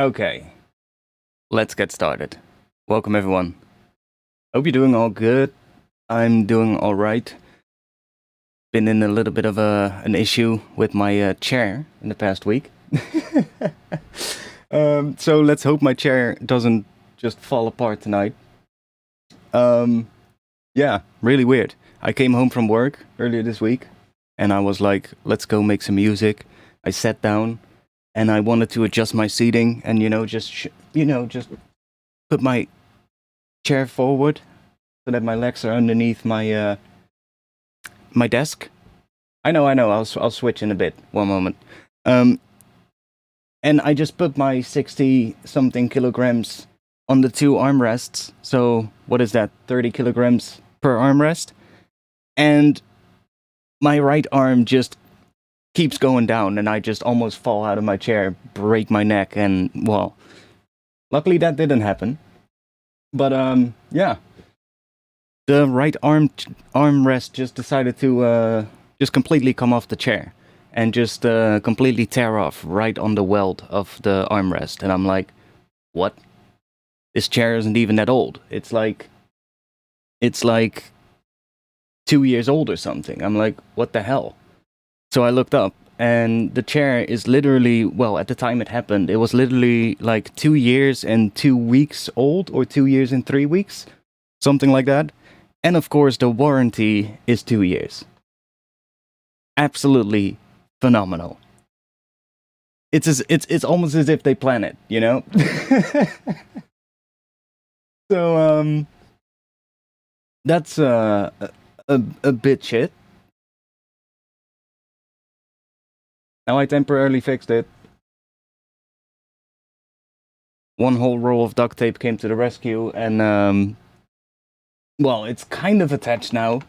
Okay, let's get started. Welcome everyone. Hope you're doing all good. I'm doing all right. Been in a little bit of an issue with my chair in the past week. So let's hope my chair doesn't just fall apart tonight. Yeah, really weird. I came home from work earlier this week and I was like, let's go make some music. I sat down and I wanted to adjust my seating and just put my chair forward so that my legs are underneath my my desk. I know. I'll switch in a bit. One moment. And I just put my 60 something kilograms on the two armrests. So what is that? 30 kilograms per armrest. And my right arm just keeps going down, and I just almost fall out of my chair, break my neck, and well, luckily that didn't happen. But yeah, the right armrest just decided to just completely come off the chair and just completely tear off right on the weld of the armrest, and I'm like, what? This chair isn't even that old. It's like 2 years old or something. I'm like, what the hell? So I looked up, and the chair is literally, well, at the time it happened, it was literally like 2 years and 2 weeks old, or 2 years and 3 weeks, something like that. And of course, the warranty is 2 years. Absolutely phenomenal. It's almost as if they plan it, you know? So that's a bit shit. Now I temporarily fixed it. One whole roll of duct tape came to the rescue, and well, it's kind of attached now.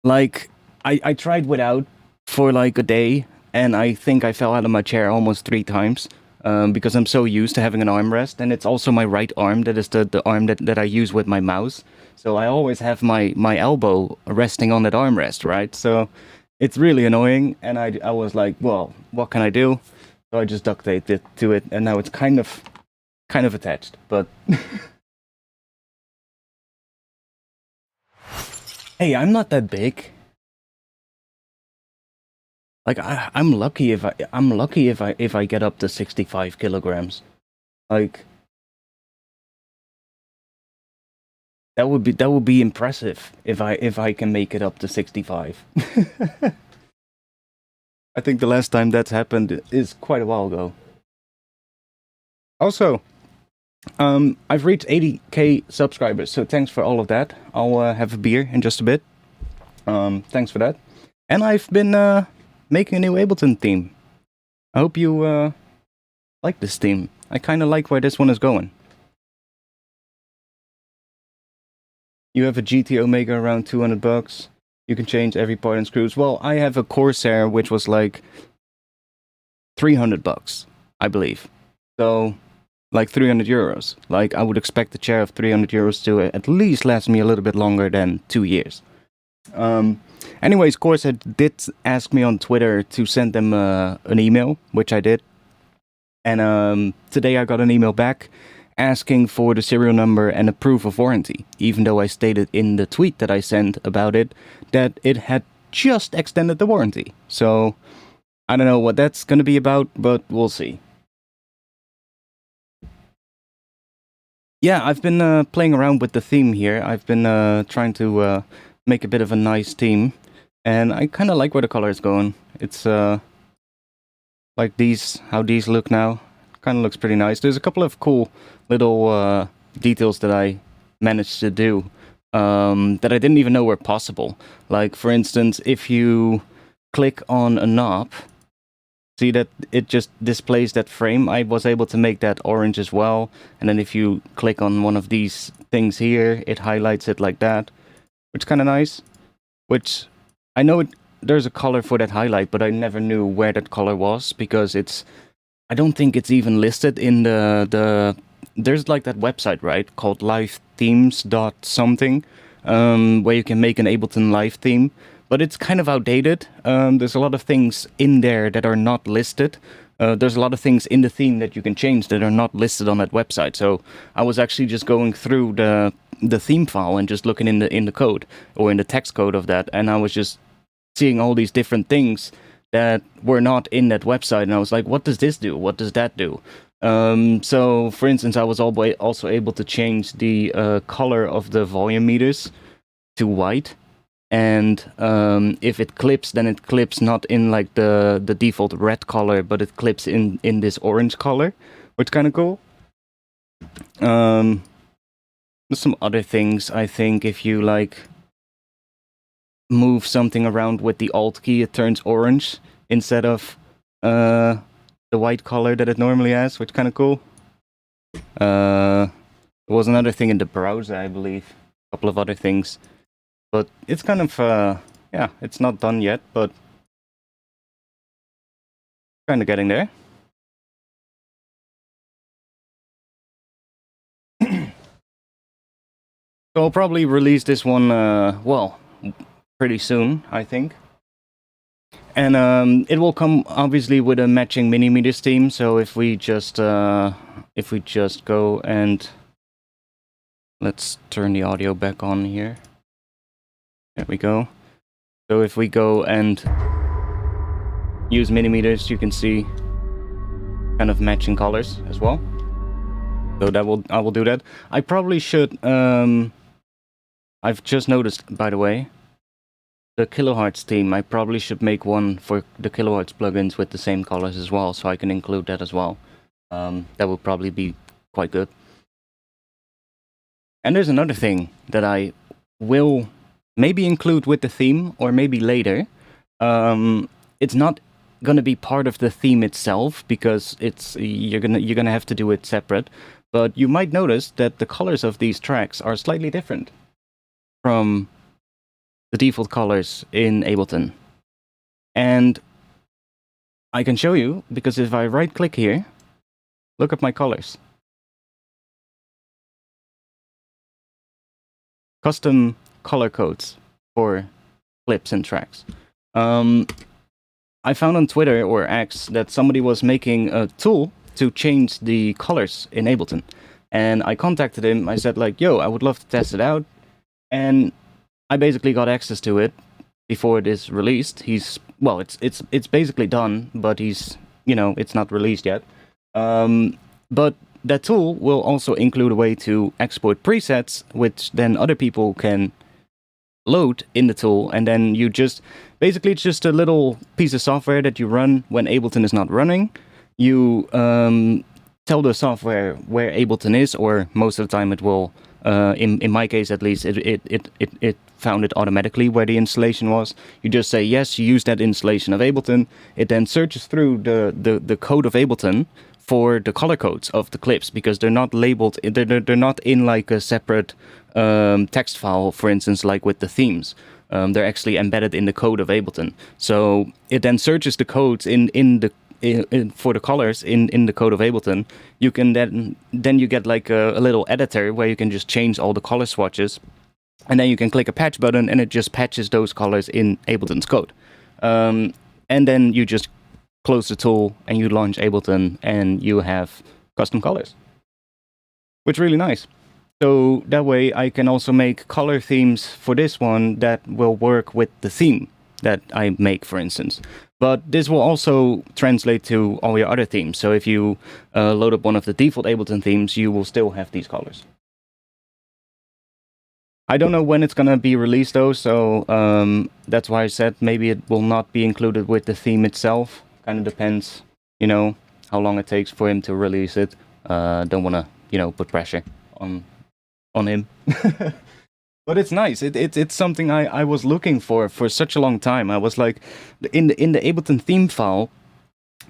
Like, I tried without for like a day, and I think I fell out of my chair almost 3 times, because I'm so used to having an armrest, and it's also my right arm that is the arm that I use with my mouse. So I always have my elbow resting on that armrest, right? So it's really annoying, and I was like, well, what can I do? So I just duct taped it to it, and now it's kind of attached, but hey, I'm not that big. Like I'm lucky if I get up to 65 kilograms. Like that would be impressive if I can make it up to 65. I think the last time that's happened is quite a while ago. Also, I've reached 80k subscribers, so thanks for all of that. I'll have a beer in just a bit. Thanks for that. And I've been making a new Ableton theme. I hope you like this theme. I kind of like where this one is going. You have a GT Omega around $200. You can change every part and screws. Well, I have a Corsair which was like $300, I believe. So, like 300 euros. Like, I would expect a chair of 300 euros to at least last me a little bit longer than 2 years. Anyways, Corsair did ask me on Twitter to send them an email, which I did. And today I got an email back asking for the serial number and a proof of warranty, even though I stated in the tweet that I sent about it that it had just extended the warranty. So, I don't know what that's gonna be about, but we'll see. Yeah, I've been playing around with the theme here. I've been trying to make a bit of a nice theme, and I kind of like where the color is going. It's like how these look now. Kind of looks pretty nice. There's a couple of cool little details that I managed to do that I didn't even know were possible. Like, for instance, if you click on a knob, see that it just displays that frame. I was able to make that orange as well. And then if you click on one of these things here, it highlights it like that, which is kind of nice. Which I know there's a color for that highlight, but I never knew where that color was, because I don't think it's even listed in the there's like that website, right, called livethemes.something, where you can make an Ableton live theme, but it's kind of outdated. There's a lot of things in there that are not listed. There's a lot of things in the theme that you can change that are not listed on that website. So I was actually just going through the theme file and just looking in the code or in the text code of that, and I was just seeing all these different things that were not in that website, and I was like, what does this do? What does that do? So, for instance, I was also able to change the color of the volume meters to white, and if it clips, then it clips not in like the default red color, but it clips in this orange color, which is kind of cool. There's some other things. I think if you like move something around with the Alt key, it turns orange instead of the white color that it normally has, which is kind of cool. There was another thing in the browser, I believe. A couple of other things. But it's kind of, yeah, it's not done yet, but kind of getting there. So I'll probably release this one, well, pretty soon, I think. And it will come obviously with a matching mini meters theme. So if we just go and let's turn the audio back on here. There we go. So if we go and use mini meters, you can see kind of matching colors as well. So I will do that. I probably should. I've just noticed, by the way, the kilohertz theme. I probably should make one for the kilohertz plugins with the same colors as well, so I can include that as well. That would probably be quite good. And there's another thing that I will maybe include with the theme, or maybe later. It's not gonna be part of the theme itself because you're gonna have to do it separate. But you might notice that the colors of these tracks are slightly different from the default colors in Ableton. And I can show you, because if I right click here, look at my colors. Custom color codes for clips and tracks. I found on Twitter or X that somebody was making a tool to change the colors in Ableton. And I contacted him. I said like, yo, I would love to test it out. And I basically got access to it before it is released. Well, it's basically done, but it's not released yet. But that tool will also include a way to export presets, which then other people can load in the tool, and then you basically it's just a little piece of software that you run when Ableton is not running. You tell the software where Ableton is, or most of the time it will. In my case, at least, it found it automatically where the installation was. You just say yes, you use that installation of Ableton. It then searches through the code of Ableton for the color codes of the clips, because they're not labeled. They're not in like a separate text file, for instance, like with the themes. They're actually embedded in the code of Ableton. So it then searches the codes for the colors in the code of Ableton. You can then you get like a little editor where you can just change all the color swatches, and then you can click a patch button and it just patches those colors in Ableton's code. And then you just close the tool and you launch Ableton and you have custom colors, which is really nice. So that way I can also make color themes for this one that will work with the theme that I make, for instance. But this will also translate to all your other themes. So if you load up one of the default Ableton themes, you will still have these colors. I don't know when it's going to be released though, so that's why I said maybe it will not be included with the theme itself. Kind of depends, how long it takes for him to release it. Don't want to, put pressure on him. But it's nice. It's something I was looking for such a long time. I was like, in the Ableton theme file,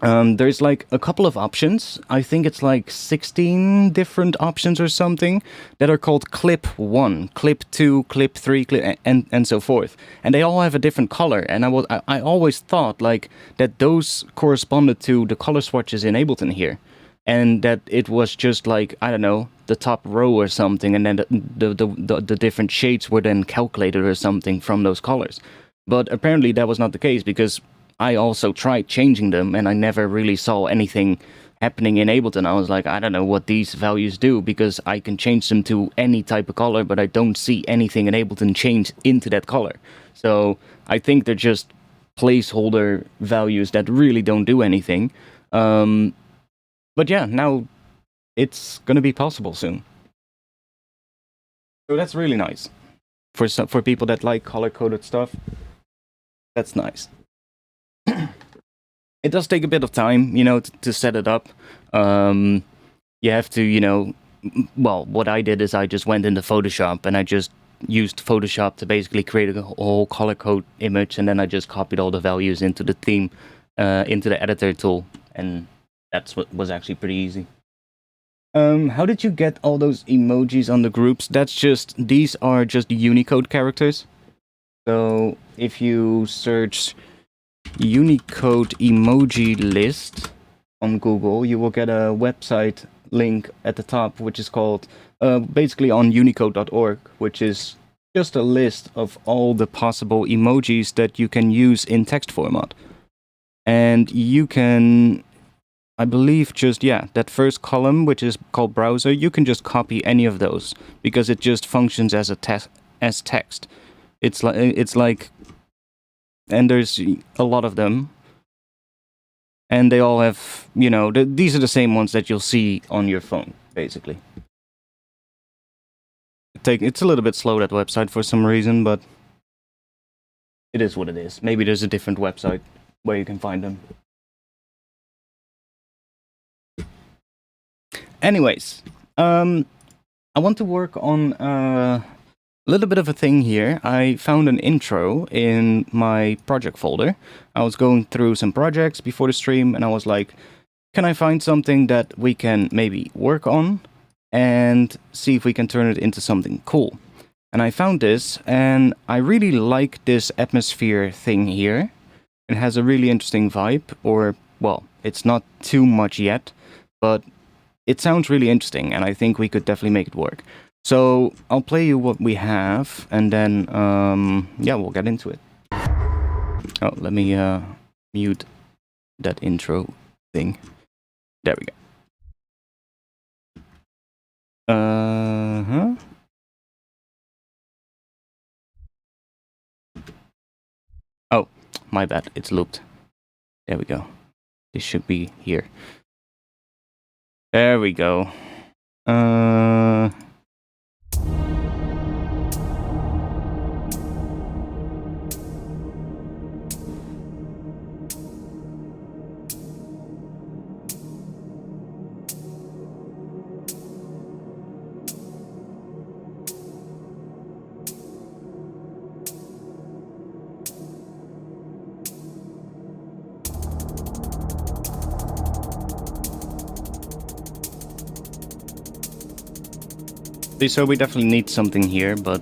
there's like a couple of options. I think it's like 16 different options or something that are called clip 1, clip 2, clip 3, and so forth. And they all have a different color. And I always thought like that those corresponded to the color swatches in Ableton here. And that it was just like, I don't know, the top row or something, and then the different shades were then calculated or something from those colors. But apparently that was not the case, because I also tried changing them and I never really saw anything happening in Ableton. I was like, I don't know what these values do, because I can change them to any type of color, but I don't see anything in Ableton change into that color. So I think they're just placeholder values that really don't do anything. But yeah, now it's going to be possible soon. So that's really nice. For people that like color-coded stuff, that's nice. It does take a bit of time, to set it up. You have to, well, what I did is I just went into Photoshop and I just used Photoshop to basically create a whole color code image, and then I just copied all the values into the theme, into the editor tool, and that's what was actually pretty easy. How did you get all those emojis on the groups? These are just Unicode characters. So if you search Unicode emoji list on Google, you will get a website link at the top, which is called, basically on unicode.org, which is just a list of all the possible emojis that you can use in text format. And you can, I believe, that first column, which is called browser, you can just copy any of those, because it just functions as text. It's like, and there's a lot of them, and they all have, these are the same ones that you'll see on your phone, basically. It's a little bit slow, that website, for some reason, but it is what it is. Maybe there's a different website where you can find them. Anyways, I want to work on a little bit of a thing here. I found an intro in my project folder. I was going through some projects before the stream, and I was like, can I find something that we can maybe work on and see if we can turn it into something cool? And I found this, and I really like this atmosphere thing here. It has a really interesting vibe, or, well, it's not too much yet, but it sounds really interesting, and I think we could definitely make it work. So I'll play you what we have, and then, yeah, we'll get into it. Oh, let me mute that intro thing. There we go. Oh, my bad, it's looped. There we go. This should be here. There we go. So we definitely need something here, but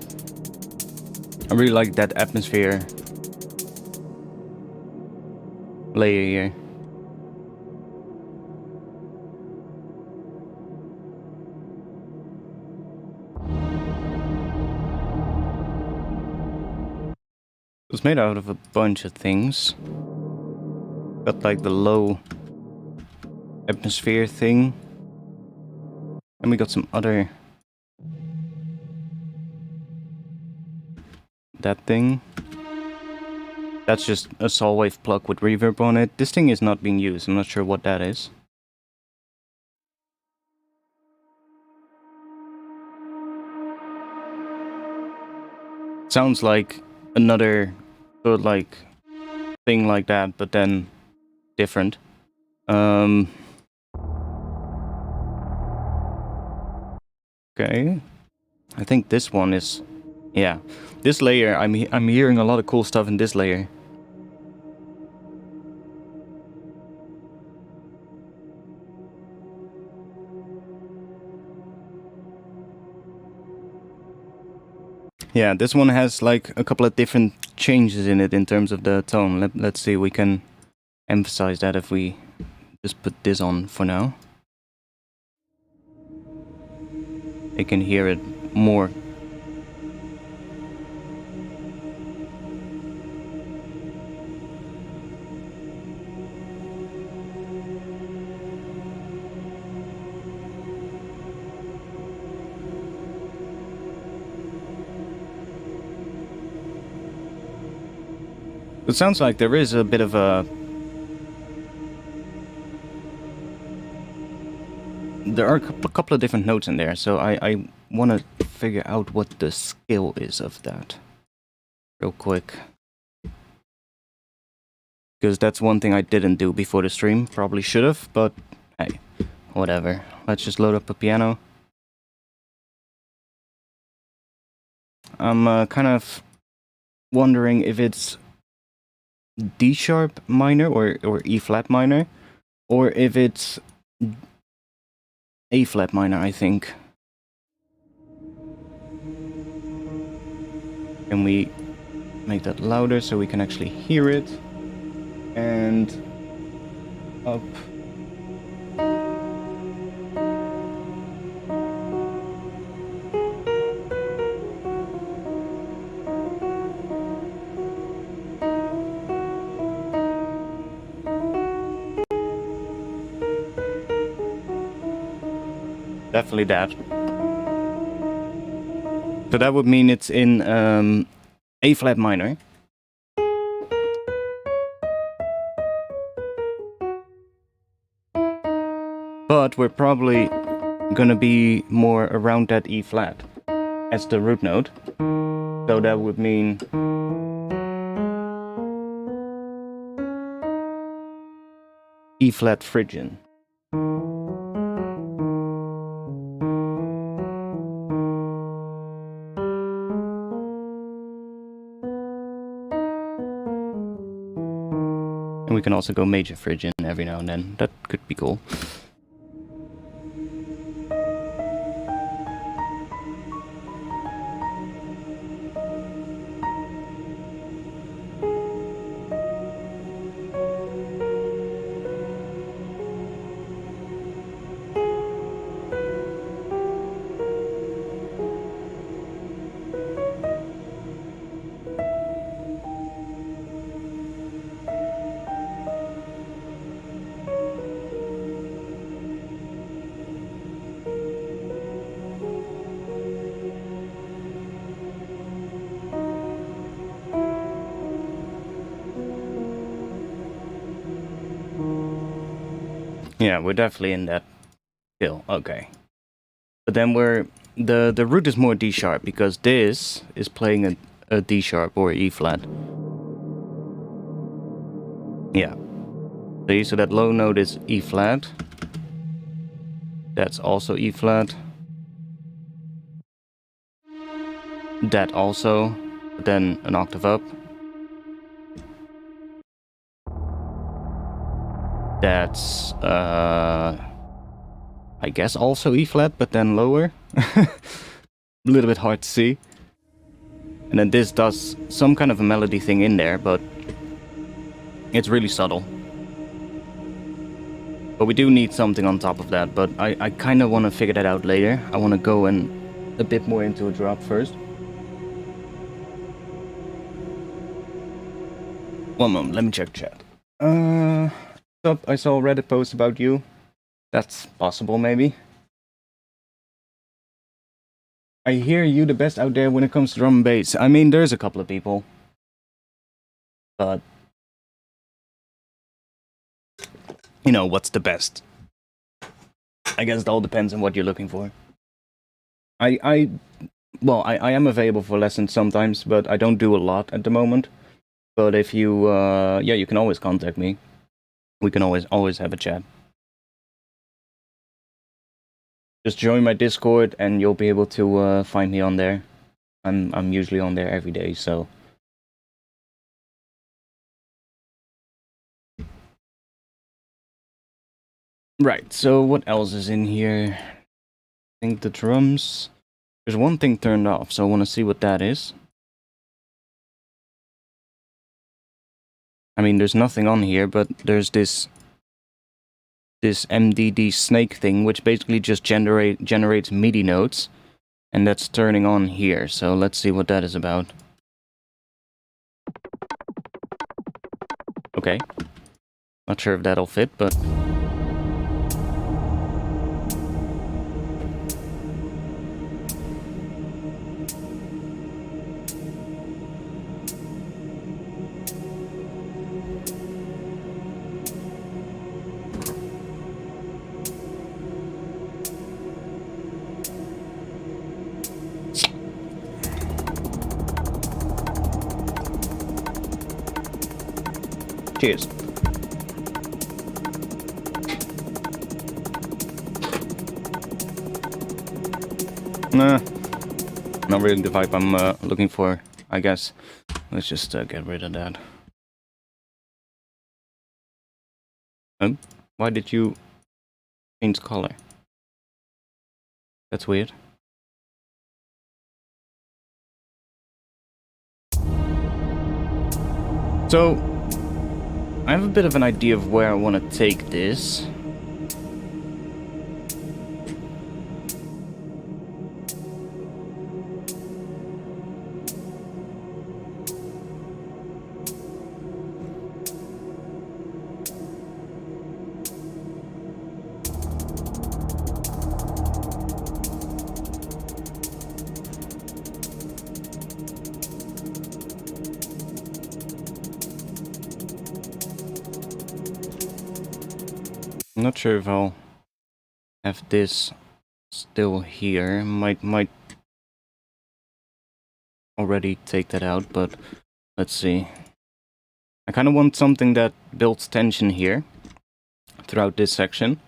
I really like that atmosphere layer here. It's made out of a bunch of things. Got like the low atmosphere thing, and we got some other, that thing. That's just a saw wave plug with reverb on it. This thing is not being used. I'm not sure what that is. Sounds like another sort of like thing like that, but then different. Okay. I think this one is, yeah. This layer, I'm hearing a lot of cool stuff in this layer. Yeah, this one has like a couple of different changes in it in terms of the tone. Let's see, we can emphasize that if we just put this on for now. You can hear it more. It sounds like there is a bit of a... There are a couple of different notes in there, so I want to figure out what the scale is of that real quick. Because that's one thing I didn't do before the stream. Probably should have, but hey, whatever. Let's just load up a piano. I'm kind of wondering if it's D sharp minor or E flat minor, or if it's A flat minor, I think. Can we make that louder so we can actually hear it? And up. Definitely that. So that would mean it's in A flat minor. But we're probably gonna be more around that E flat as the root note. So that would mean E flat Phrygian. And we can also go major Phrygian every now and then. That could be cool. Yeah, we're definitely in that scale. Okay. But then the root is more D sharp because this is playing a D sharp or E flat. Yeah. See, so that low note is E flat. That's also E flat. That also, but then an octave up. That's I guess also E flat, but then lower. A little bit hard to see. And then this does some kind of a melody thing in there, but it's really subtle. But we do need something on top of that, but I kind of want to figure that out later. I want to go in a bit more into a drop first. One moment, let me check chat. Up, I saw a Reddit post about you. That's possible, maybe. I hear you the best out there when it comes to drum and bass. I mean, there's a couple of people. But... you know, what's the best? I guess it all depends on what you're looking for. I am available for lessons sometimes, but I don't do a lot at the moment. But if you, yeah, you can always contact me. We can always have a chat. Just join my Discord and you'll be able to find me on there. I'm usually on there every day, so... Right, so what else is in here? I think the drums... There's one thing turned off, so I want to see what that is. I mean, there's nothing on here, but there's this MDD snake thing, which basically just generates MIDI notes, and that's turning on here. So let's see what that is about. Okay. Not sure if that'll fit, but... Cheers. Nah, not really the vibe I'm looking for, I guess. Let's just get rid of that. Why did you change color? That's weird. So, I have a bit of an idea of where I want to take this. I'm not sure if I'll have this still here. Might already take that out, but let's see. I kind of want something that builds tension here throughout this section.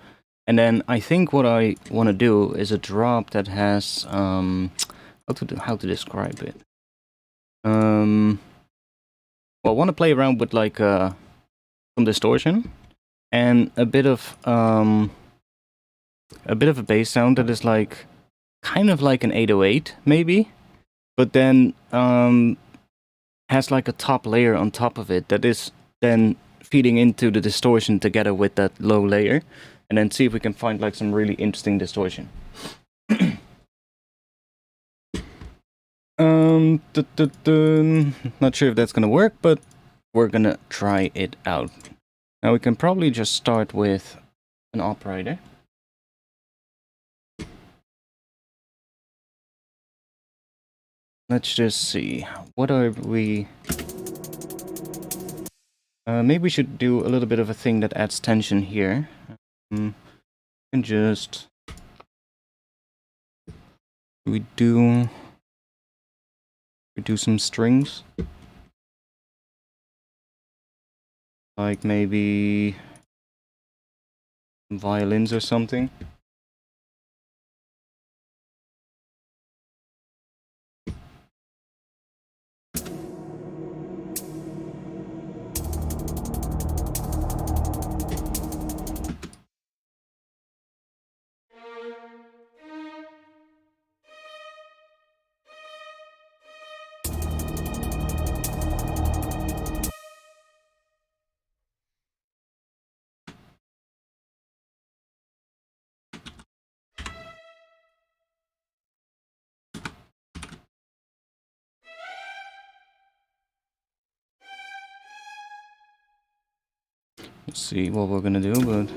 And then I think what I want to do is a drop that has how to describe it. Well, I want to play around with like some distortion and a bit of a bass sound that is like kind of like an 808 maybe, but then has like a top layer on top of it that is then feeding into the distortion together with that low layer, and then see if we can find like some really interesting distortion. Not sure if that's gonna work, but we're gonna try it out. Now we can probably just start with an operator. Let's just see, what are we... maybe we should do a little bit of a thing that adds tension here. And just... we do some strings. Like maybe violins or something. Let's see what we're gonna do, but...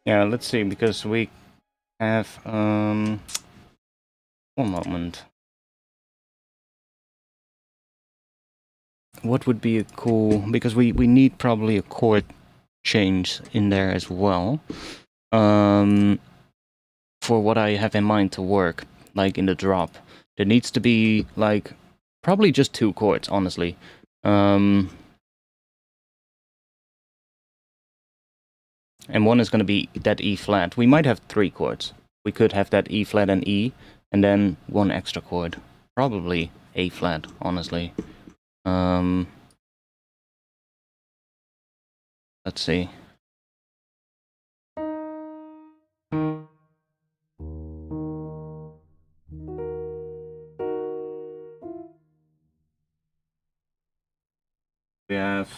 yeah, let's see, because we have, one moment. What would be a cool, because we need probably a chord change in there as well. for what I have in mind to work, like in the drop, there needs to be like probably just 2 chords, honestly. And one is going to be that E flat. We might have 3 chords. We could have that E flat and E, and then 1 extra chord. Probably A flat, honestly. Let's see. We have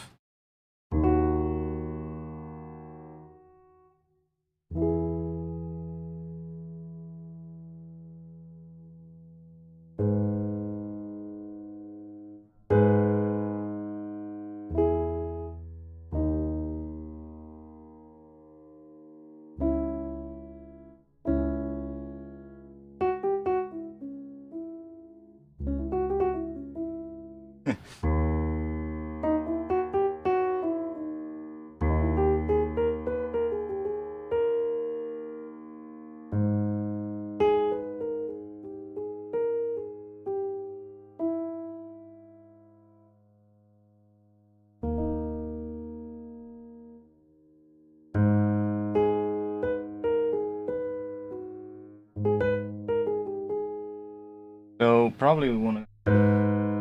so probably we want to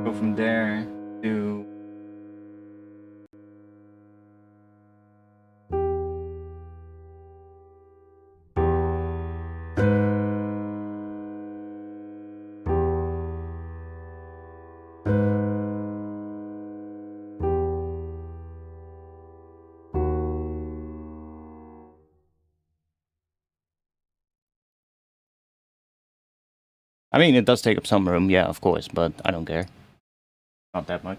go from there to I mean, it does take up some room, yeah, of course, but I don't care. Not that much.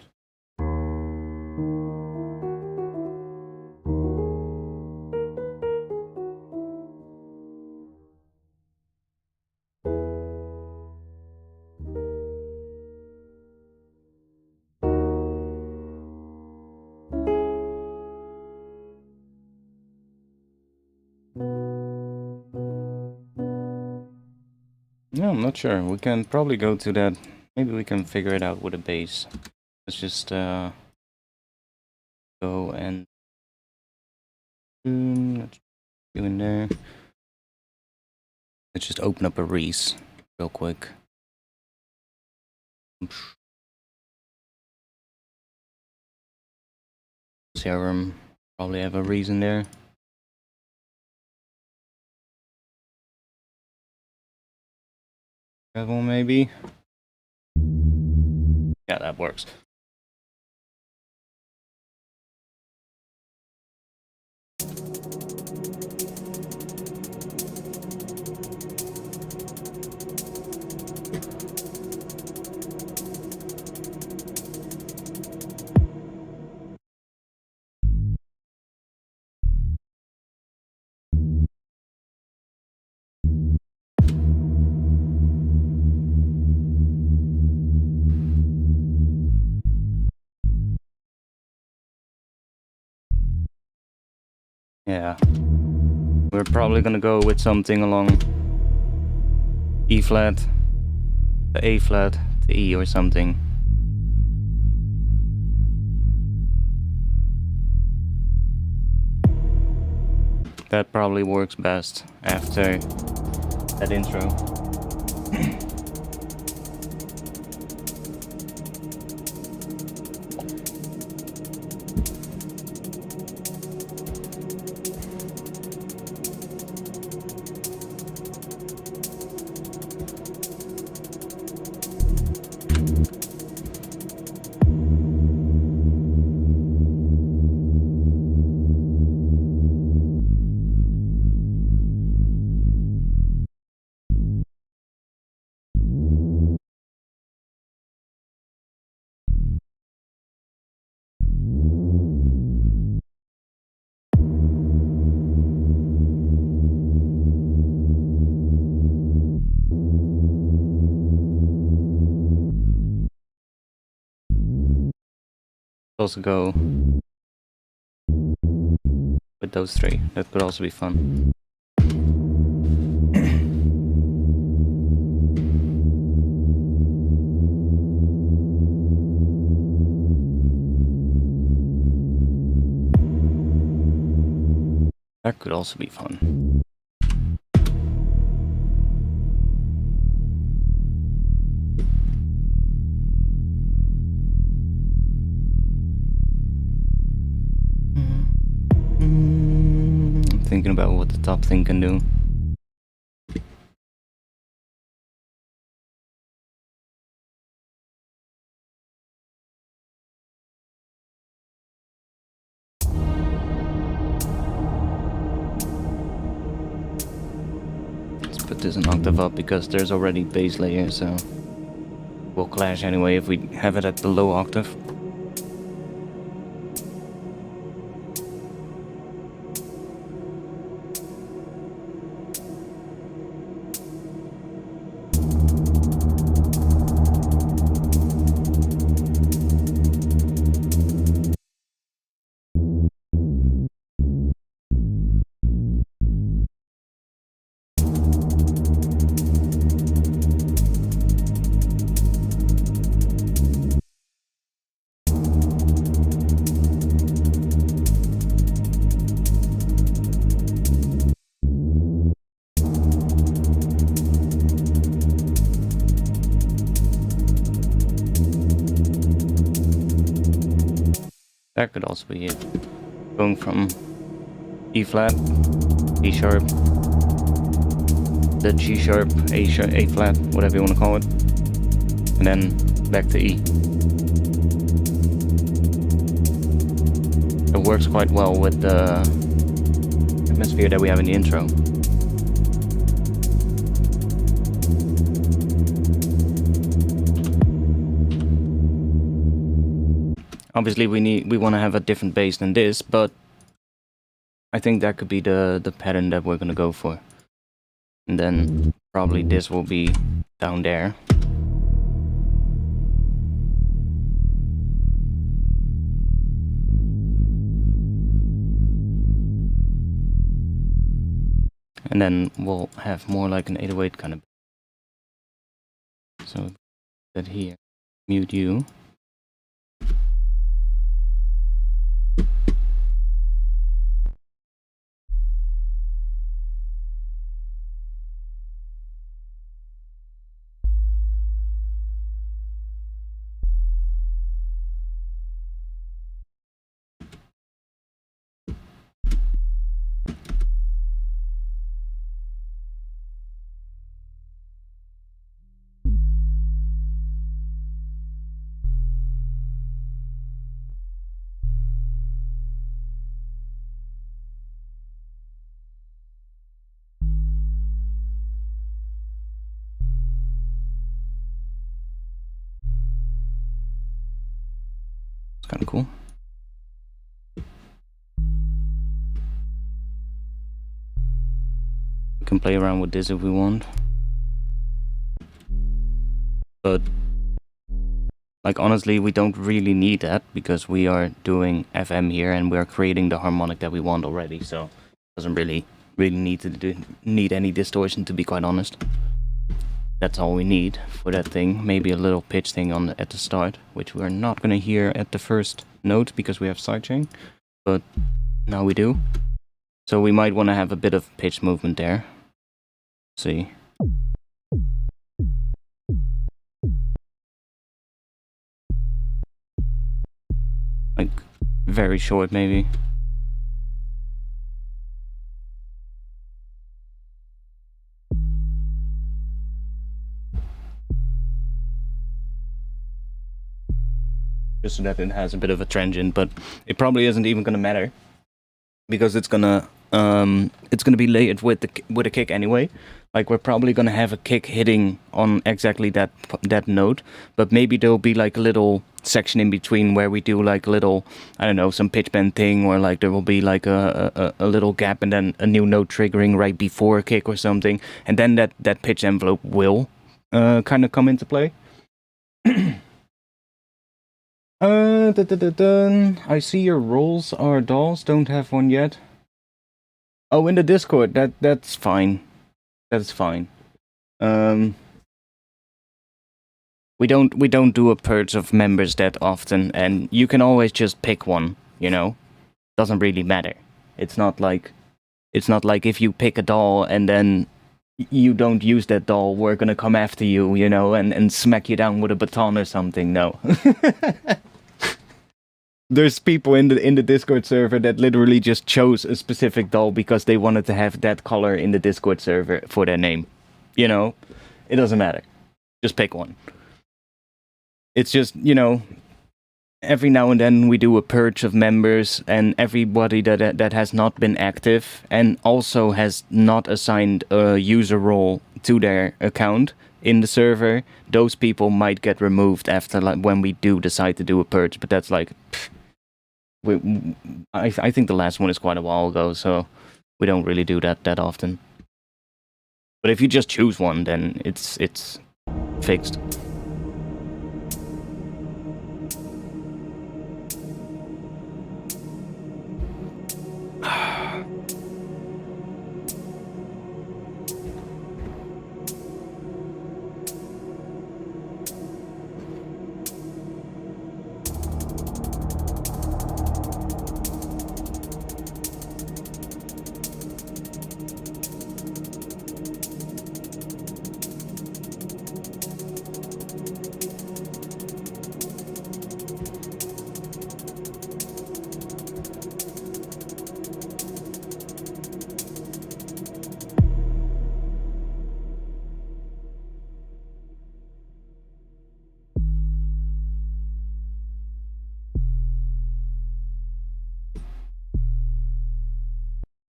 No, I'm not sure. We can probably go to that. Maybe we can figure it out with a bass. Let's just go and let's go in there. Let's just open up a Reese real quick. Serum, probably have a Reese in there. That one maybe. Yeah, that works. Yeah. We're probably gonna go with something along E flat, to A flat, to E or something. That probably works best after that intro. Also go with those 3. That could also be fun. That could also be fun. I'm thinking about what the top thing can do. Let's put this an octave up because there's already bass layer, so we'll clash anyway if we have it at the low octave. That could also be it. Going from E flat, E sharp, the G sharp, A flat, whatever you want to call it, and then back to E. It works quite well with the atmosphere that we have in the intro. Obviously we want to have a different bass than this, but I think that could be the pattern that we're gonna go for. And then probably this will be down there. And then we'll have more like an 808 kind of. So that here, mute you. Kind of cool. We can play around with this if we want, but like honestly we don't really need that because we are doing FM here and we're creating the harmonic that we want already, so it doesn't really need any distortion, to be quite honest. That's all we need for that thing. Maybe a little pitch thing at the start, which we're not gonna hear at the first note because we have sidechain, but now we do. So we might want to have a bit of pitch movement there. Let's see. Like very short maybe. Just so that it has a bit of a transient, but it probably isn't even gonna matter because it's gonna be layered with a kick anyway. Like we're probably gonna have a kick hitting on exactly that note, but maybe there'll be like a little section in between where we do like a little, I don't know, some pitch bend thing, or like there will be like a little gap and then a new note triggering right before a kick or something, and then that pitch envelope will kind of come into play. I see your roles are dolls. Don't have one yet. Oh, in the Discord. That's fine. That's fine. We don't do a purge of members that often, and you can always just pick one. You know, doesn't really matter. It's not like It's not like if you pick a doll and then you don't use that doll, we're gonna come after you, you know, and smack you down with a baton or something. No. There's people in the Discord server that literally just chose a specific doll because they wanted to have that color in the Discord server for their name. You know, it doesn't matter. Just pick one. It's just, you know, every now and then we do a purge of members, and everybody that has not been active and also has not assigned a user role to their account in the server, those people might get removed after, like, when we do decide to do a purge. But that's like, I think the last one is quite a while ago, so we don't really do that often. But if you just choose one, then it's fixed.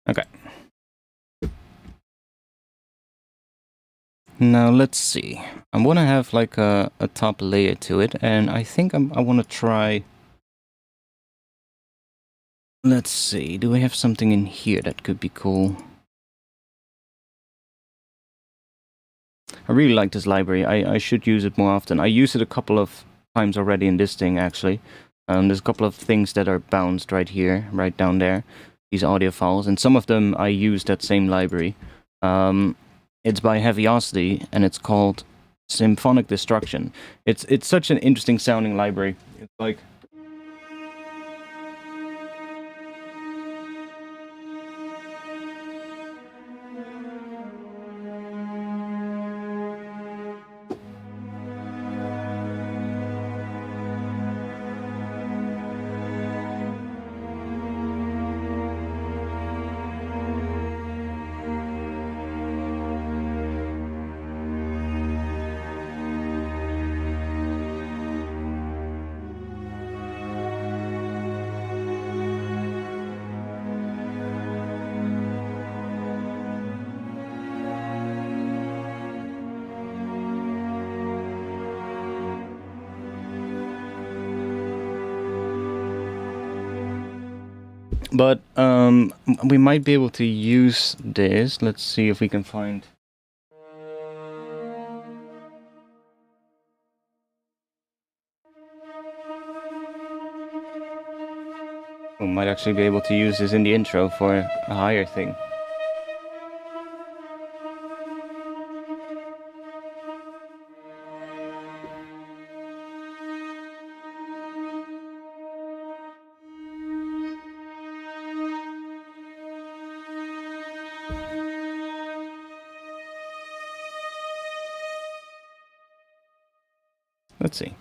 Okay. Now let's see. I want to have like a top layer to it, and I think I want to try. Let's see. Do we have something in here that could be cool? I really like this library. I should use it more often. I use it a couple of times already in this thing, actually. There's a couple of things that are bounced right here, right down there. These audio files, and some of them I use that same library. It's by Heaviosity, and it's called Symphonic Destruction. It's such an interesting sounding library. It's like... But we might be able to use this. Let's see if we can find... We might actually be able to use this in the intro for a higher thing. Let's see.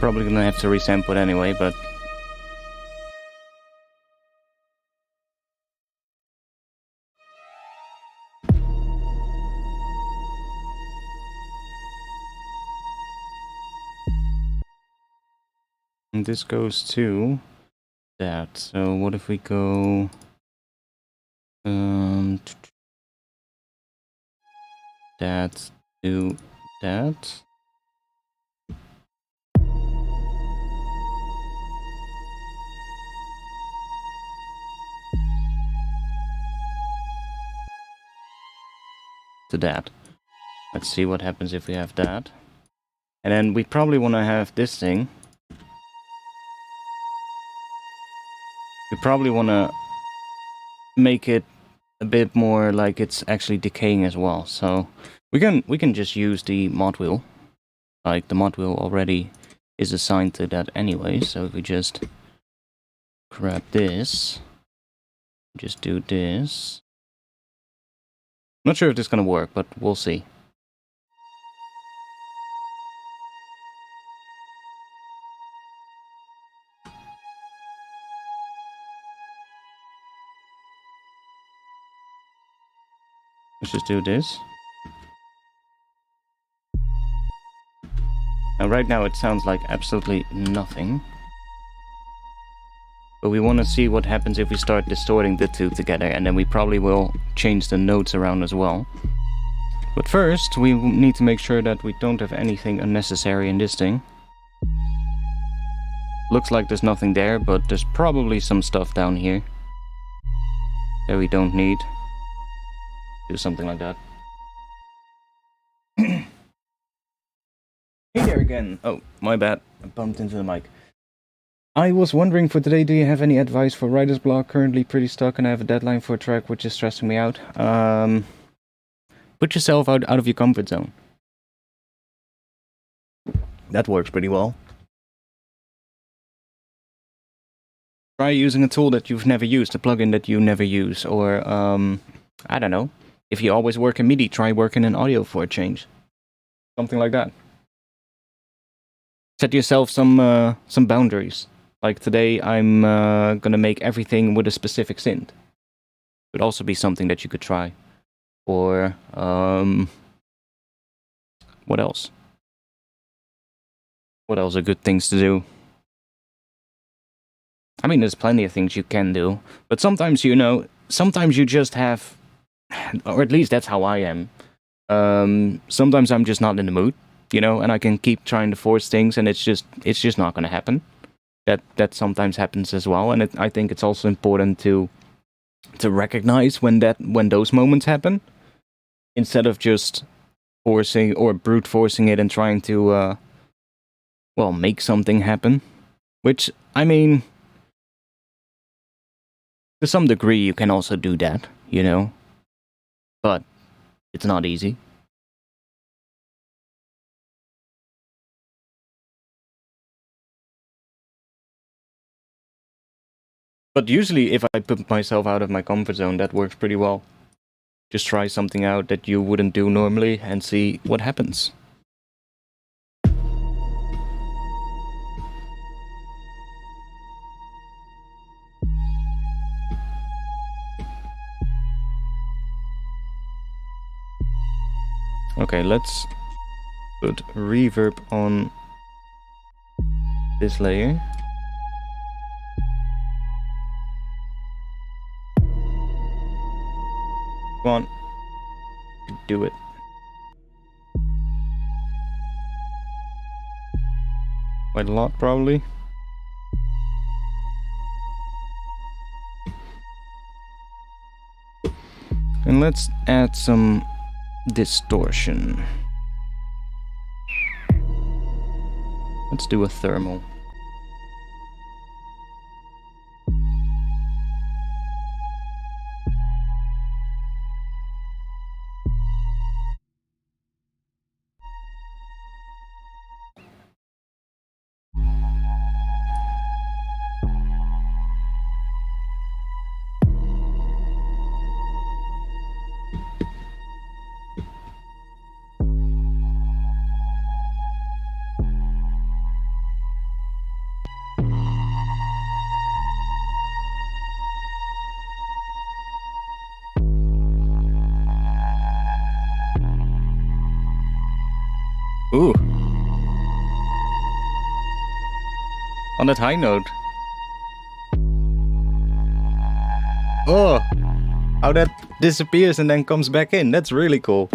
Probably gonna have to resample it anyway, but... And this goes to that. So what if we go... that to that. To that. Let's see what happens if we have that. And then we probably want to have this thing You probably want to make it a bit more like it's actually decaying as well. So we can just use the mod wheel. Like the mod wheel already is assigned to that anyway. So if we just grab this, just do this. Not sure if this is gonna work, but we'll see. Let's just do this. Now right now it sounds like absolutely nothing. But we want to see what happens if we start distorting the two together, and then we probably will change the notes around as well. But first, we need to make sure that we don't have anything unnecessary in this thing. Looks like there's nothing there, but there's probably some stuff down here that we don't need. Do something like that. Hey there again! Oh, my bad. I bumped into the mic. I was wondering for today, do you have any advice for writer's block? Currently pretty stuck and I have a deadline for a track which is stressing me out. Put yourself out of your comfort zone. That works pretty well. Try using a tool that you've never used, a plugin that you never use, or I don't know. If you always work in MIDI, try working in audio for a change. Something like that. Set yourself some boundaries. Like today, I'm gonna make everything with a specific synth. Could also be something that you could try. Or what else? What else are good things to do? I mean, there's plenty of things you can do, but sometimes, you know, sometimes you just have, or at least that's how I am. Sometimes I'm just not in the mood, you know, and I can keep trying to force things, and it's just not going to happen. That sometimes happens as well, and I think it's also important to recognize when those moments happen, instead of just forcing or brute forcing it and trying to make something happen. Which, I mean, to some degree you can also do that, you know, but it's not easy. But usually if I put myself out of my comfort zone, that works pretty well. Just try something out that you wouldn't do normally and see what happens. Okay, let's put reverb on this layer. Come on, do it. Quite a lot, probably. And let's add some distortion. Let's do a thermal. Ooh. On that high note. Oh, how that disappears and then comes back in. That's really cool.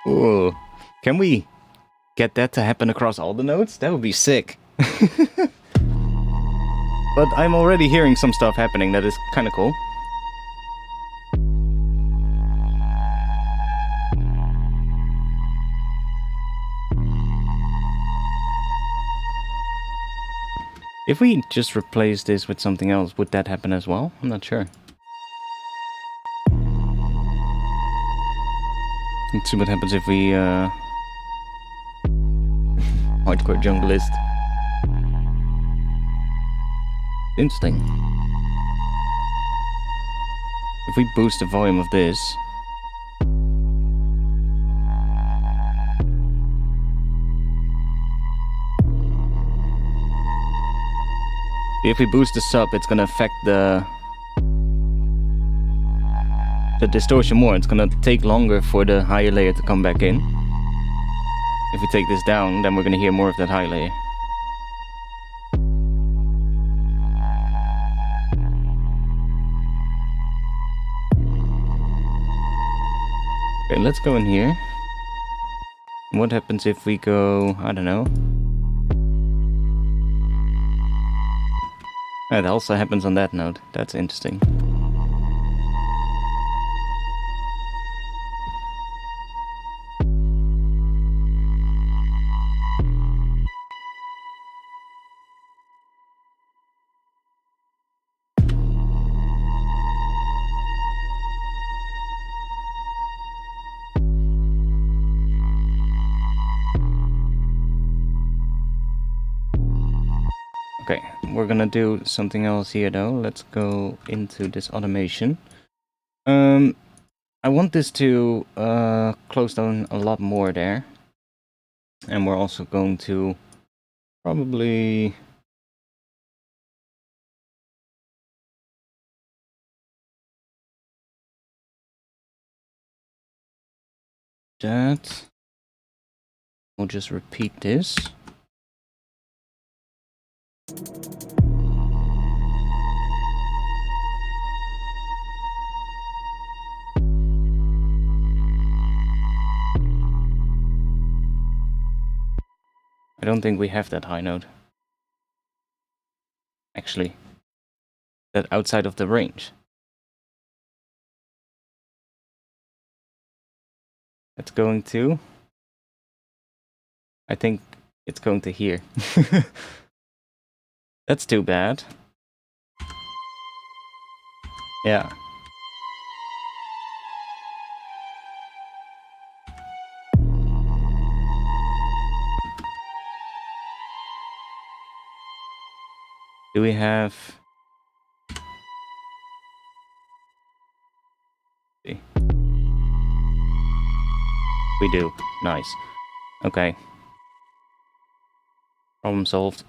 Ooh. Can we get that to happen across all the notes? That would be sick. But I'm already hearing some stuff happening that is kind of cool. If we just replace this with something else, would that happen as well? I'm not sure. Let's see what happens if we hardcore junglist. Interesting. If we boost the volume of this, if we boost the sub, it's gonna affect the distortion more. It's gonna take longer for the higher layer to come back in. If we take this down, then we're gonna hear more of that high layer. Okay, let's go in here. What happens if we go, I don't know. That also happens on that note. That's interesting. Okay, we're gonna do something else here though. Let's go into this automation. I want this to close down a lot more there. And we're also going to probably that. We'll just repeat this. I don't think we have that high note. Actually, that outside of the range. It's going to... I think it's going to here. That's too bad. Yeah. Do we have... See. We do. Nice. Okay. Problem solved.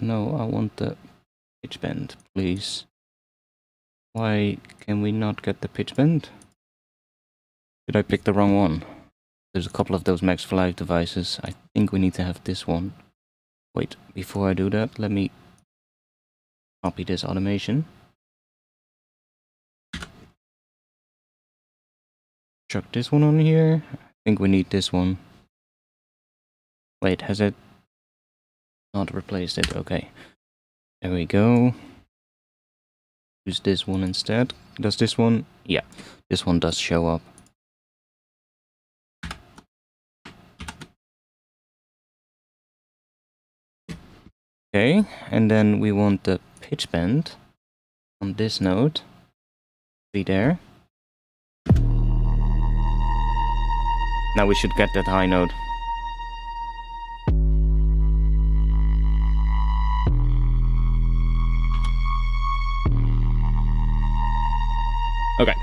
No, I want the pitch bend, please. Why can we not get the pitch bend? Did I pick the wrong one? There's a couple of those Max for Live devices. I think we need to have this one. Wait, before I do that, let me copy this automation. Chuck this one on here. I think we need this one. Wait, has it not replaced it? Okay. There we go. Use this one instead. Does this one? Yeah, this one does show up. Okay, and then we want the pitch bend on this note. Be there. Now we should get that high note. Okay.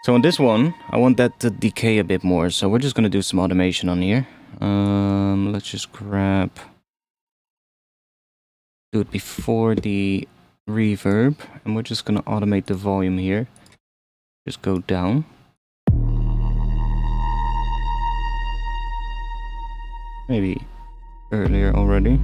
So on this one, I want that to decay a bit more. So we're just gonna do some automation on here. Let's just grab... Do it before the reverb. And we're just gonna automate the volume here. Just go down. Maybe earlier already.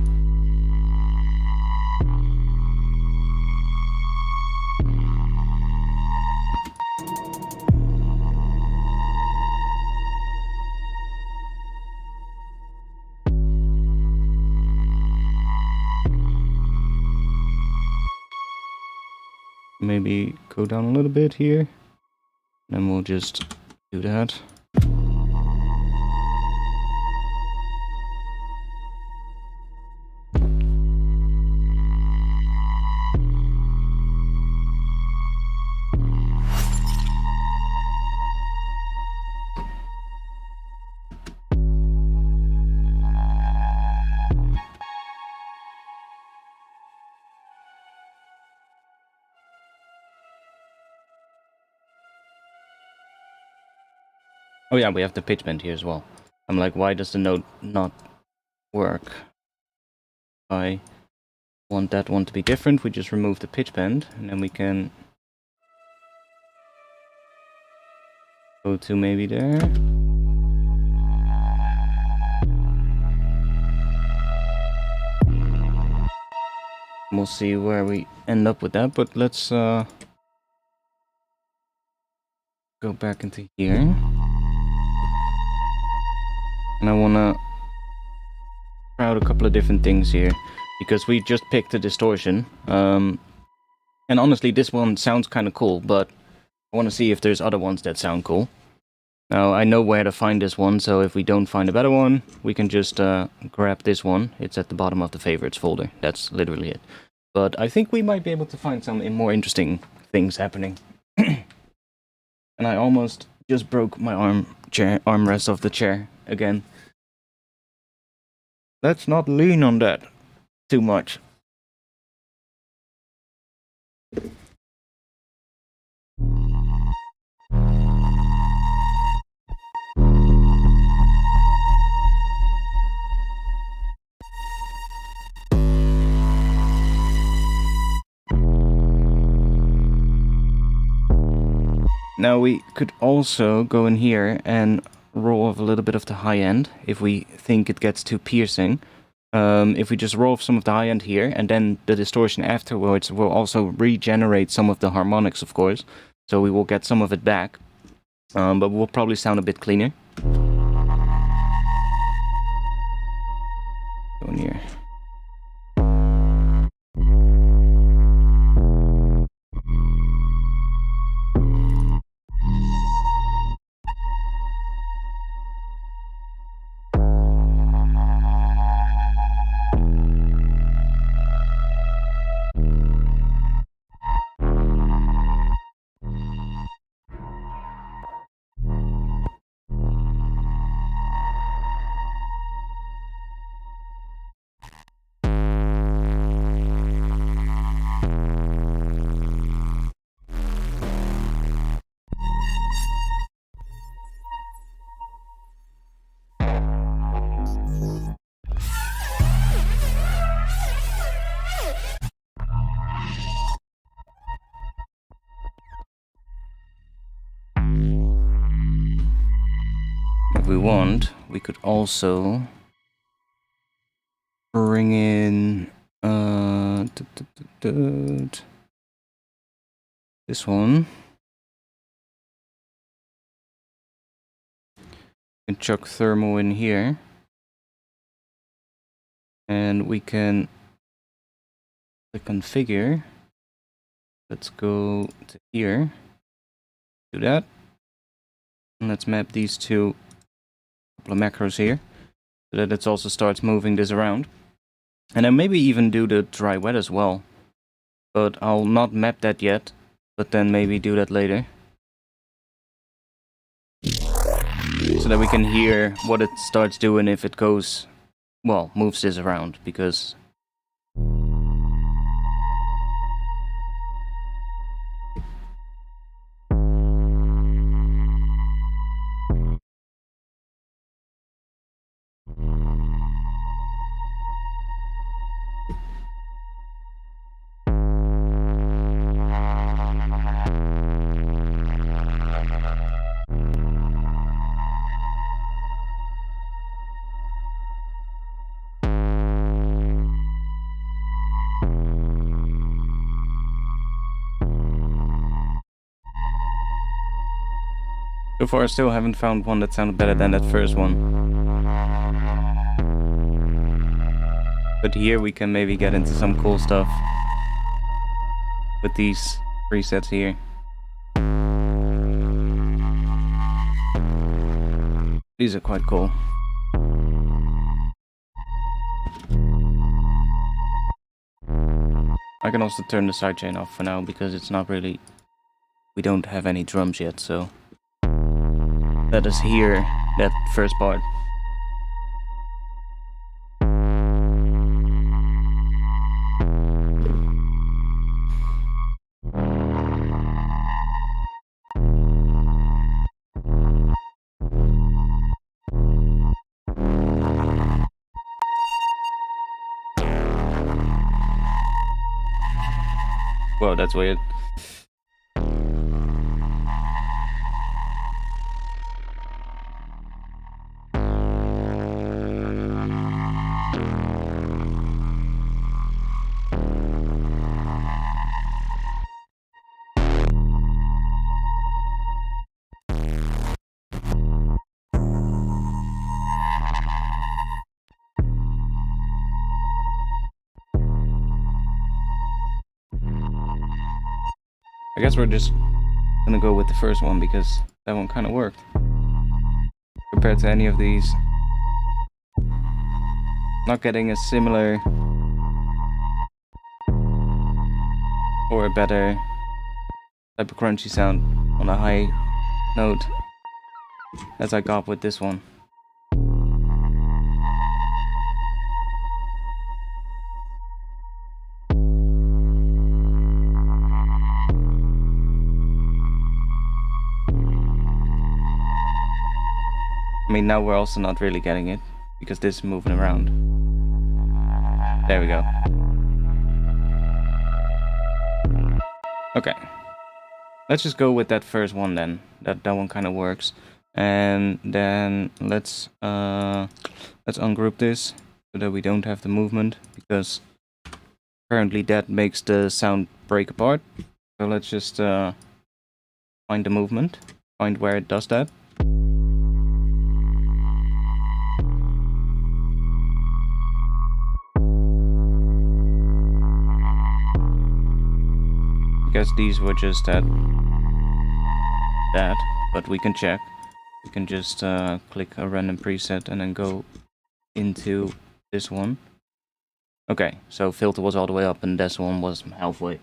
maybe go down a little bit here. And we'll just do that. Oh yeah, we have the pitch bend here as well. I'm like, why does the note not work? I want that one to be different. We just remove the pitch bend, and then we can go to maybe there. We'll see where we end up with that, but let's go back into here. And I wanna try out a couple of different things here, because we just picked the distortion. And honestly, this one sounds kind of cool, but I want to see if there's other ones that sound cool. Now, I know where to find this one, so if we don't find a better one, we can just grab this one. It's at the bottom of the favorites folder. That's literally it. But I think we might be able to find some more interesting things happening. And I almost just broke my armrest of the chair again. Let's not lean on that too much. Now we could also go in here and roll off a little bit of the high end if we think it gets too piercing. If we just roll off some of the high end here, and then the distortion afterwards will also regenerate some of the harmonics, of course. So we will get some of it back, but we'll probably sound a bit cleaner. Go in here. If we want, we could also bring in this one. We can chuck thermal in here, and we can click configure. Let's go to here, do that, and let's map these two couple of macros here, so that it also starts moving this around. And then maybe even do the dry wet as well, but I'll not map that yet, but then maybe do that later, so that we can hear what it starts doing if it goes, well, moves this around, because so far I still haven't found one that sounded better than that first one. But here we can maybe get into some cool stuff with these presets here. These are quite cool. I can also turn the sidechain off for now because it's not really... We don't have any drums yet, so... Let us hear that first part. Whoa, that's weird. I guess we're just gonna go with the first one because that one kind of worked compared to any of these. Not getting a similar or a better type of crunchy sound on a high note as I got with this one. I mean, now we're also not really getting it, because this is moving around. There we go. Okay. Let's just go with that first one then. That one kind of works. And then let's ungroup this, so that we don't have the movement, because apparently that makes the sound break apart. So let's just find the movement, find where it does that. I guess these were just that, but we can check. We can just click a random preset and then go into this one. Okay, so filter was all the way up and this one was halfway.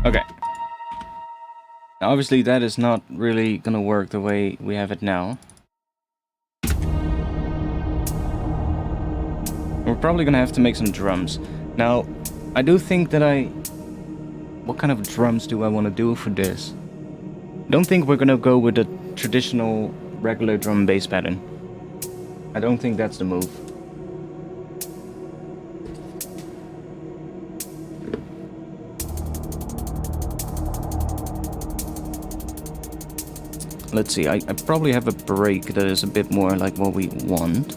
Okay. Now obviously that is not really gonna work the way we have it now. We're probably gonna have to make some drums. Now, I do think that what kind of drums do I want to do for this? I don't think we're gonna go with the traditional regular drum and bass pattern. I don't think that's the move. Let's see, I probably have a break that is a bit more like what we want.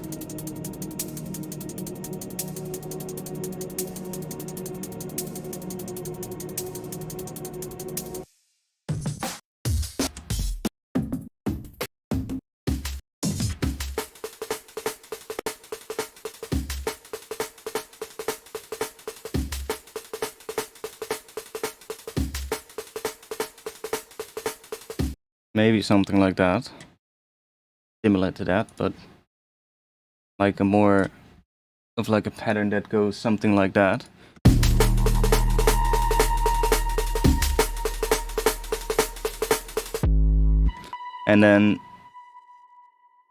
Maybe something like that. Similar to that, but like a more of like a pattern that goes something like that. And then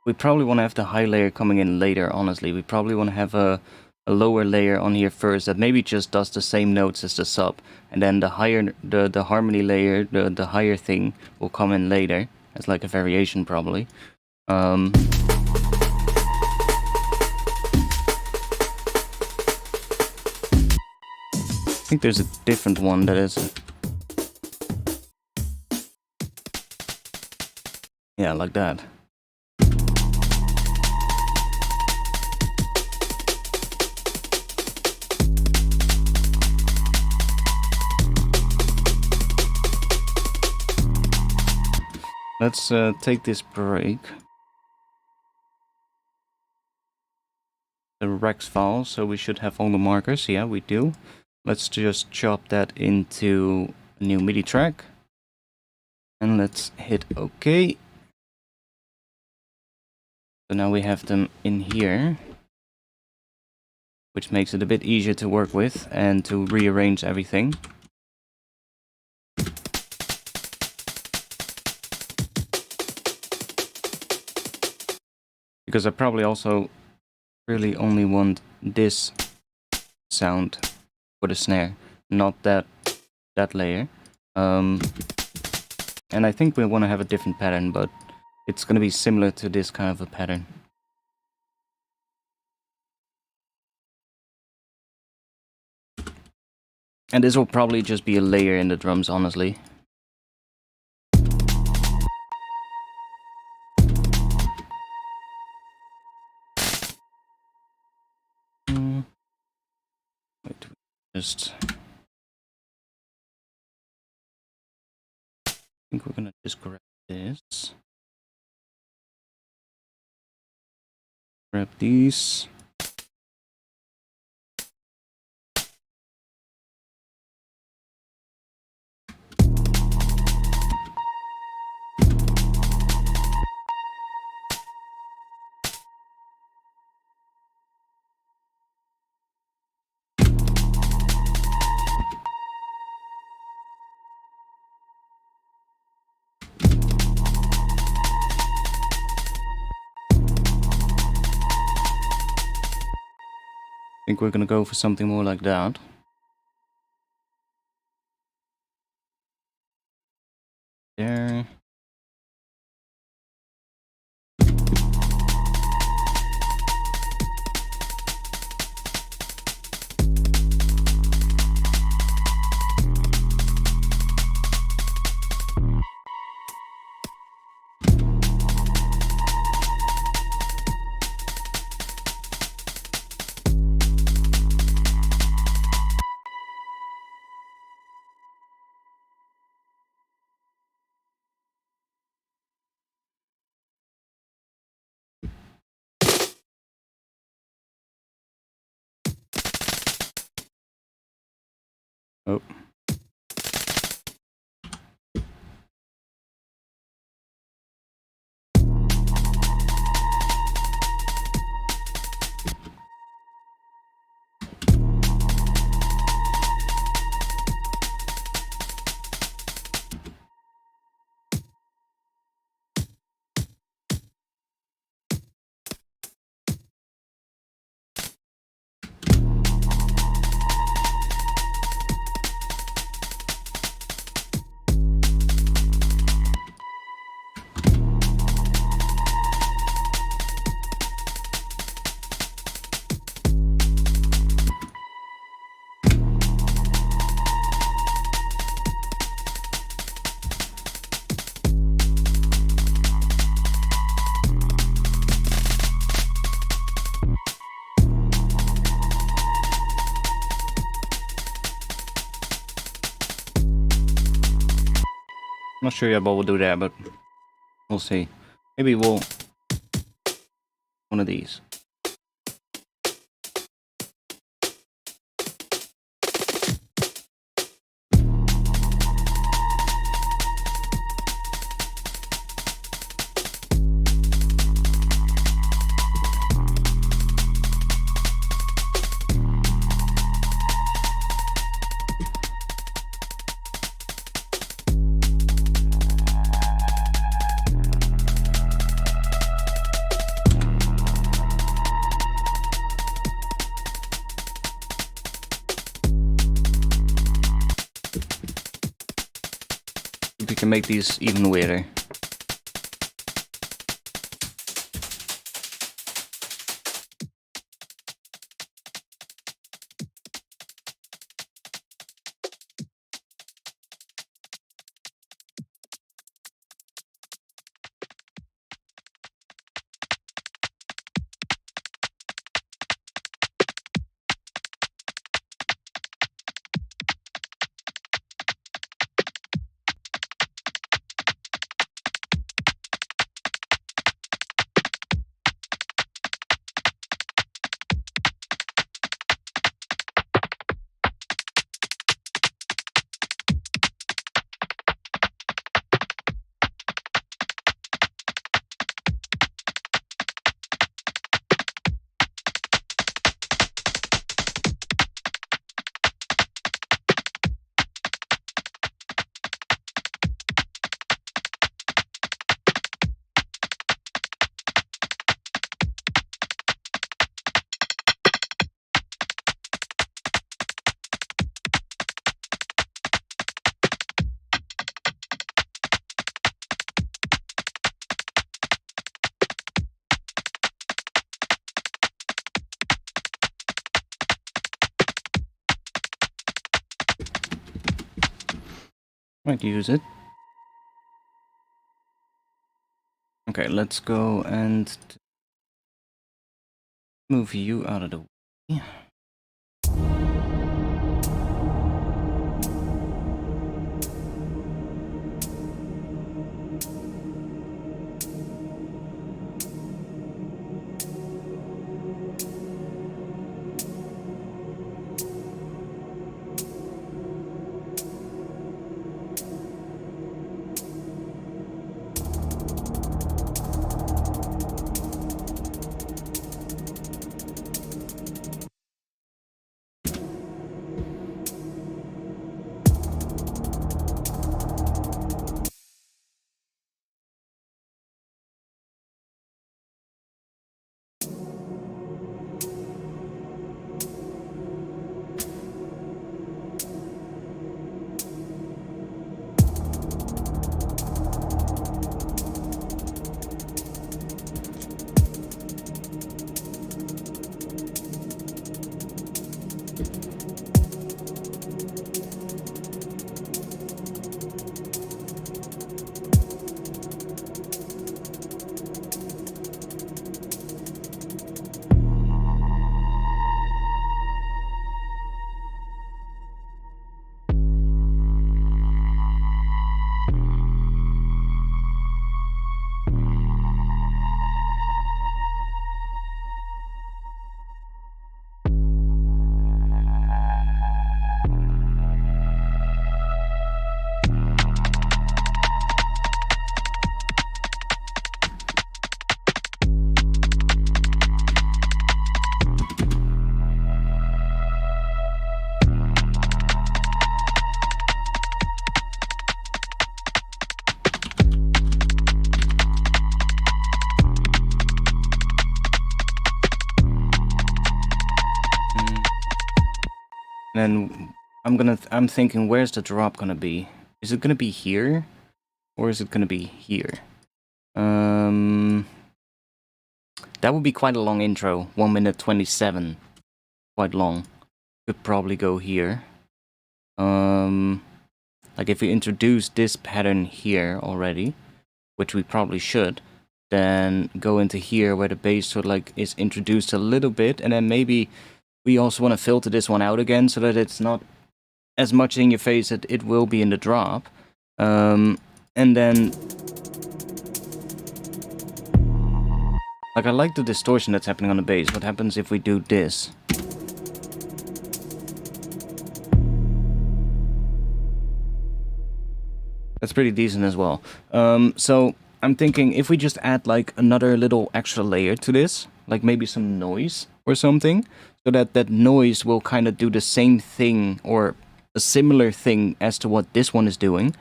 we probably want to have the high layer coming in later, honestly. We probably want to have a lower layer on here first that maybe just does the same notes as the sub, and then the higher the harmony layer, the higher thing will come in later as like a variation probably. I think there's a different one that is yeah, like that. Let's take this break. The Rex file, so we should have all the markers. Yeah, we do. Let's just chop that into a new MIDI track. And let's hit OK. So now we have them in here, which makes it a bit easier to work with and to rearrange everything. Because I probably also really only want this sound for the snare, not that layer. And I think we want to have a different pattern, but it's going to be similar to this kind of a pattern. And this will probably just be a layer in the drums, honestly. Wait, just... I think we're gonna just grab this. Grab these. I think we're gonna go for something more like that. There. Oh. Not sure yet what we'll do there, but we'll see. Maybe we'll... one of these. We can make these even weirder. Might use it. Okay, let's go and move you out of the way. And I'm thinking, where's the drop gonna be? Is it gonna be here? Or is it gonna be here? That would be quite a long intro. 1 minute 27. Quite long. Could probably go here. Like if we introduce this pattern here already, which we probably should, then go into here where the bass sort of like is introduced a little bit, and then maybe we also want to filter this one out again so that it's not as much in your face that it will be in the drop. And then, like, I like the distortion that's happening on the bass. What happens if we do this? That's pretty decent as well. So I'm thinking if we just add like another little extra layer to this, like maybe some noise or something, so that that noise will kind of do the same thing or a similar thing as to what this one is doing.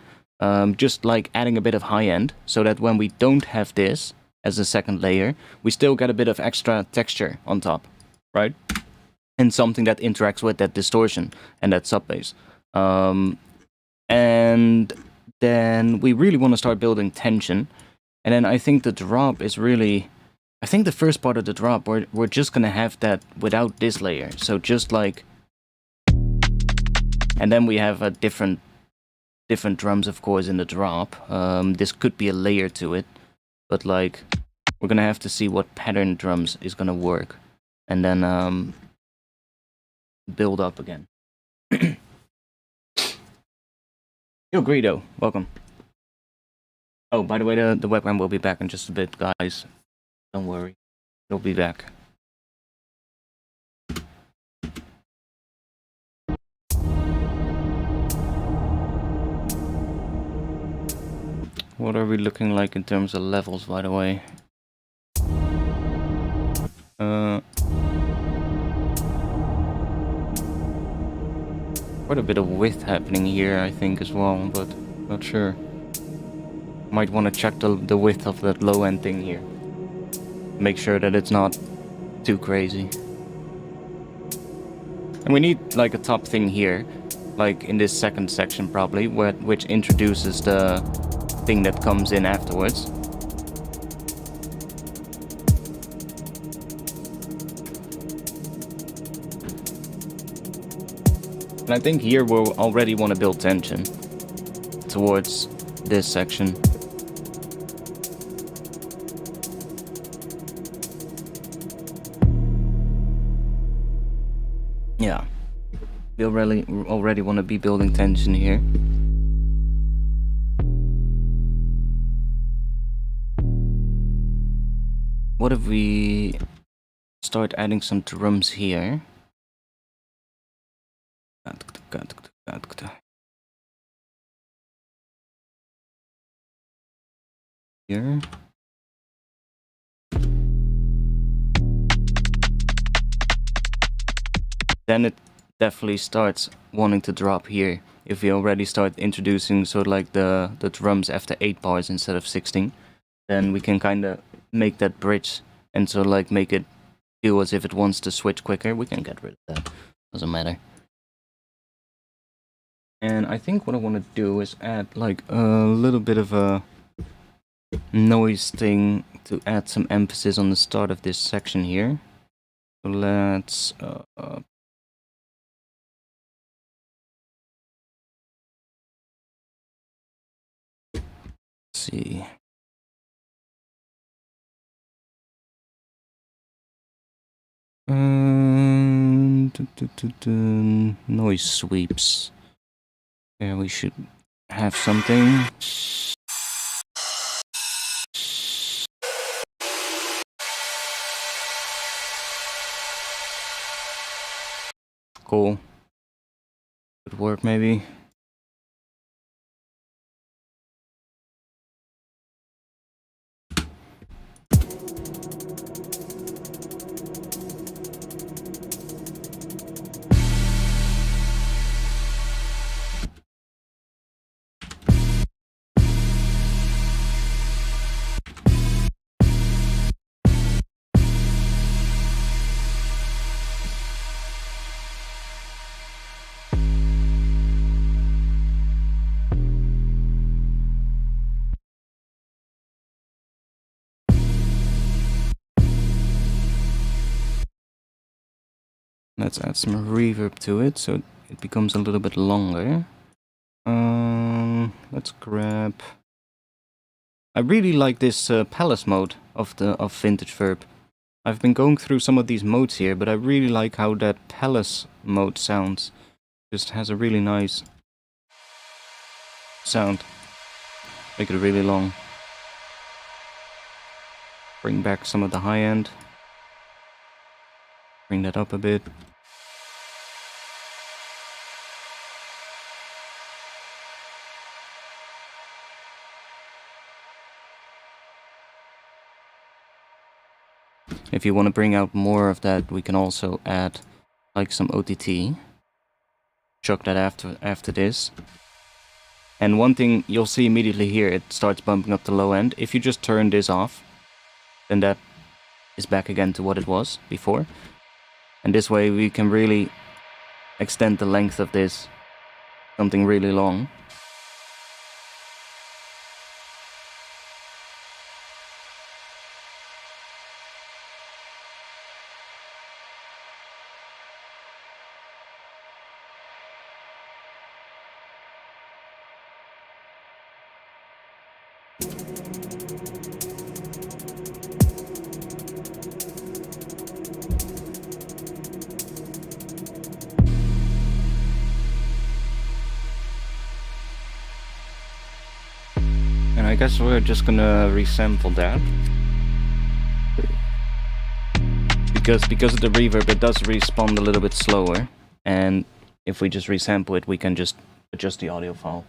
Just like adding a bit of high end, so that when we don't have this as a second layer, we still get a bit of extra texture on top, right? And something that interacts with that distortion and that sub bass. And then we really want to start building tension. And then I think the drop is really... I think the first part of the drop, we're just going to have that without this layer. So just like... And then we have a different drums, of course, in the drop. This could be a layer to it. But like, we're going to have to see what pattern drums is going to work. And then build up again. Yo, Greedo, welcome. Oh, by the way, the webcam will be back in just a bit, guys. Don't worry, it'll be back. What are we looking like in terms of levels, by the way? Quite a bit of width happening here, I think, as well, but not sure. Might want to check the width of that low end thing here. Make sure that it's not too crazy. And we need like a top thing here, like in this second section probably, which introduces the thing that comes in afterwards. And I think here we'll already want to build tension. towards this section. Yeah, we already want to be building tension here. What if we start adding some drums here? Here. Then it definitely starts wanting to drop here. If we already start introducing sort of like the drums after 8 bars instead of 16, then we can kind of make that bridge and sort of like make it feel as if it wants to switch quicker. We can get rid of that, doesn't matter. And I think what I want to do is add like a little bit of a noise thing to add some emphasis on the start of this section here. So let's see. Noise sweeps. Yeah, we should have something. Cool. Could work maybe. Let's add some reverb to it so it becomes a little bit longer. Let's grab. I really like this palace mode of Vintage Verb. I've been going through some of these modes here, but I really like how that palace mode sounds. Just has a really nice sound. Make it really long. Bring back some of the high end. Bring that up a bit. If you want to bring out more of that, we can also add like some OTT. Chuck that after this. And one thing you'll see immediately here, it starts bumping up the low end. If you just turn this off, then that is back again to what it was before. And this way we can really extend the length of this, something really long. And I guess we're just gonna resample that. Because of the reverb, it does respond a little bit slower. And if we just resample it, we can just adjust the audio file.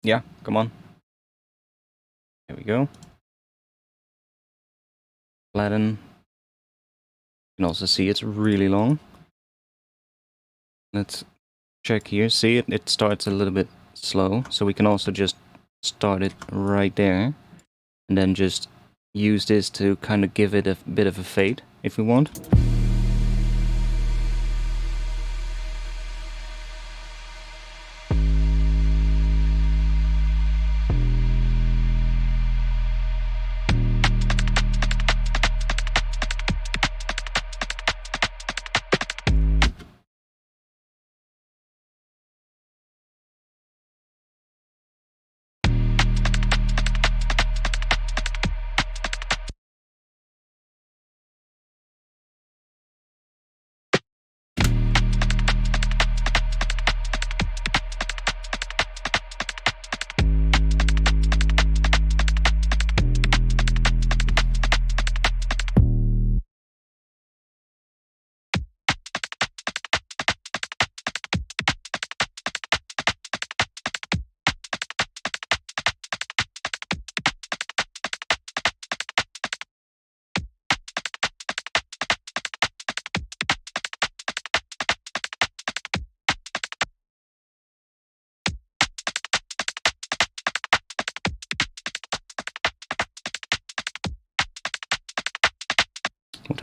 Yeah, come on. There we go. Flatten. You can also see it's really long. Let's check here. See it? It starts a little bit slow. So we can also just start it right there. And then just use this to kind of give it a bit of a fade if we want.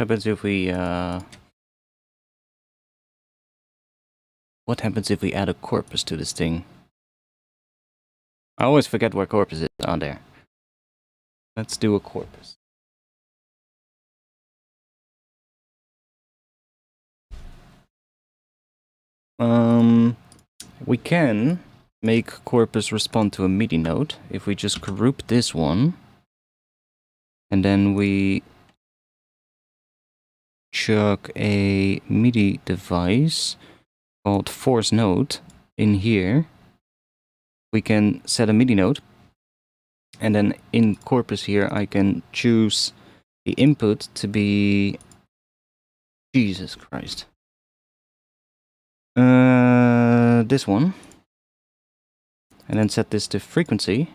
happens if we what happens if we add a corpus to this thing? I always forget where corpus is. Oh, there. Let's do a corpus. We can make corpus respond to a MIDI note if we just group this one, and then we chuck a MIDI device called force note in here. We can set a MIDI note, and then in corpus here I can choose the input to be Jesus Christ. This one, and then set this to frequency,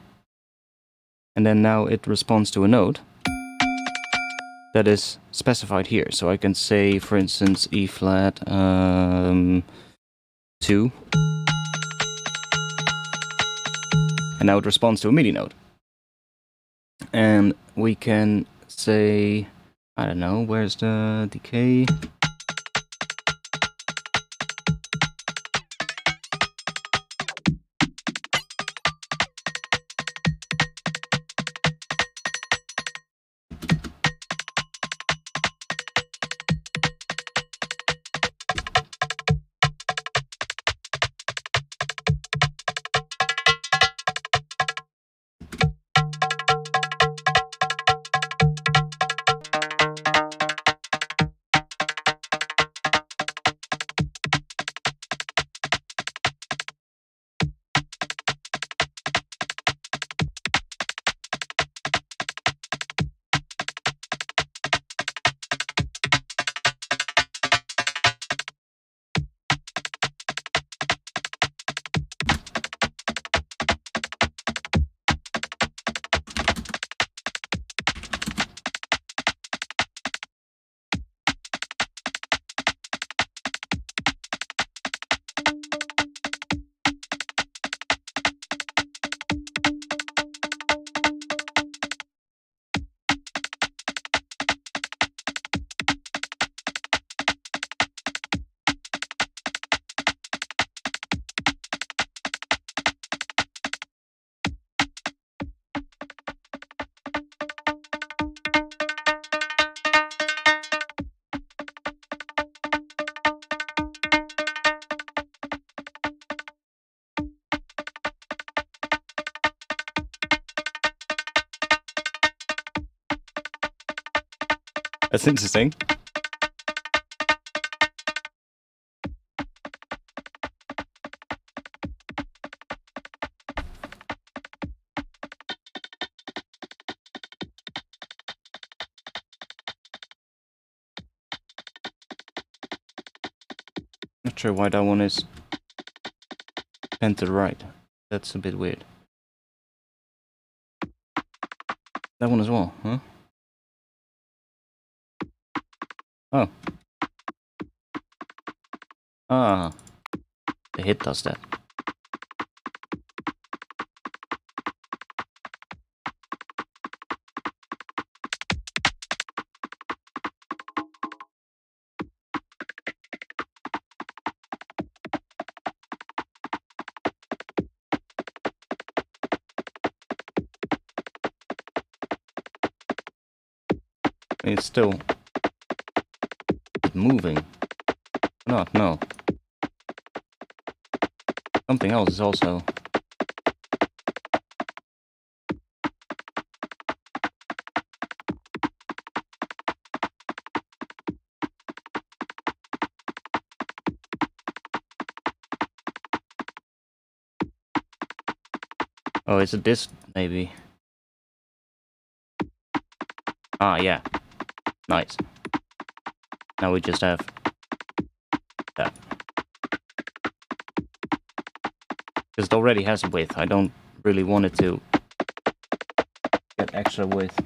and then now it responds to a note that is specified here. So I can say, for instance, E flat 2, and now it responds to a MIDI note. And we can say, I don't know, where's the decay? That's interesting. Not sure why that one is bent to the right. That's a bit weird. That one as well, huh? Oh. Ah. The hit does that. It's still moving. Not, no. Something else is also... Oh, is it this, maybe? Ah, yeah. Nice. Now we just have that. Because it already has width. I don't really want it to get extra width.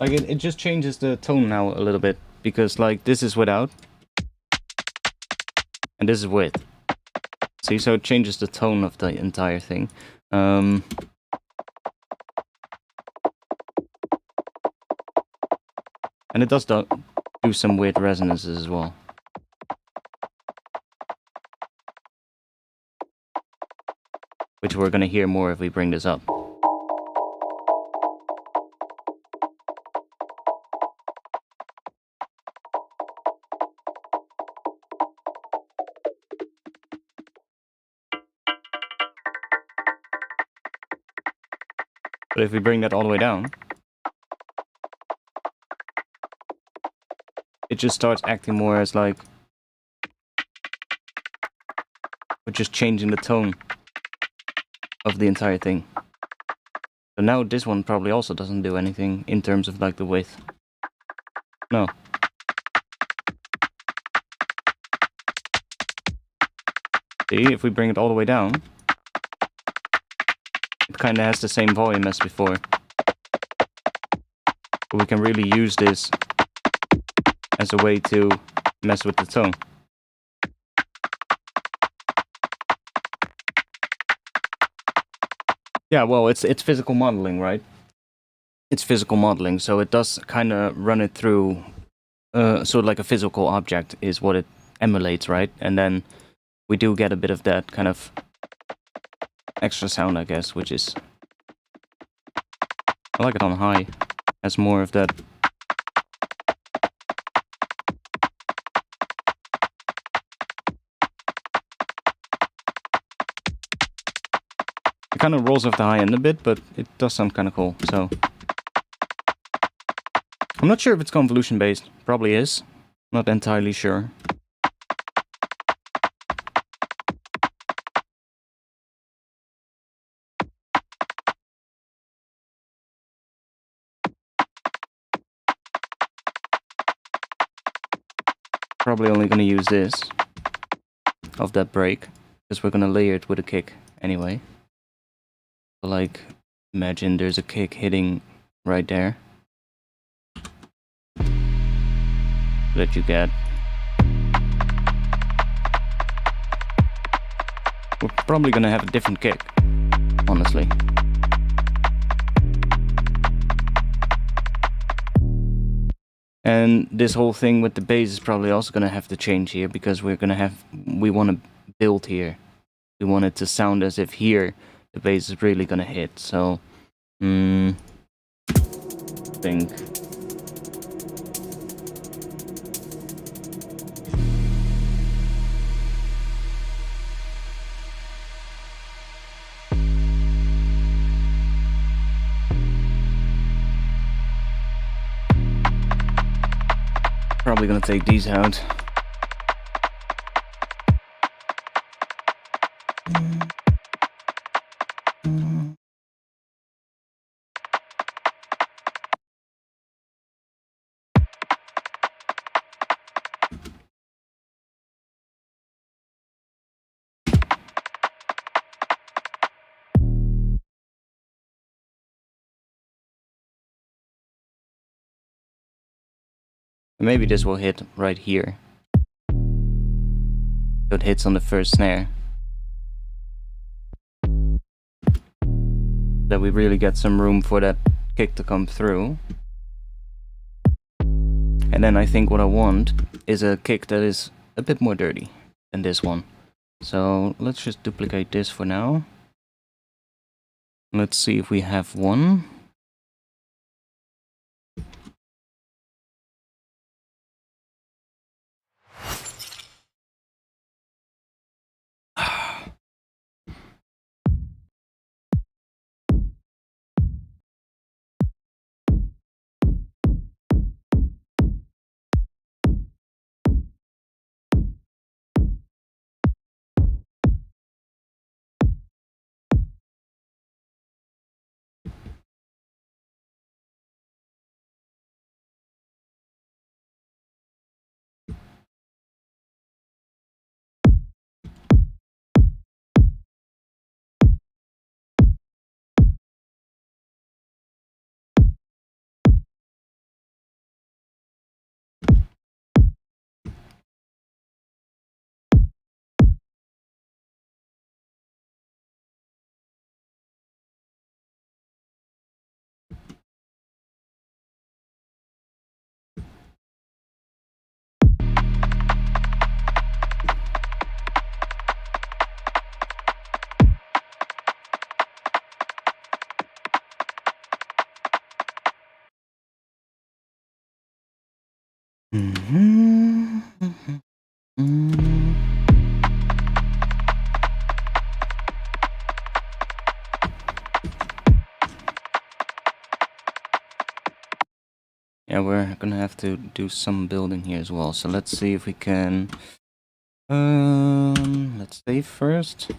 Like it just changes the tone now a little bit, because like this is without and this is with. See, so it changes the tone of the entire thing. And it does do some weird resonances as well. Which we're gonna hear more if we bring this up. But if we bring that all the way down, it just starts acting more as like we're just changing the tone of the entire thing. So now this one probably also doesn't do anything in terms of like the width. No. See, if we bring it all the way down, it kind of has the same volume as before. But we can really use this as a way to mess with the tone. Yeah, well, it's physical modeling, right? It's physical modeling, so it does kind of run it through, sort of like a physical object is what it emulates, right? And then we do get a bit of that kind of extra sound, I guess, which is... I like it on high. Has more of that... It kind of rolls off the high end a bit, but it does sound kind of cool, so... I'm not sure if it's convolution based. Probably is. Not entirely sure. Probably only gonna use this of that break, because we're gonna layer it with a kick anyway. So like, imagine there's a kick hitting right there. That you get. We're probably gonna have a different kick, honestly. And this whole thing with the bass is probably also gonna have to change here, because we want to build here. We want it to sound as if here the bass is really gonna hit. So, I think. Probably gonna take these out. Maybe this will hit right here. So it hits on the first snare. That we really get some room for that kick to come through. And then I think what I want is a kick that is a bit more dirty than this one. So let's just duplicate this for now. Let's see if we have one. Yeah, we're gonna have to do some building here as well. So let's see if we can. Let's save first.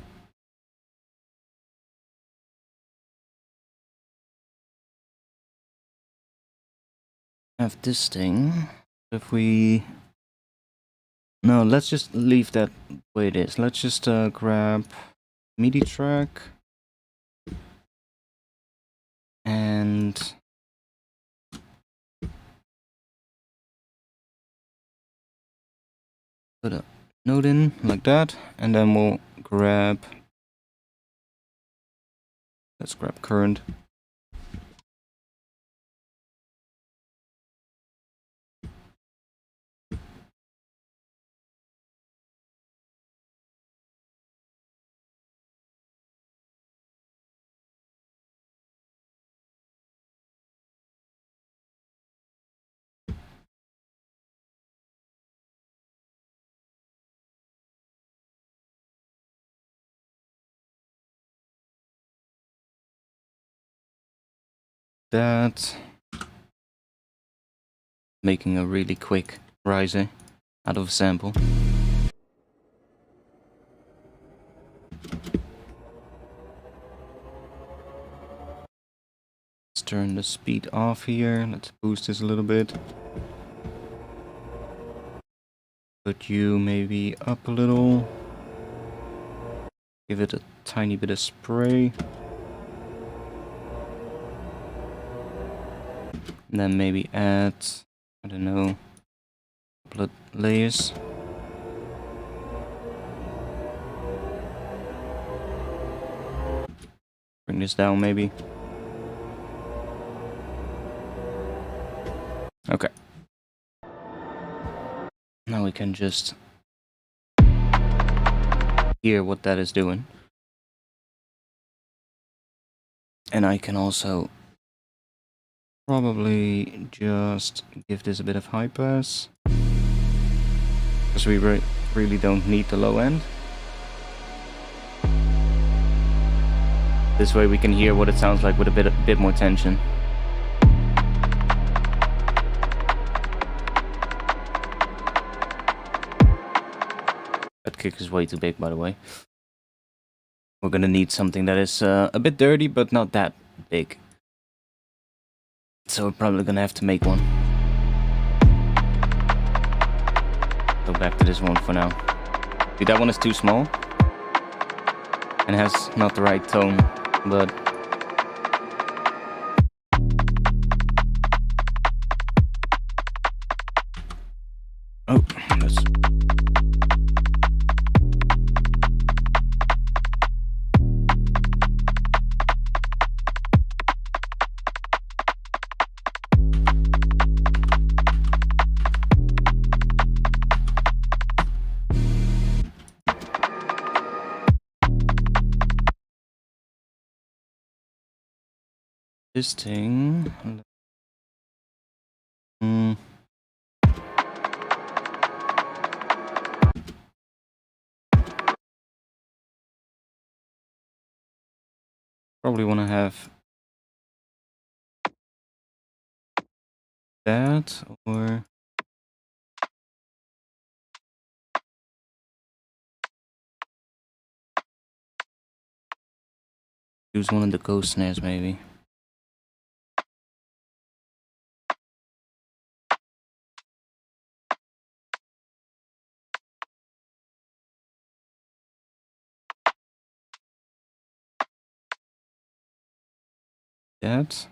Have this thing. If we. No, let's just leave that the way it is. Let's just grab MIDI track and put a note in like that, and then we'll grab. Let's grab current. That. Making a really quick riser out of a sample. Let's turn the speed off here. Let's boost this a little bit. Put you maybe up a little. Give it a tiny bit of spray. And then maybe add, I don't know, a couple of layers. Bring this down maybe. Okay. Now we can just hear what that is doing. And I can also probably just give this a bit of high pass. Because we really don't need the low end. This way we can hear what it sounds like with a bit more tension. That kick is way too big, by the way. We're gonna need something that is a bit dirty, but not that big. So we're probably gonna have to make one. Go back to this one for now. Dude, that one is too small. And has not the right tone, but... Oh, that's... This thing... Probably want to have that, or... Use one of the ghost snares, maybe. That.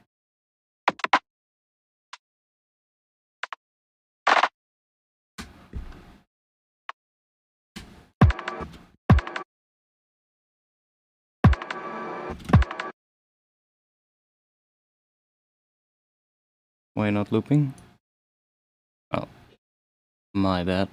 Why not looping? Oh, my bad.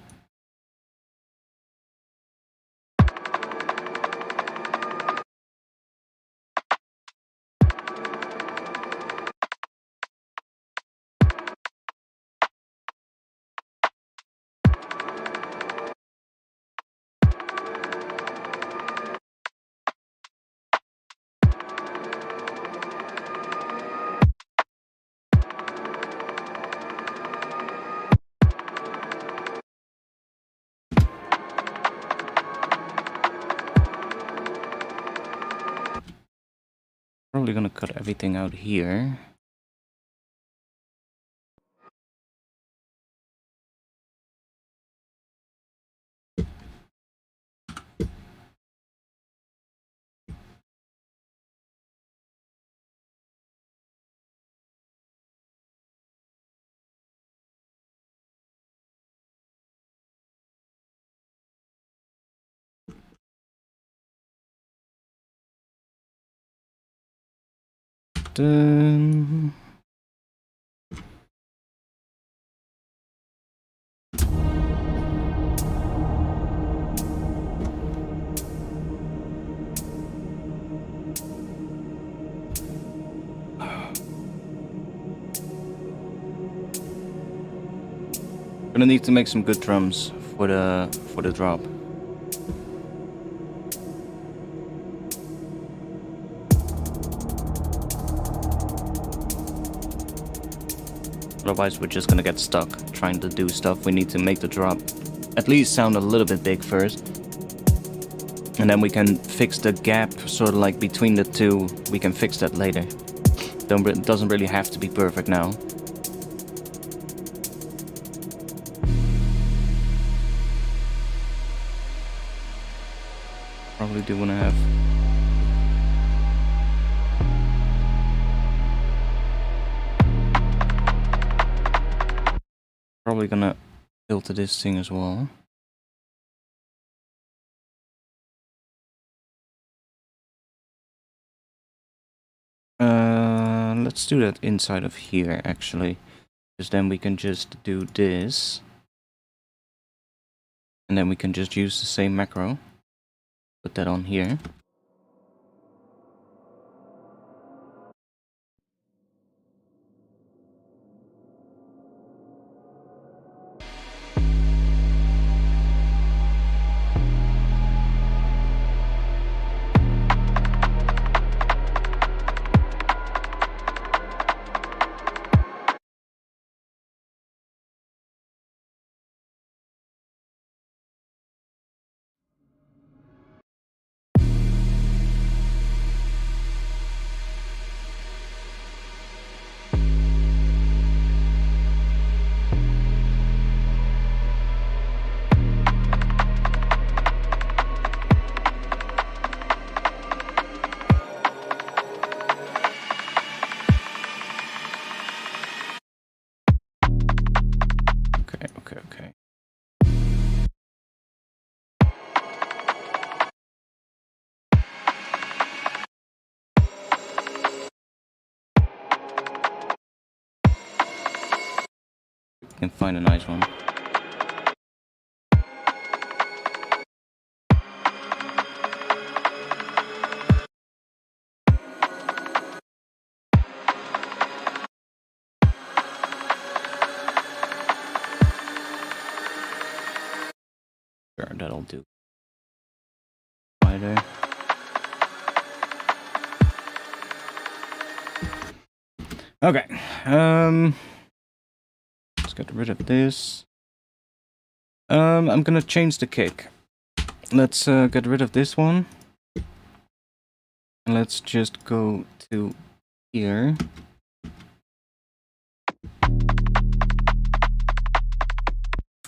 probably gonna cut everything out here. Then gonna need to make some good drums for the drop. Otherwise, we're just gonna get stuck trying to do stuff. We need to make the drop at least sound a little bit big first. And then we can fix the gap, sort of like between the two. We can fix that later. It doesn't really have to be perfect now. Probably do want to have... Probably gonna filter this thing as well. Let's do that inside of here, actually. Because then we can just do this. And then we can just use the same macro. Put that on here. Okay. We can find a nice one. Sure, that'll do. There. Okay. Let's get rid of this. I'm gonna change the kick. Let's get rid of this one. And let's just go to here.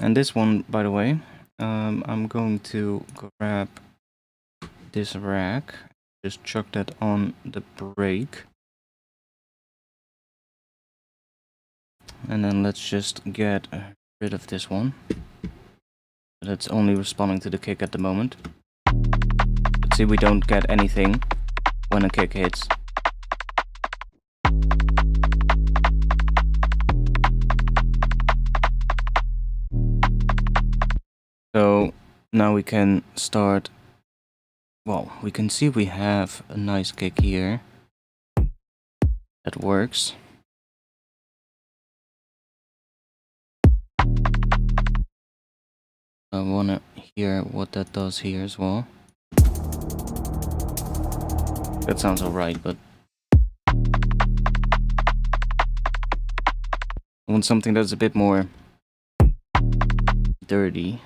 And this one, by the way, I'm going to grab this rack, just chuck that on the brake. And then let's just get rid of this one. That's only responding to the kick at the moment. Let's see, we don't get anything when a kick hits. So now we can start. Well, we can see we have a nice kick here. That works. I wanna hear what that does here as well. That sounds alright, but I want something that's a bit more dirty.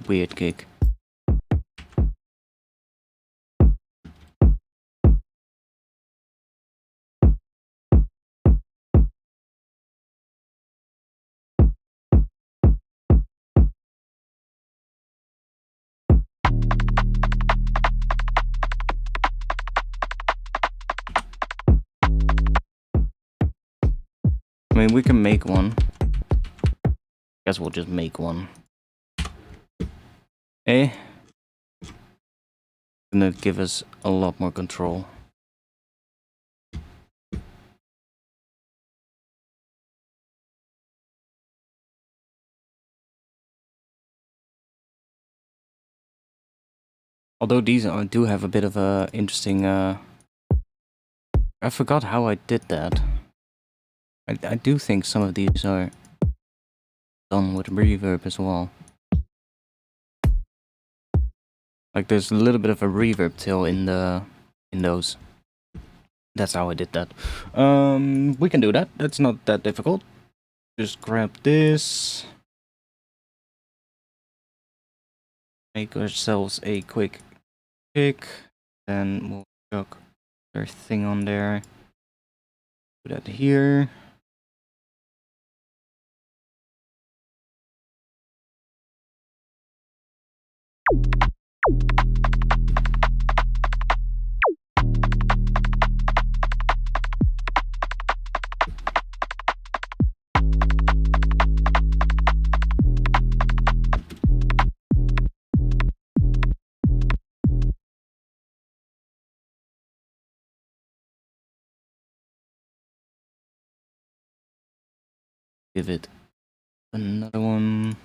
weird kick. I mean, we can make one. Guess we'll just make one. Eh? Gonna give us a lot more control. Although these do have a bit of a interesting... I forgot how I did that. I do think some of these are done with reverb as well. Like there's a little bit of a reverb tail in those. That's how I did that. We can do that. That's not that difficult. Just grab this. Make ourselves a quick kick. Then we'll chuck our thing on there. Put that here. Give it another one.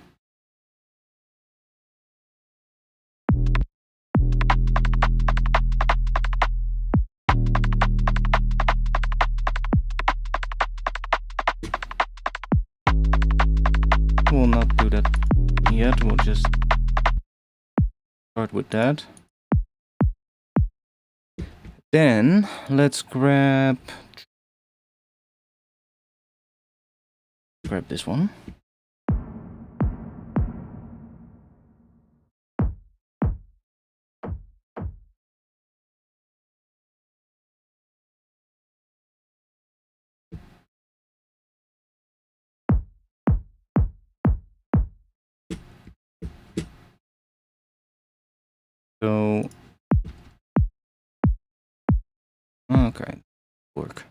We'll not do that yet. We'll just start with that. Then let's grab this one. So okay, work.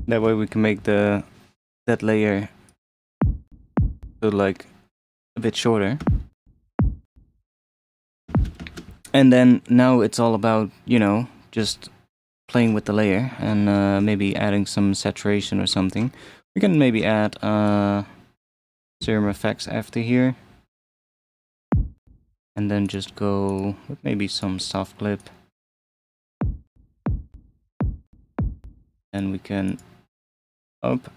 That way we can make that layer so like a bit shorter. And then now it's all about, you know, just playing with the layer and maybe adding some saturation or something. We can maybe add serum effects after here. And then just go with maybe some soft clip. And we can up.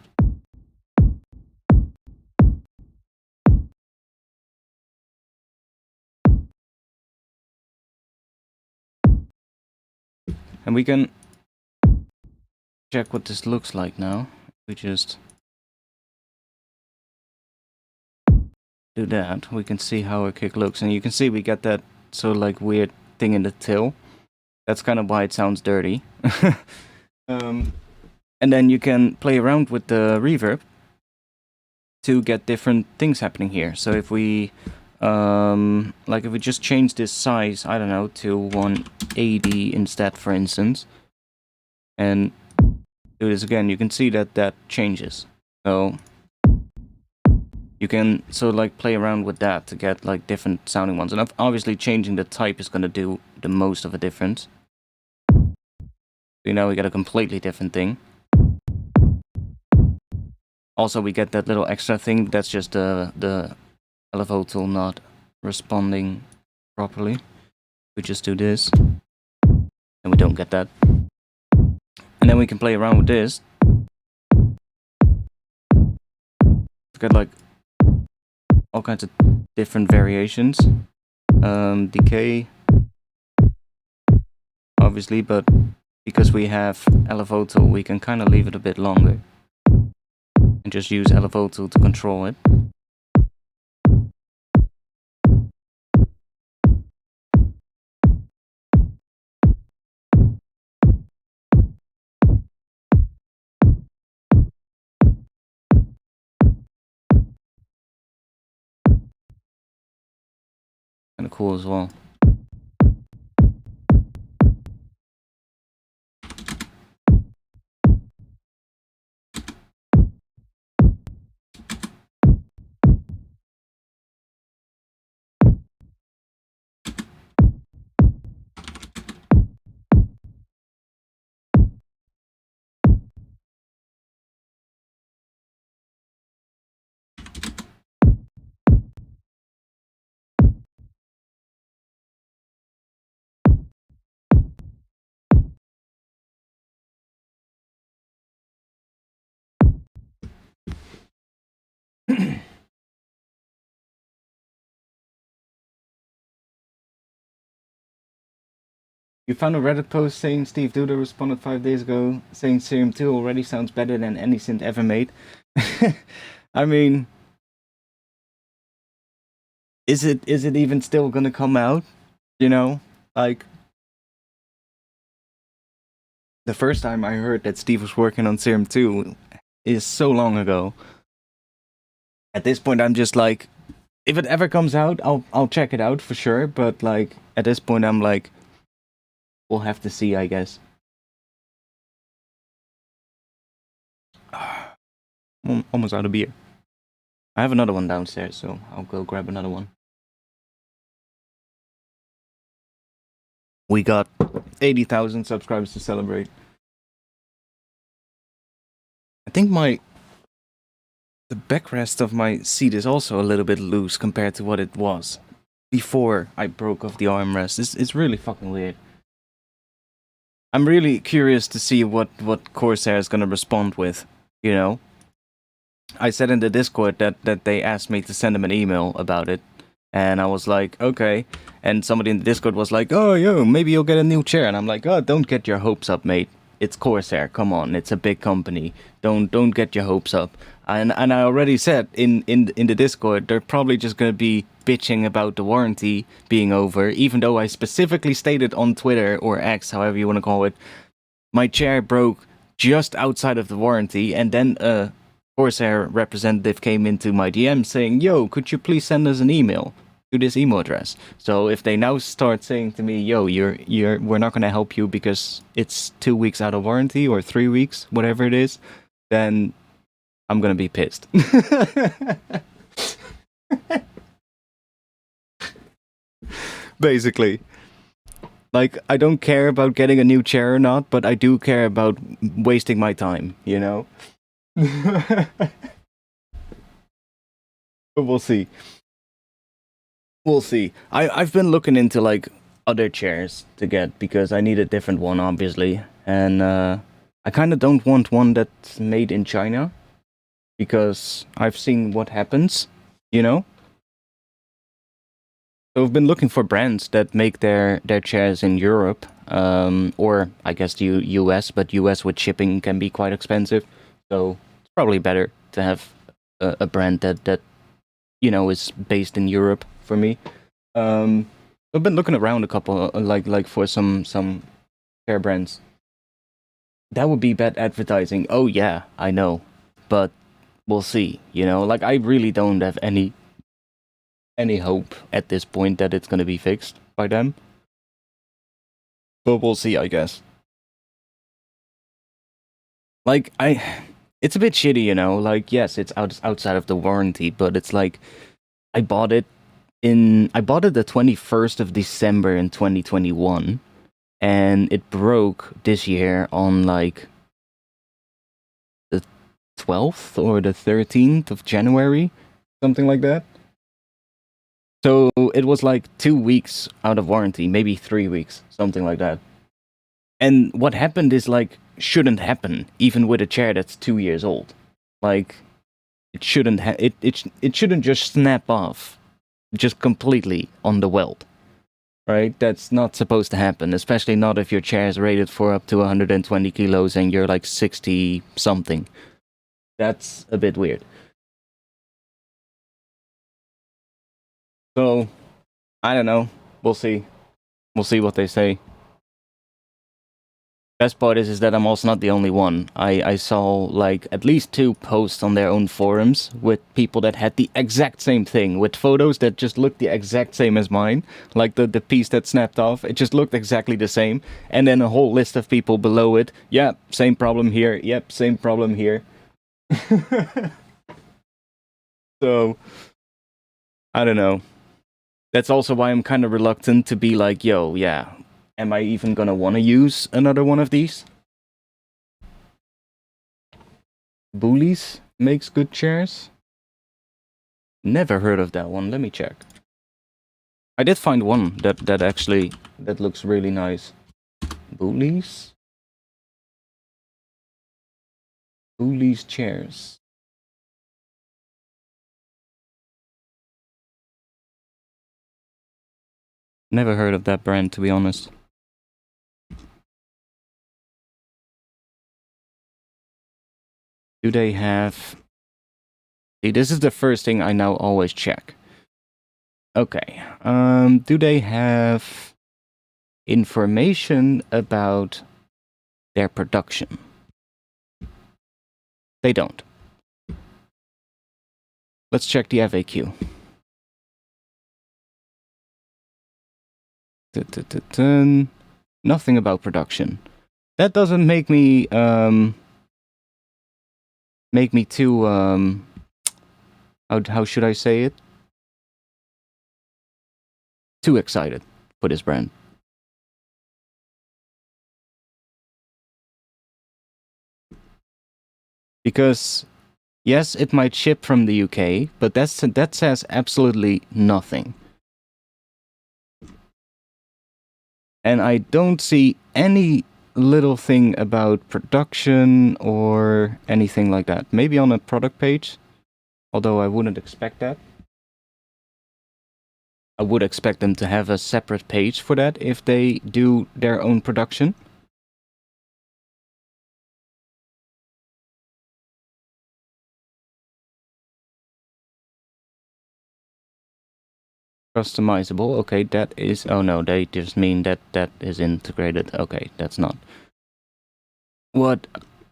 And we can check what this looks like now. We just do that. We can see how our kick looks. And you can see we get that sort of like weird thing in the tail. That's kind of why it sounds dirty. And then you can play around with the reverb to get different things happening here. So if we like if we just change this size, I don't know, to 180 instead, for instance, and do this again, you can see that that changes. So you can sort of like play around with that to get like different sounding ones. And obviously changing the type is going to do the most of a difference. So now we get a completely different thing. Also, we get that little extra thing. That's just the LFO tool not responding properly. We just do this, and we don't get that. And then we can play around with this to get like all kinds of different variations. Decay, obviously, but because we have LFO tool, we can kind of leave it a bit longer and just use LFO tool to control it. Kind of cool as well. You found a Reddit post saying Steve Duda responded 5 days ago saying Serum 2 already sounds better than any synth ever made. I mean, is it even still gonna come out? You know, like the first time I heard that Steve was working on Serum 2 is so long ago. At this point, I'm just like, if it ever comes out, I'll check it out for sure. But like at this point, I'm like, we'll have to see, I guess. I'm almost out of beer. I have another one downstairs, so I'll go grab another one. We got 80,000 subscribers to celebrate. I think the backrest of my seat is also a little bit loose compared to what it was before I broke off the armrest. It's really fucking weird. I'm really curious to see what Corsair is gonna respond with, you know? I said in the Discord that they asked me to send them an email about it, and I was like, okay. And somebody in the Discord was like, oh, yo, maybe you'll get a new chair. And I'm like, oh, don't get your hopes up, mate. It's Corsair, come on, it's a big company. Don't get your hopes up. And I already said in the Discord, they're probably just gonna be bitching about the warranty being over, even though I specifically stated on Twitter or X, however you want to call it, my chair broke just outside of the warranty, and then a Corsair representative came into my DM saying, yo, could you please send us an email to this email address. So if they now start saying to me, "Yo, we're not gonna help you because it's 2 weeks out of warranty or 3 weeks, whatever it is," then I'm gonna be pissed. Basically, like, I don't care about getting a new chair or not, but I do care about wasting my time, you know? But we'll see. We'll see. I've been looking into, like, other chairs to get because I need a different one, obviously. And I kind of don't want one that's made in China because I've seen what happens, you know? So I've been looking for brands that make their chairs in Europe, or I guess the US, but US with shipping can be quite expensive. So it's probably better to have a brand that you know is based in Europe for me. I've been looking around a couple, like for some chair brands. That would be bad advertising. Oh yeah, I know, but we'll see. You know, like I really don't have any hope at this point that it's going to be fixed by them. But we'll see, I guess. Like, it's a bit shitty, you know? Like, yes, it's outside of the warranty, but it's like, I bought it the 21st of December in 2021, and it broke this year on, like, the 12th or the 13th of January, something like that. So it was like 2 weeks out of warranty, maybe 3 weeks, something like that. And what happened is like shouldn't happen, even with a chair that's 2 years old. Like it shouldn't it shouldn't just snap off, just completely on the weld, right? That's not supposed to happen, especially not if your chair is rated for up to 120 kilos and you're like 60 something. That's a bit weird. So, I don't know. We'll see. We'll see what they say. Best part is that I'm also not the only one. I saw like at least 2 posts on their own forums with people that had the exact same thing, with photos that just looked the exact same as mine. Like the piece that snapped off, it just looked exactly the same. And then a whole list of people below it. Yeah, same problem here. Yep, same problem here. So, I don't know. That's also why I'm kind of reluctant to be like, yo, yeah, am I even gonna want to use another one of these? Bullies makes good chairs? Never heard of that one. Let me check. I did find one that actually that looks really nice. Bullies? Bullies chairs. Never heard of that brand, to be honest. Do they have... See, this is the first thing I now always check. Okay. Do they have information about their production? They don't. Let's check the FAQ. Nothing about production. That doesn't make me too how should I say it? Too excited for this brand. Because yes, it might ship from the UK, but that says absolutely nothing. And I don't see any little thing about production or anything like that. Maybe on a product page, although I wouldn't expect that. I would expect them to have a separate page for that if they do their own production. Customizable, okay, that is... Oh no, they just mean that is integrated. Okay, that's not what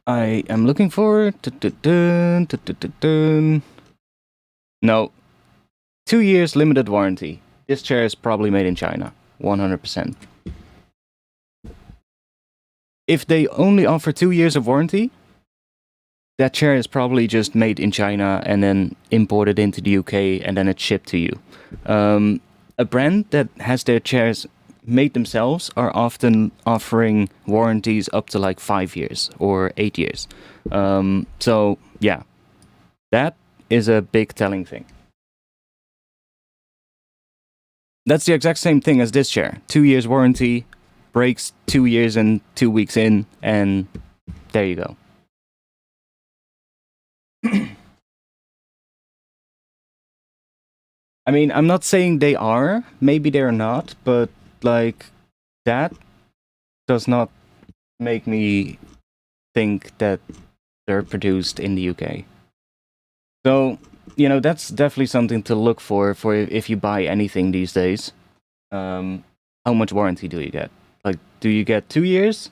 I am looking for. No. 2 years limited warranty. this chair is probably made in China, 100%. If they only offer 2 years of warranty, that chair is probably just made in China and then imported into the UK and then it's shipped to you. A brand that has their chairs made themselves are often offering warranties up to like 5 years or 8 years. So yeah, that is a big telling thing. That's the exact same thing as this chair. 2 years warranty, breaks 2 years and 2 weeks in, and there you go. I mean, I'm not saying they are. Maybe they're not, but like that does not make me think that they're produced in the UK. So, you know, that's definitely something to look for if you buy anything these days. How much warranty do you get? Like, do you get 2 years?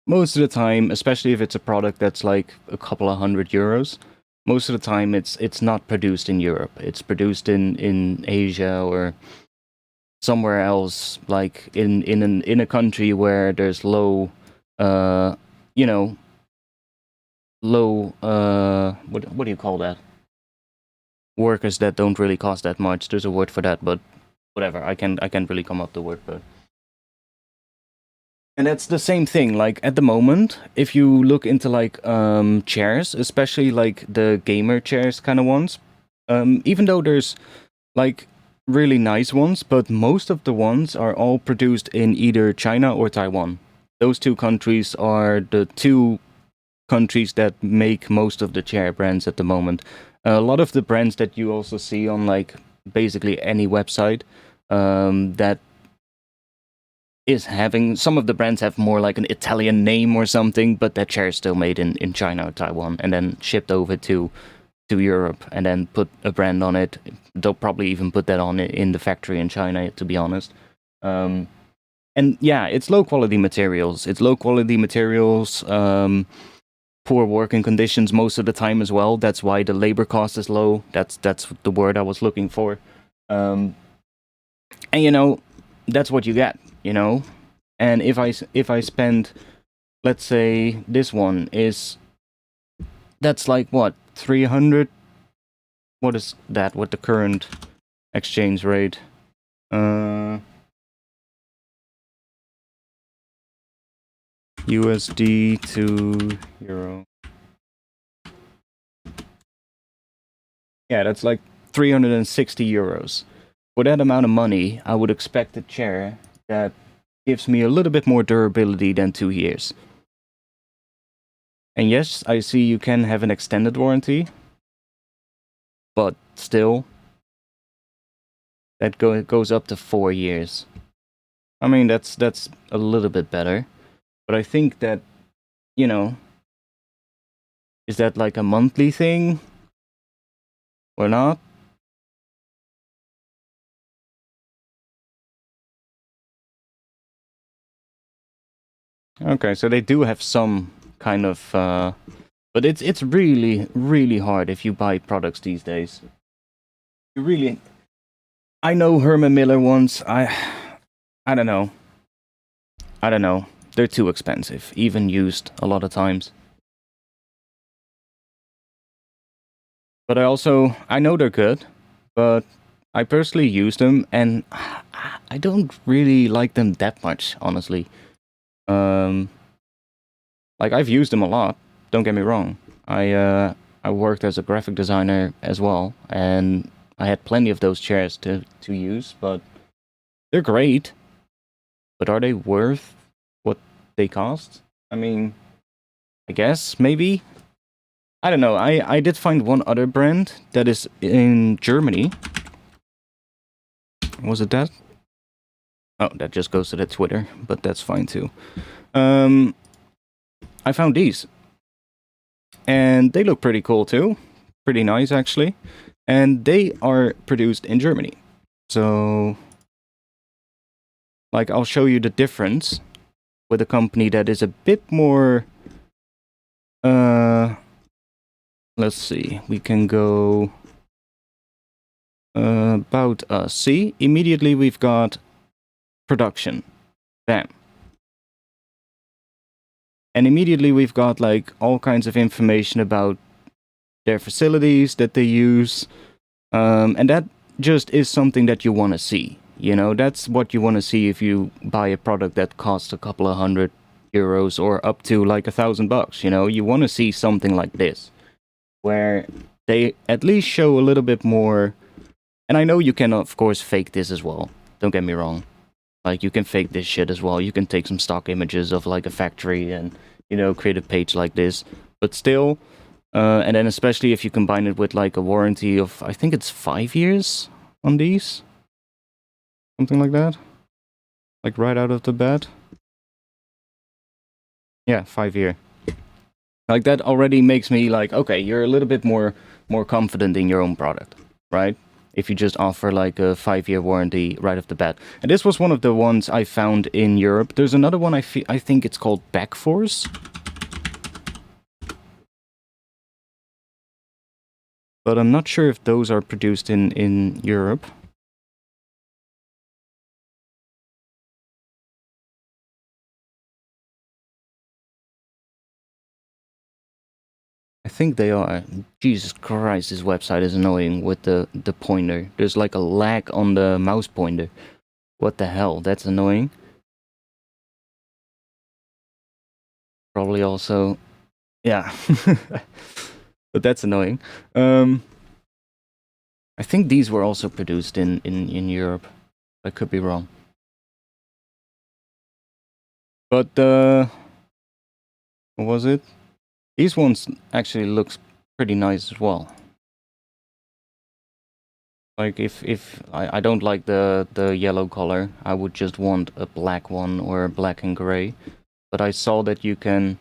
Most of the time, especially if it's a product that's like a couple of €100, most of the time it's not produced in Europe. It's produced in Asia or somewhere else, like in a country where there's low, you know, low what do you call that? Workers that don't really cost that much. There's a word for that, but whatever. I can't really come up with the word, but. And that's the same thing. Like at the moment, if you look into like chairs, especially like the gamer chairs kind of ones, even though there's like really nice ones, but most of the ones are all produced in either China or Taiwan. Those two countries are the two countries that make most of the chair brands at the moment. A lot of the brands that you also see on like basically any website that is having, some of the brands have more like an Italian name or something, but that chair is still made in China or Taiwan and then shipped over to Europe and then put a brand on it. They'll probably even put that on it in the factory in China, to be honest. And yeah, it's low quality materials. Poor working conditions most of the time as well. That's why the labor cost is low. That's the word I was looking for. And you know, that's what you get. You know, and if I spend, let's say this one is, that's like what, 300? What is that with the current exchange rate? USD to euro. Yeah, that's like 360 euros. For that amount of money, I would expect a chair that gives me a little bit more durability than 2 years. And yes, I see you can have an extended warranty, but still, that goes up to 4 years. I mean, that's a little bit better, but I think that, you know, is that like a monthly thing or not? Okay, so they do have some kind of, but it's really hard if you buy products these days. You really, I know Herman Miller ones. I don't know. They're too expensive, even used a lot of times. But I know they're good, but I personally use them, and I don't really like them that much, honestly. Like I've used them a lot. Don't get me wrong. I worked as a graphic designer as well, and I had plenty of those chairs to use. But they're great. But are they worth what they cost? I mean, I guess maybe. I don't know. I did find one other brand that is in Germany. Was it that? Oh, that just goes to the Twitter, but that's fine too. I found these. And they look pretty cool too. Pretty nice, actually. And they are produced in Germany. So, like, I'll show you the difference with a company that is a bit more... let's see. We can go... about us. See, immediately we've got production. Bam. And immediately we've got like all kinds of information about their facilities that they use. And that just is something that you want to see. You know, that's what you want to see if you buy a product that costs a couple of €100 or up to like $1,000. You know, you want to see something like this, where they at least show a little bit more. And I know you can, of course, fake this as well. Don't get me wrong. Like, you can fake this shit as well. You can take some stock images of like a factory and, you know, create a page like this. But still, and then especially if you combine it with like a warranty of, I think it's 5 years on these. Something like that. Like right out of the bat. Yeah, 5 year. Like that already makes me like, okay, you're a little bit more confident in your own product, right? If you just offer like a 5-year warranty right off the bat. And this was one of the ones I found in Europe. There's another one I think it's called Backforce. But I'm not sure if those are produced in Europe. I think they are. Jesus Christ, this website is annoying with the pointer. There's like a lag on the mouse pointer. What the hell? That's annoying. Probably also... Yeah. But that's annoying. I think these were also produced in Europe. I could be wrong. But, what was it? These ones actually looks pretty nice as well. Like if I don't like the yellow color, I would just want a black one or a black and gray. But I saw that you can...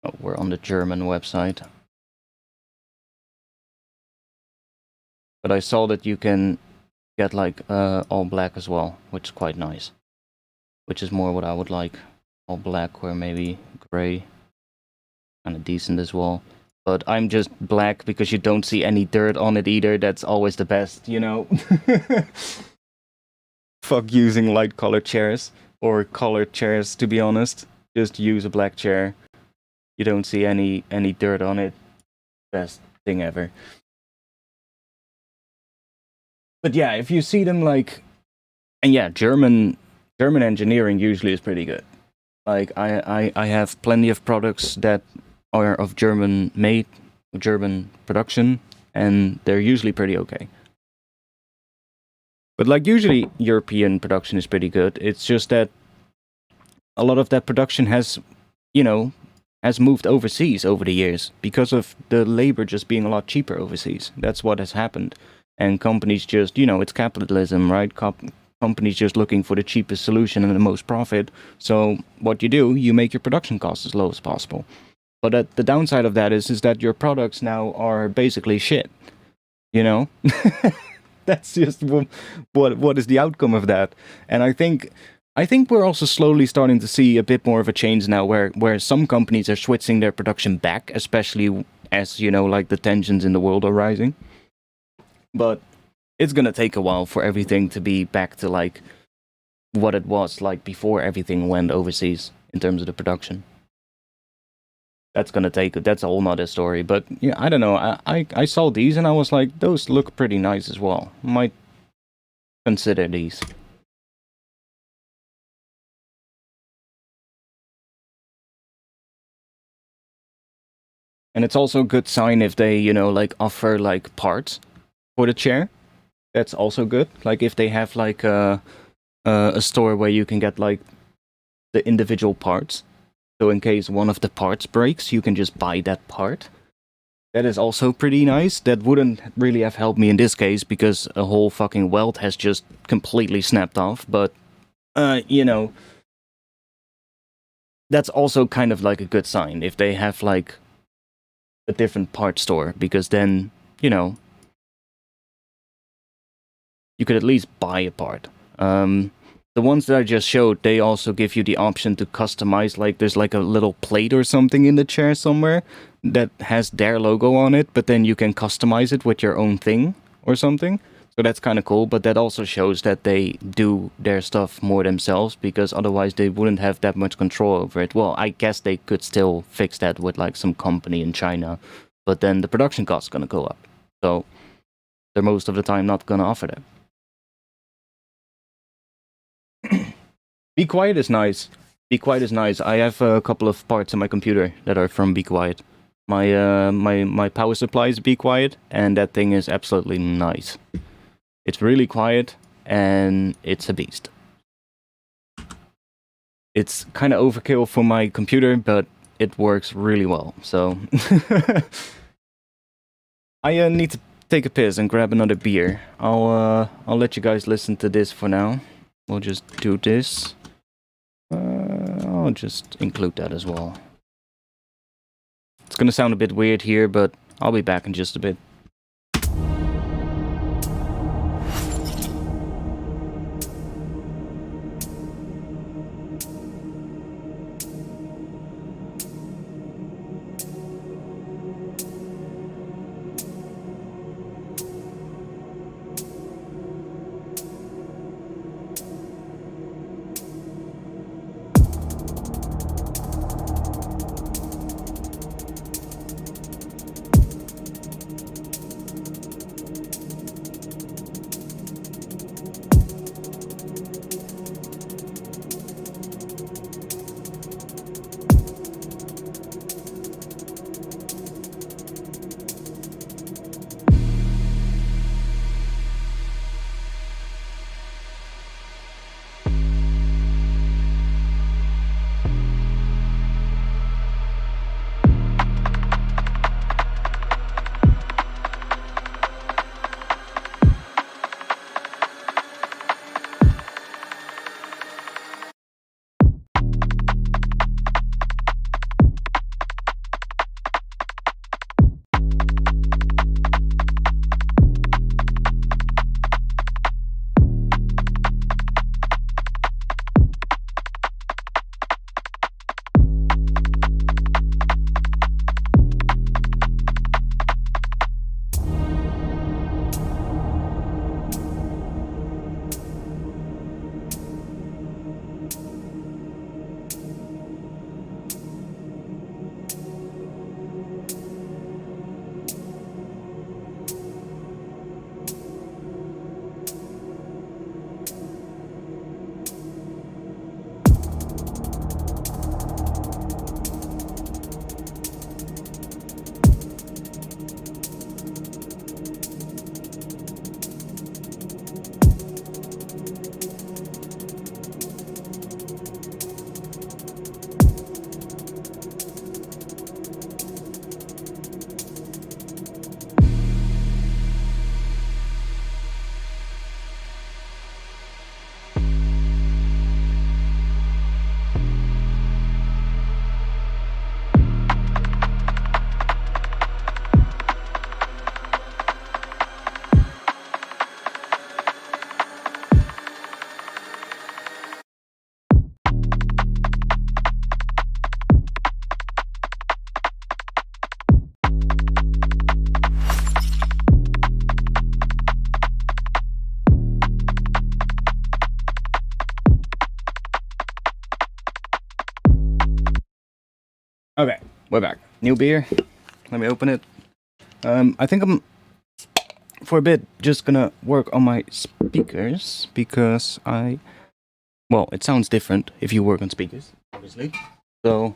Oh, we're on the German website. But I saw that you can get like all black as well, which is quite nice. Which is more what I would like. All black or maybe gray. Kind of decent as well. But I'm just black because you don't see any dirt on it either. That's always the best, you know? Fuck using light colored chairs. Or colored chairs, to be honest. Just use a black chair. You don't see any dirt on it. Best thing ever. But yeah, if you see them like... And yeah, German engineering usually is pretty good. Like, I have plenty of products that are of German made, German production, and they're usually pretty okay. But like usually European production is pretty good. It's just that a lot of that production has, you know, has moved overseas over the years because of the labor just being a lot cheaper overseas. That's what has happened. And companies just, you know, it's capitalism, right? Companies just looking for the cheapest solution and the most profit. So what you do, you make your production costs as low as possible. But the downside of that is that your products now are basically shit. You know? That's just what is the outcome of that. And I think we're also slowly starting to see a bit more of a change now where some companies are switching their production back, especially as, you know, like the tensions in the world are rising. But it's gonna take a while for everything to be back to like what it was like before everything went overseas in terms of the production. That's a whole nother story. But yeah, I don't know. I saw these and I was like, those look pretty nice as well. Might consider these. And it's also a good sign if they, you know, like offer like parts for the chair. That's also good. Like if they have like a store where you can get like the individual parts. So in case one of the parts breaks, you can just buy that part. That is also pretty nice. That wouldn't really have helped me in this case because a whole fucking weld has just completely snapped off. But, you know, that's also kind of like a good sign if they have like a different part store, because then, you know, you could at least buy a part. The ones that I just showed, they also give you the option to customize, like there's like a little plate or something in the chair somewhere that has their logo on it, but then you can customize it with your own thing, or something. So that's kind of cool, but that also shows that they do their stuff more themselves, because otherwise they wouldn't have that much control over it. Well, I guess they could still fix that with like some company in China, but then the production cost is going to go up. So they're most of the time not going to offer that. Be Quiet is nice. Be Quiet is nice. I have a couple of parts in my computer that are from Be Quiet. My power supply is Be Quiet, and that thing is absolutely nice. It's really quiet, and it's a beast. It's kind of overkill for my computer, but it works really well. So I need to take a piss and grab another beer. I'll let you guys listen to this for now. We'll just do this. I'll just include that as well. It's gonna sound a bit weird here, but I'll be back in just a bit. Okay, we're back. New beer. Let me open it. I think I'm, for a bit, just gonna work on my speakers, because well, it sounds different if you work on speakers, obviously. So,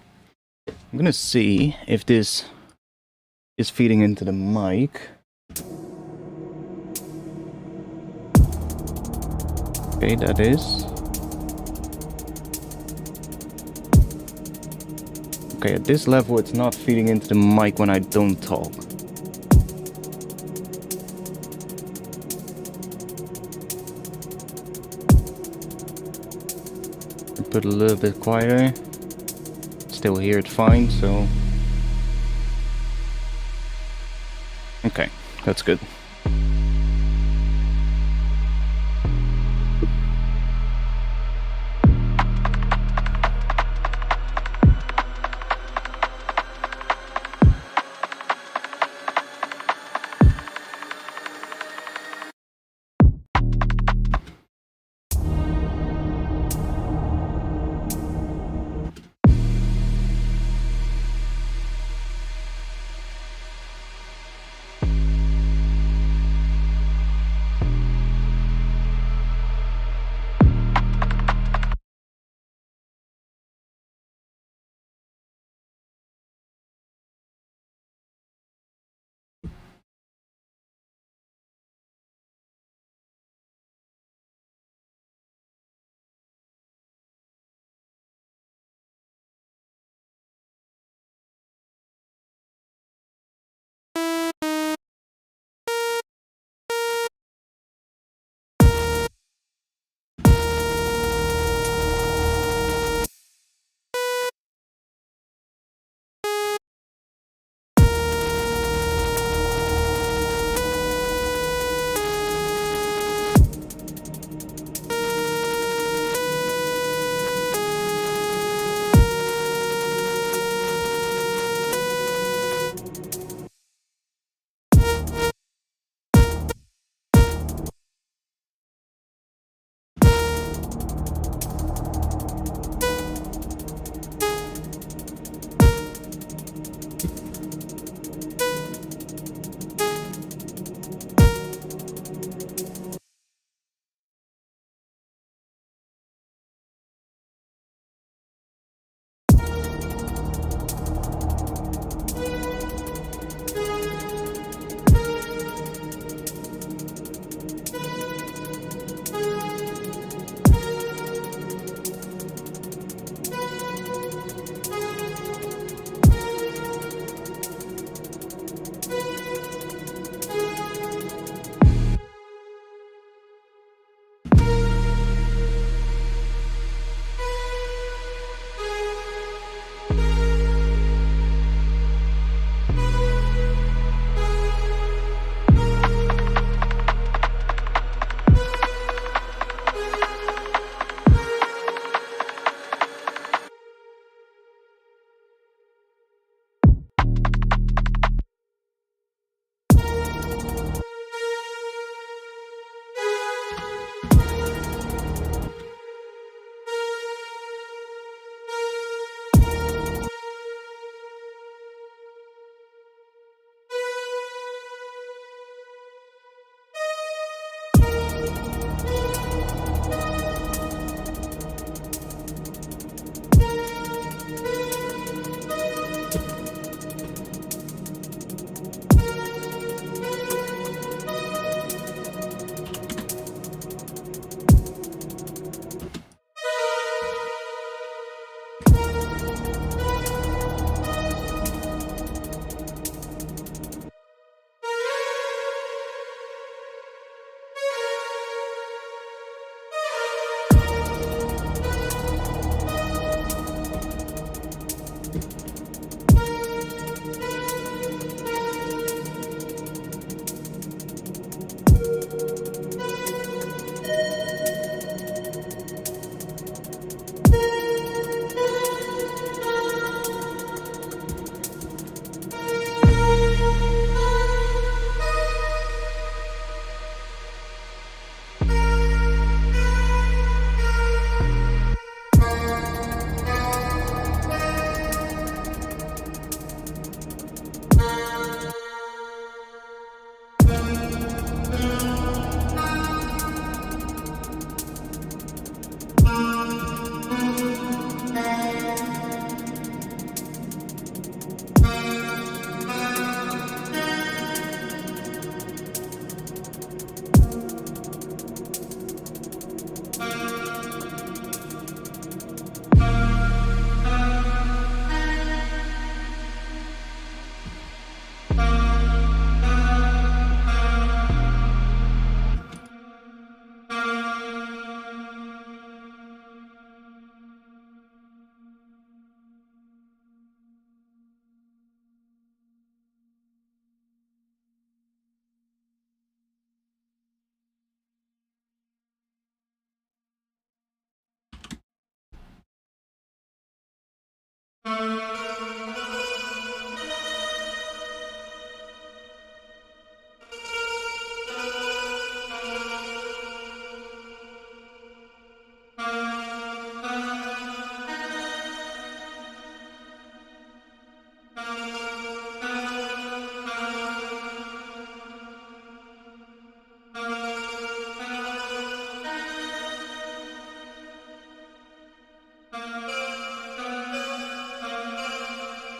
I'm gonna see if this is feeding into the mic. Okay, that is. Okay, at this level it's not feeding into the mic when I don't talk. Put a little bit quieter. Still hear it fine, so... Okay, that's good.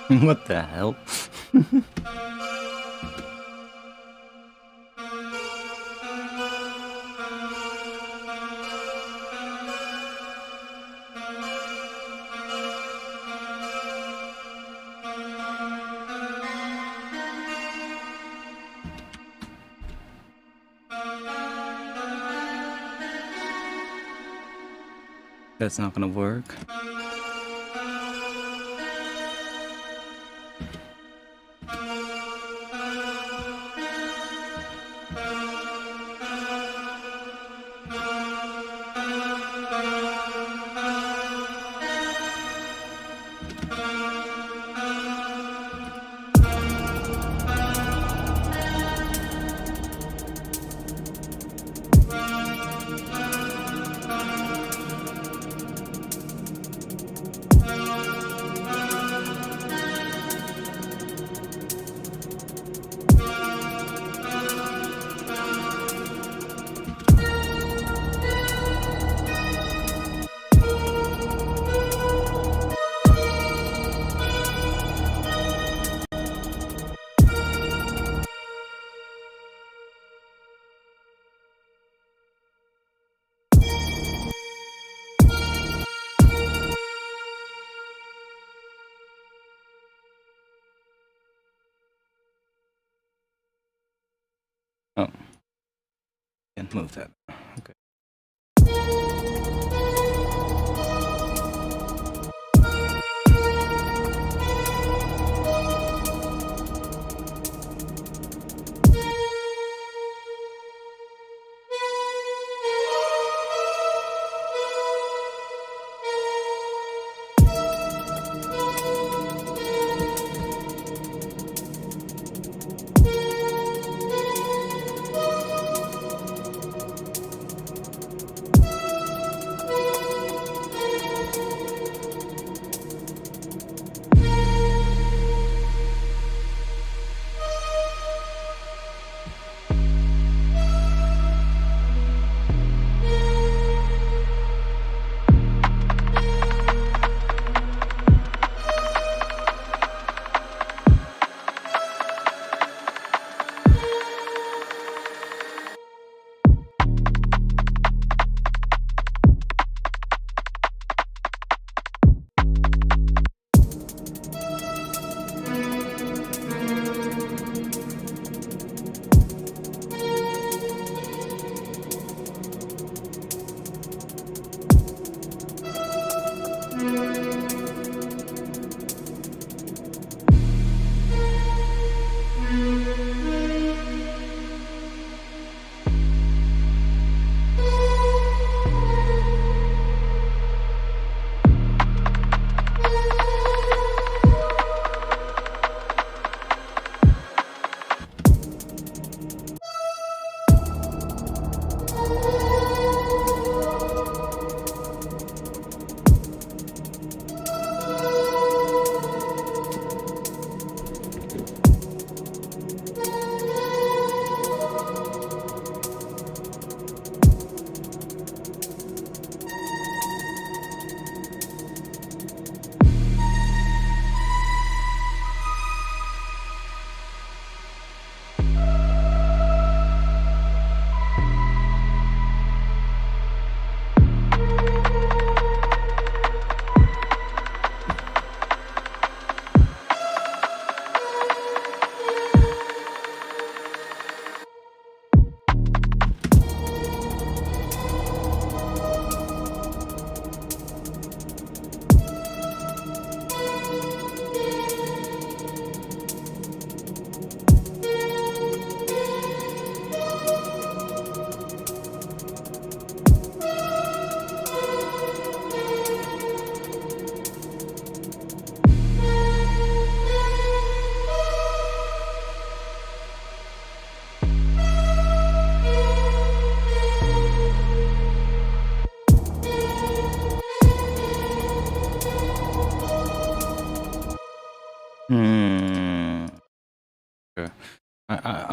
What the hell? That's not gonna work. Oh, can't move that. Okay.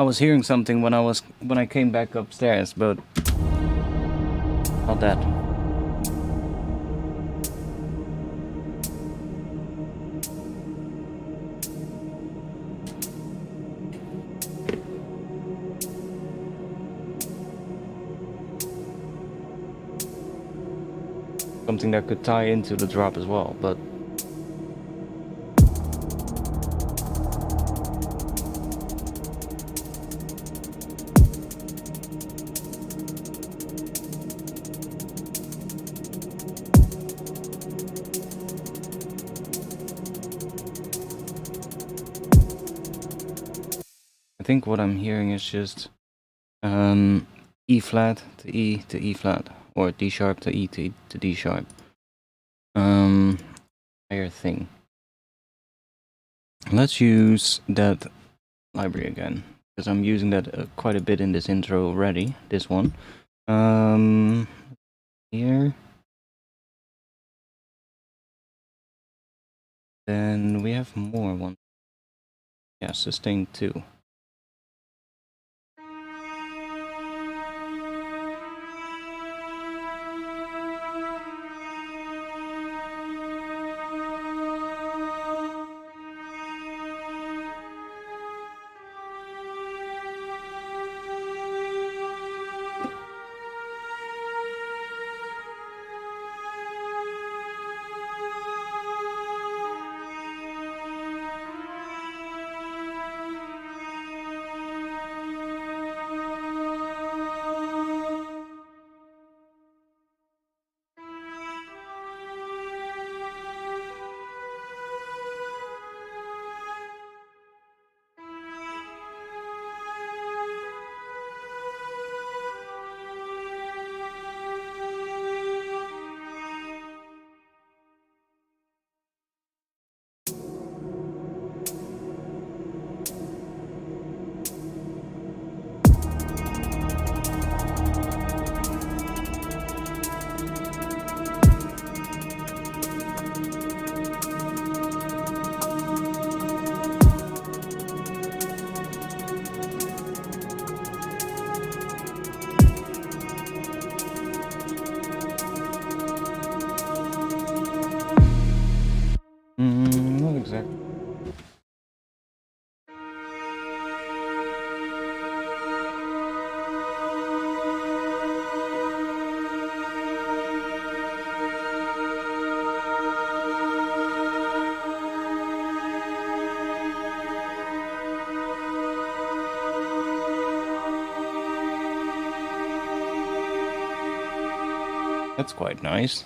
was hearing something when I came back upstairs, but not that. Something that could tie into the drop as well, but I think what I'm hearing is just E flat to E to E flat, or D sharp to E to D sharp. Higher thing. Let's use that library again, because I'm using that quite a bit in this intro already. This one. Here. Then we have more ones. Yeah, sustain 2. Not exactly. That's quite nice.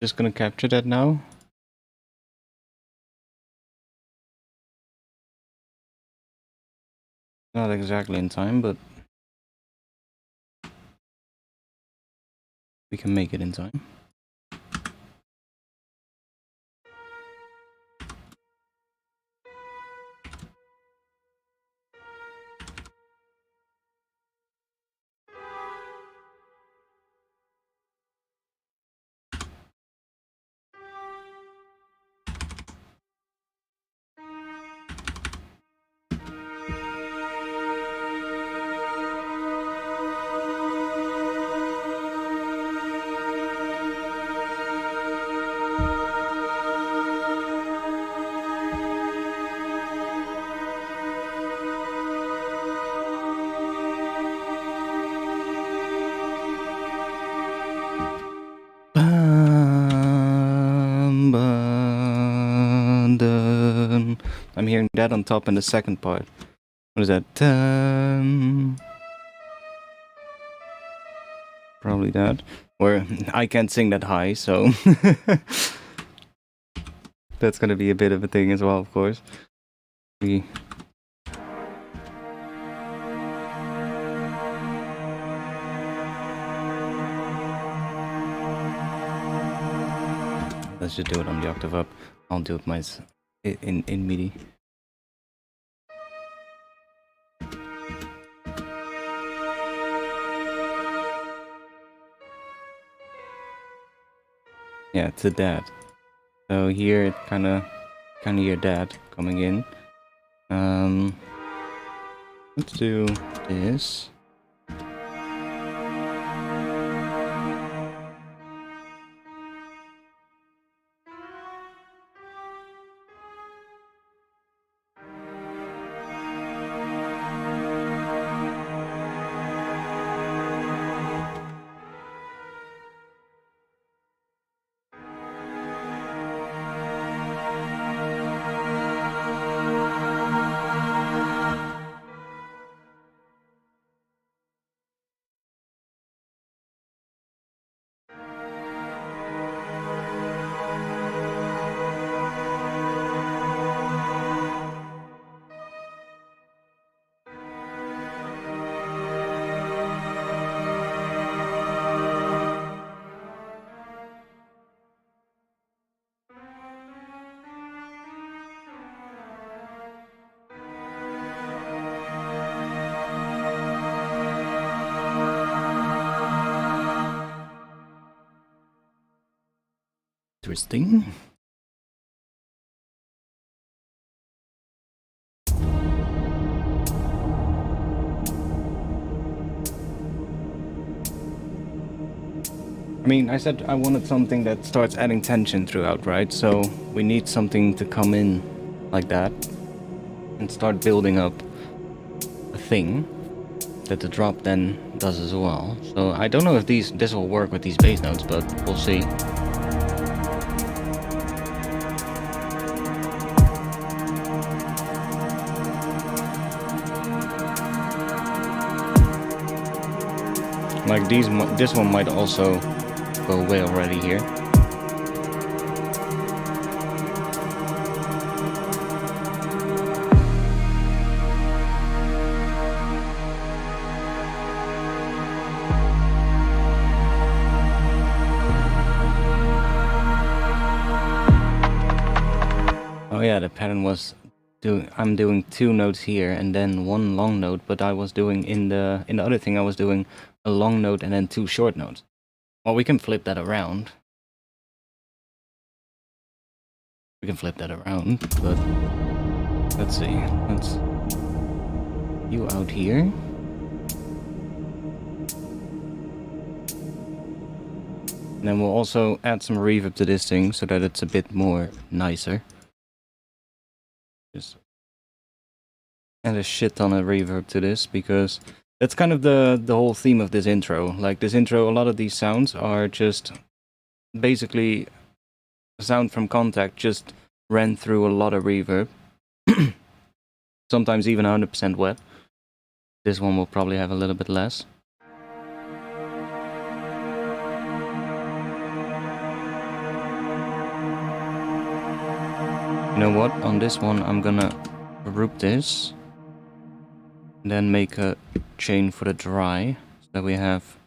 Just gonna capture that now. Not exactly in time, but we can make it in time. I'm hearing that on top in the second part. What is that? Probably that. Or I can't sing that high, so that's gonna be a bit of a thing as well, of course. Let's just do it on the octave up. I'll do it myself in MIDI. Yeah, to that. So here it kinda hear that coming in. Let's do this. Interesting. I mean, I said I wanted something that starts adding tension throughout, right? So we need something to come in like that and start building up a thing that the drop then does as well. So I don't know if this will work with these bass notes, but we'll see. Like this one might also go away already here. Oh yeah, the pattern was I'm doing 2 notes here and then 1 long note, but I was doing in the other thing I was doing a long note and then 2 short notes. Well, we can flip that around. We can flip that around, but let's see. Let's you out here. And then we'll also add some reverb to this thing so that it's a bit more nicer. Just add a shit ton of reverb to this because that's kind of the whole theme of this intro. Like this intro, a lot of these sounds are just basically sound from Contact just ran through a lot of reverb. Sometimes even 100% wet. This one will probably have a little bit less. You know what? On this one I'm gonna group this. And then make a chain for the dry, so that we have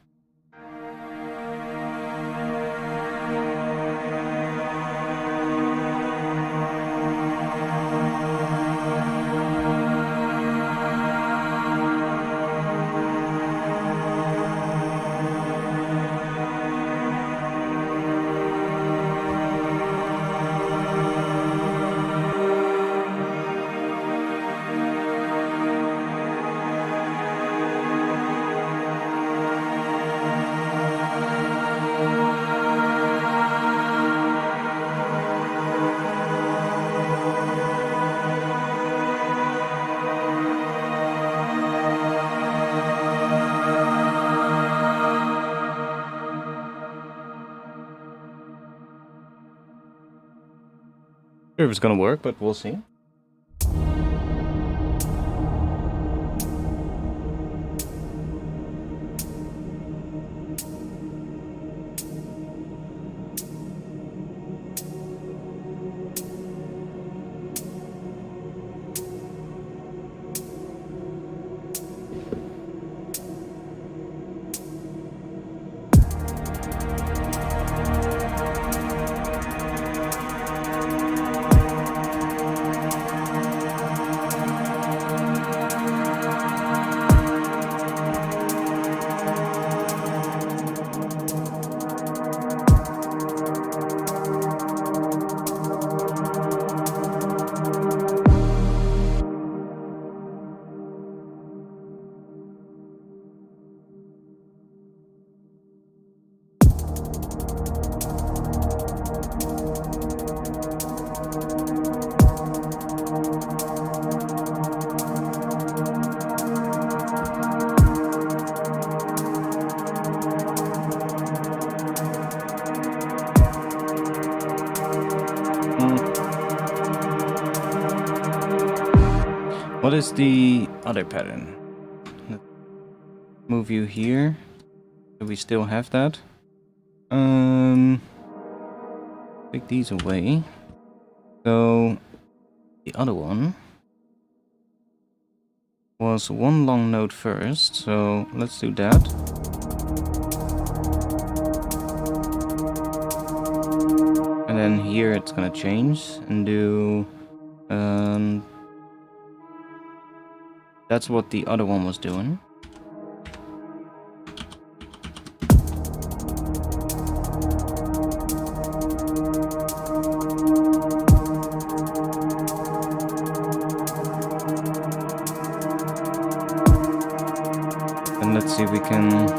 sure if it's gonna work, but we'll see. What is the other pattern? Let's move you here. Do we still have that? Take these away. So the other one was one long note first, so let's do that. And then here it's gonna change and do that's what the other one was doing. And let's see if we can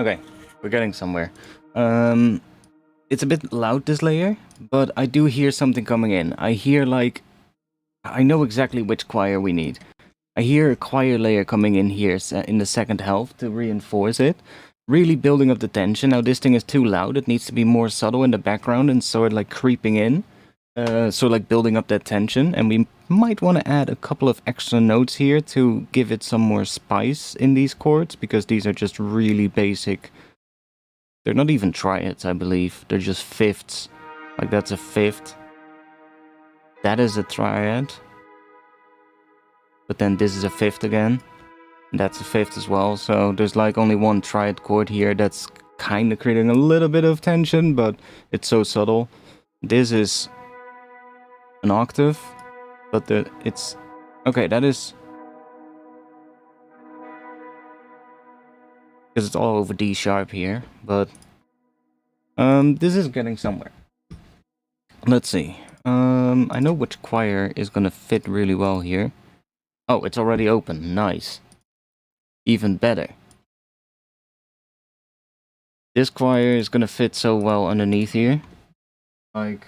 Okay, we're getting somewhere. It's a bit loud, this layer, but I do hear something coming in. I hear, like, I know exactly which choir we need. I hear a choir layer coming in here in the second half to reinforce it, really building up the tension. Now this thing is too loud, it needs to be more subtle in the background and sort of like creeping in. So like building up that tension, and we might want to add a couple of extra notes here to give it some more spice in these chords, because these are just really basic. They're not even triads, I believe. They're just fifths. Like that's a fifth. That is a triad. But then this is a fifth again. And that's a fifth as well. So there's like only one triad chord here that's kind of creating a little bit of tension, but it's so subtle. This is an octave, but it's okay. That is because it's all over D sharp here, but this is getting somewhere. Let's see. I know which choir is gonna fit really well here. Oh, it's already open. Nice. Even better. This choir is gonna fit so well underneath here. Like,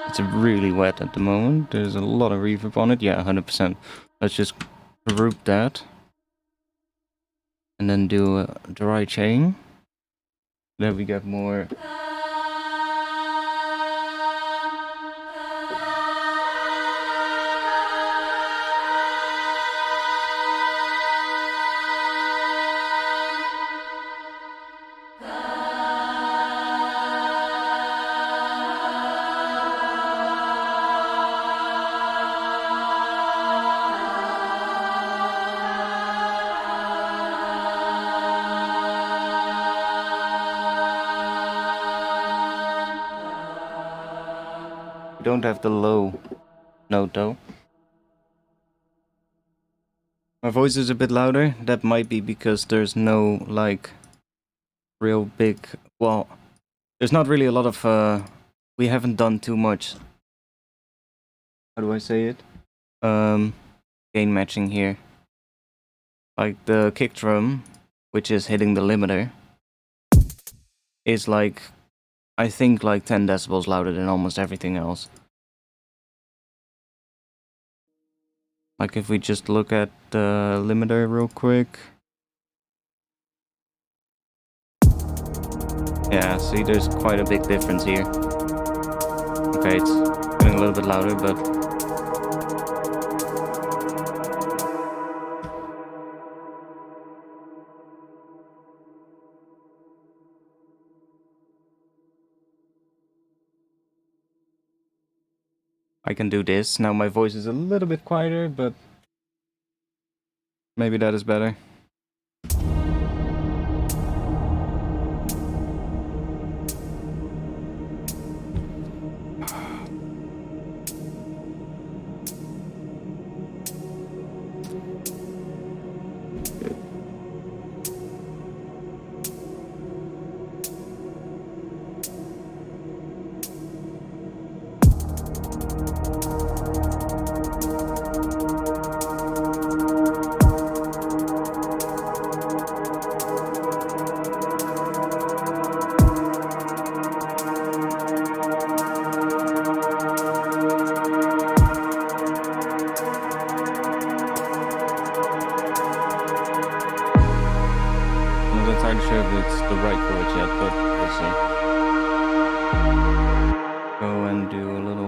it's really wet at the moment. There's a lot of reverb on it. Yeah, 100%. Let's just group that. And then do a dry chain. Then we get more. We don't have the low note though. My voice is a bit louder. That might be because there's no like real big, well, there's not really a lot of we haven't done too much, how do I say it, gain matching here. Like the kick drum, which is hitting the limiter, is like, I think like 10 decibels louder than almost everything else. Like if we just look at the limiter real quick. Yeah, see, there's quite a big difference here. Okay, it's getting a little bit louder, but I can do this. Now my voice is a little bit quieter, but maybe that is better. I'm not entirely sure if it's the right chord yet, but we'll see. Go and do a little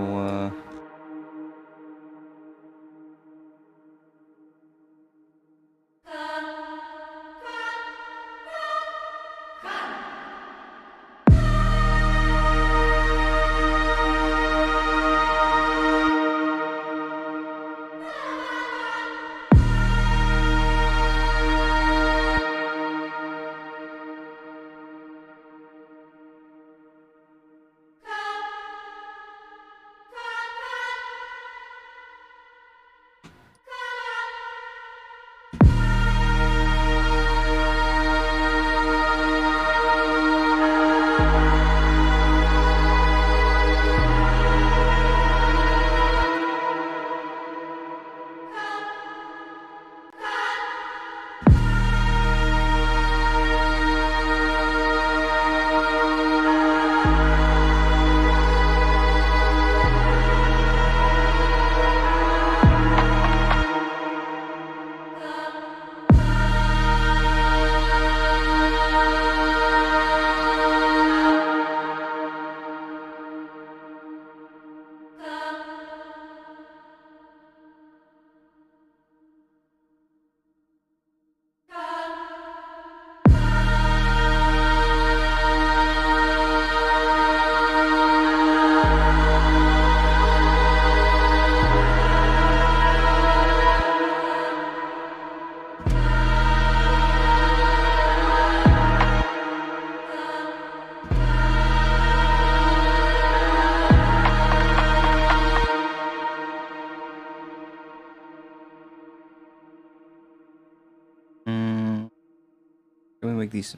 Can we make these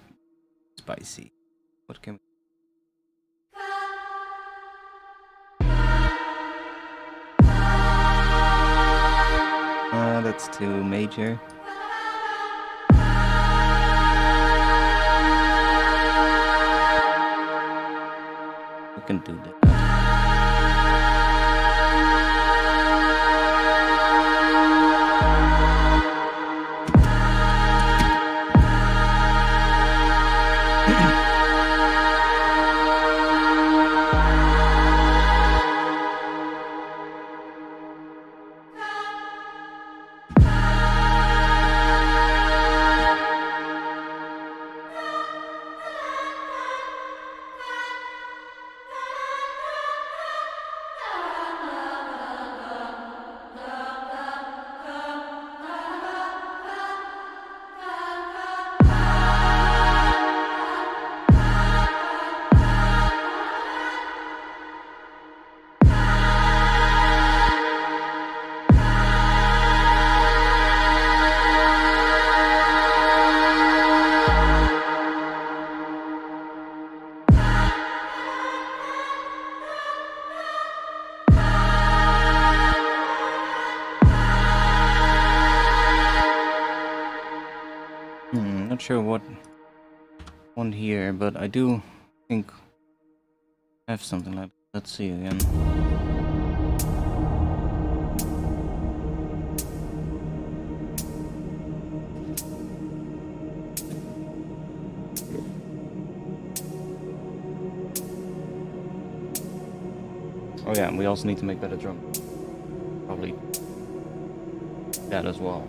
spicy? What can we? That's too major. We can do that. Not sure what one here, but I do think I have something like that. Let's see again. Oh yeah, and we also need to make better drum. Probably that as well.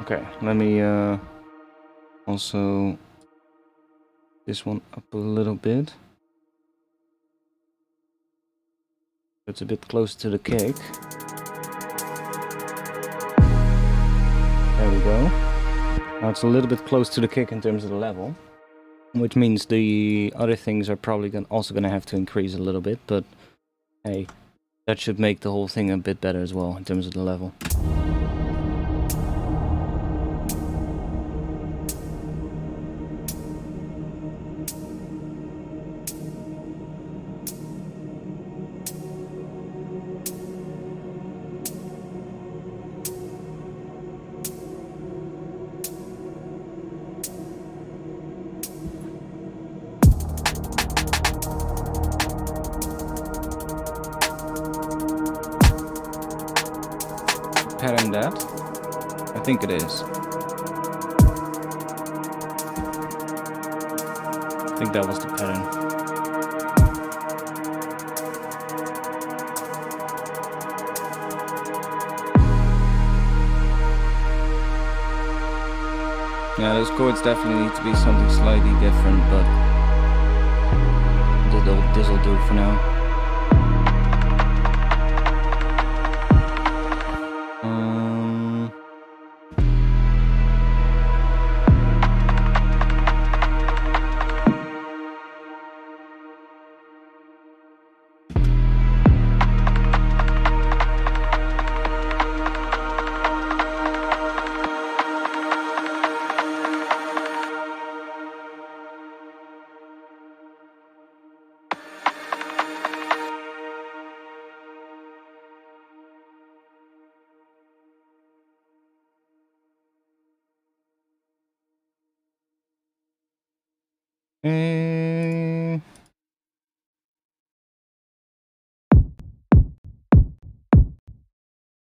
Okay, let me also this one up a little bit. It's a bit close to the kick. There we go. Now it's a little bit close to the kick in terms of the level, which means the other things are probably also gonna have to increase a little bit, but hey, that should make the whole thing a bit better as well in terms of the level. Pattern that? I think it is. I think that was the pattern. Yeah, those chords definitely need to be something slightly different, but this'll do for now.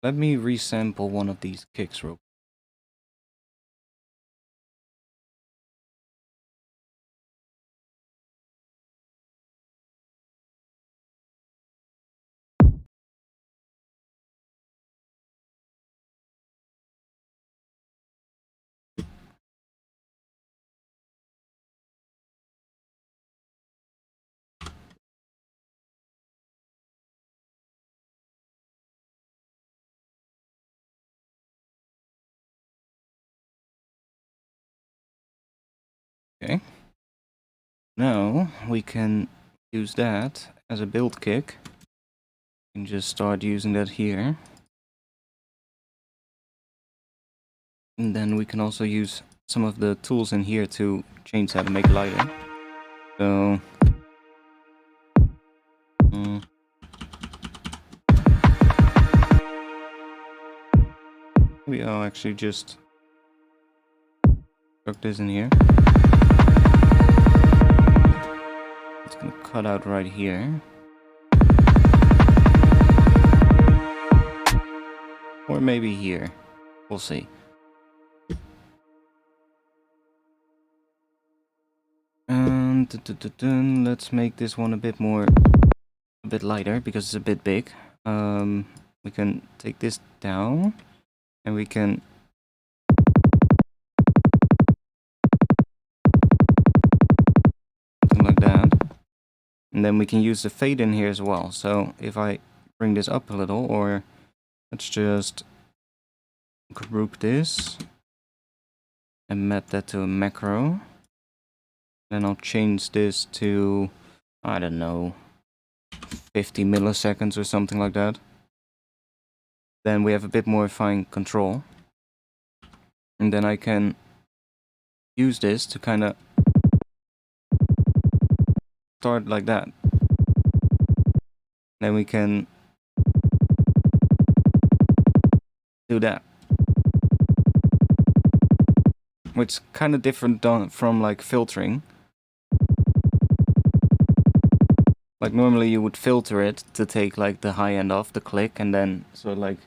Let me resample one of these kicks real quick. Okay. Now we can use that as a build kick. We can just start using that here. And then we can also use some of the tools in here to change that and make it lighter. So maybe I'll actually just plug this in here. It's gonna cut out right here. Or maybe here. We'll see. And let's make this one a bit lighter because it's a bit big. We can take this down and we can something like that. And then we can use the fade in here as well. So if I bring this up a little, or let's just group this and map that to a macro. Then I'll change this to, I don't know, 50 milliseconds or something like that. Then we have a bit more fine control. And then I can use this to kind of start like that. Then we can do that. Which is kind of different from like filtering. Like normally you would filter it to take like the high end off the click and then sort of like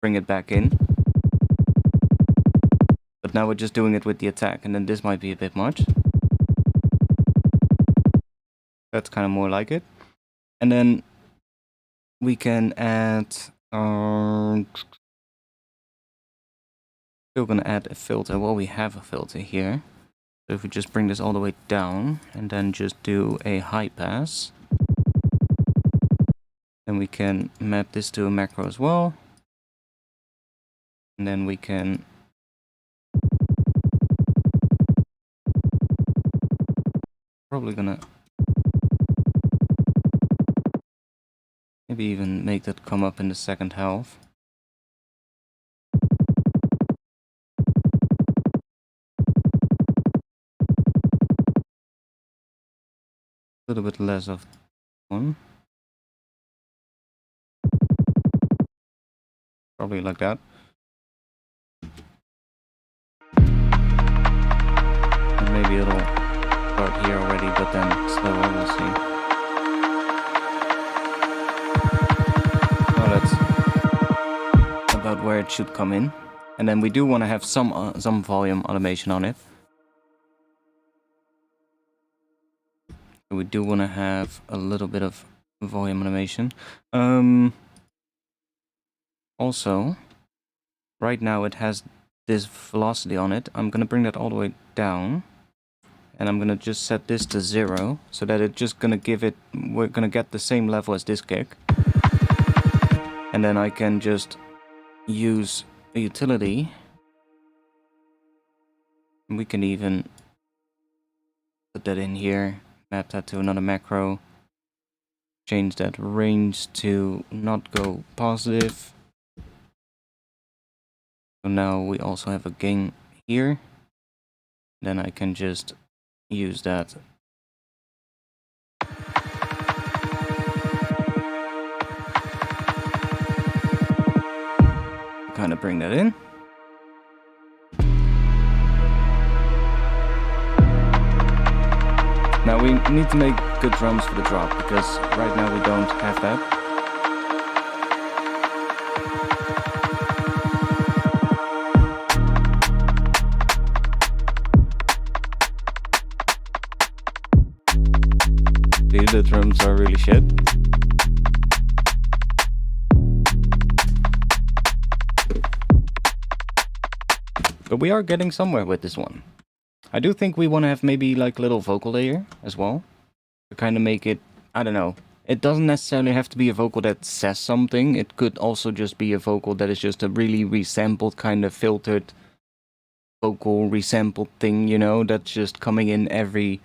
bring it back in. But now we're just doing it with the attack, and then this might be a bit much. That's kind of more like it. And then we can add... still gonna add a filter. Well, we have a filter here. So if we just bring this all the way down and then just do a high pass. Then we can map this to a macro as well. And then we can probably gonna maybe even make that come up in the second half. A little bit less of one. Probably like that. And maybe it'll start here already, but then slower, we'll see. Oh, that's about where it should come in. And then we do want to have some volume automation on it. So we do want to have a little bit of volume automation. Also, right now it has this velocity on it. I'm gonna bring that all the way down, and I'm gonna just set this to 0 so that it's just gonna give it, we're gonna get the same level as this kick. And then I can just use a utility. And we can even put that in here, map that to another macro, change that range to not go positive. So now we also have a gain here. Then I can just use that. Kind of bring that in. Now we need to make good drums for the drop, because right now we don't have that. Apparently the drums are really shit. But we are getting somewhere with this one. I do think we want to have maybe like a little vocal layer as well. To kind of make it, I don't know. It doesn't necessarily have to be a vocal that says something. It could also just be a vocal that is just a really resampled, kind of filtered vocal resampled thing, you know, that's just coming in every,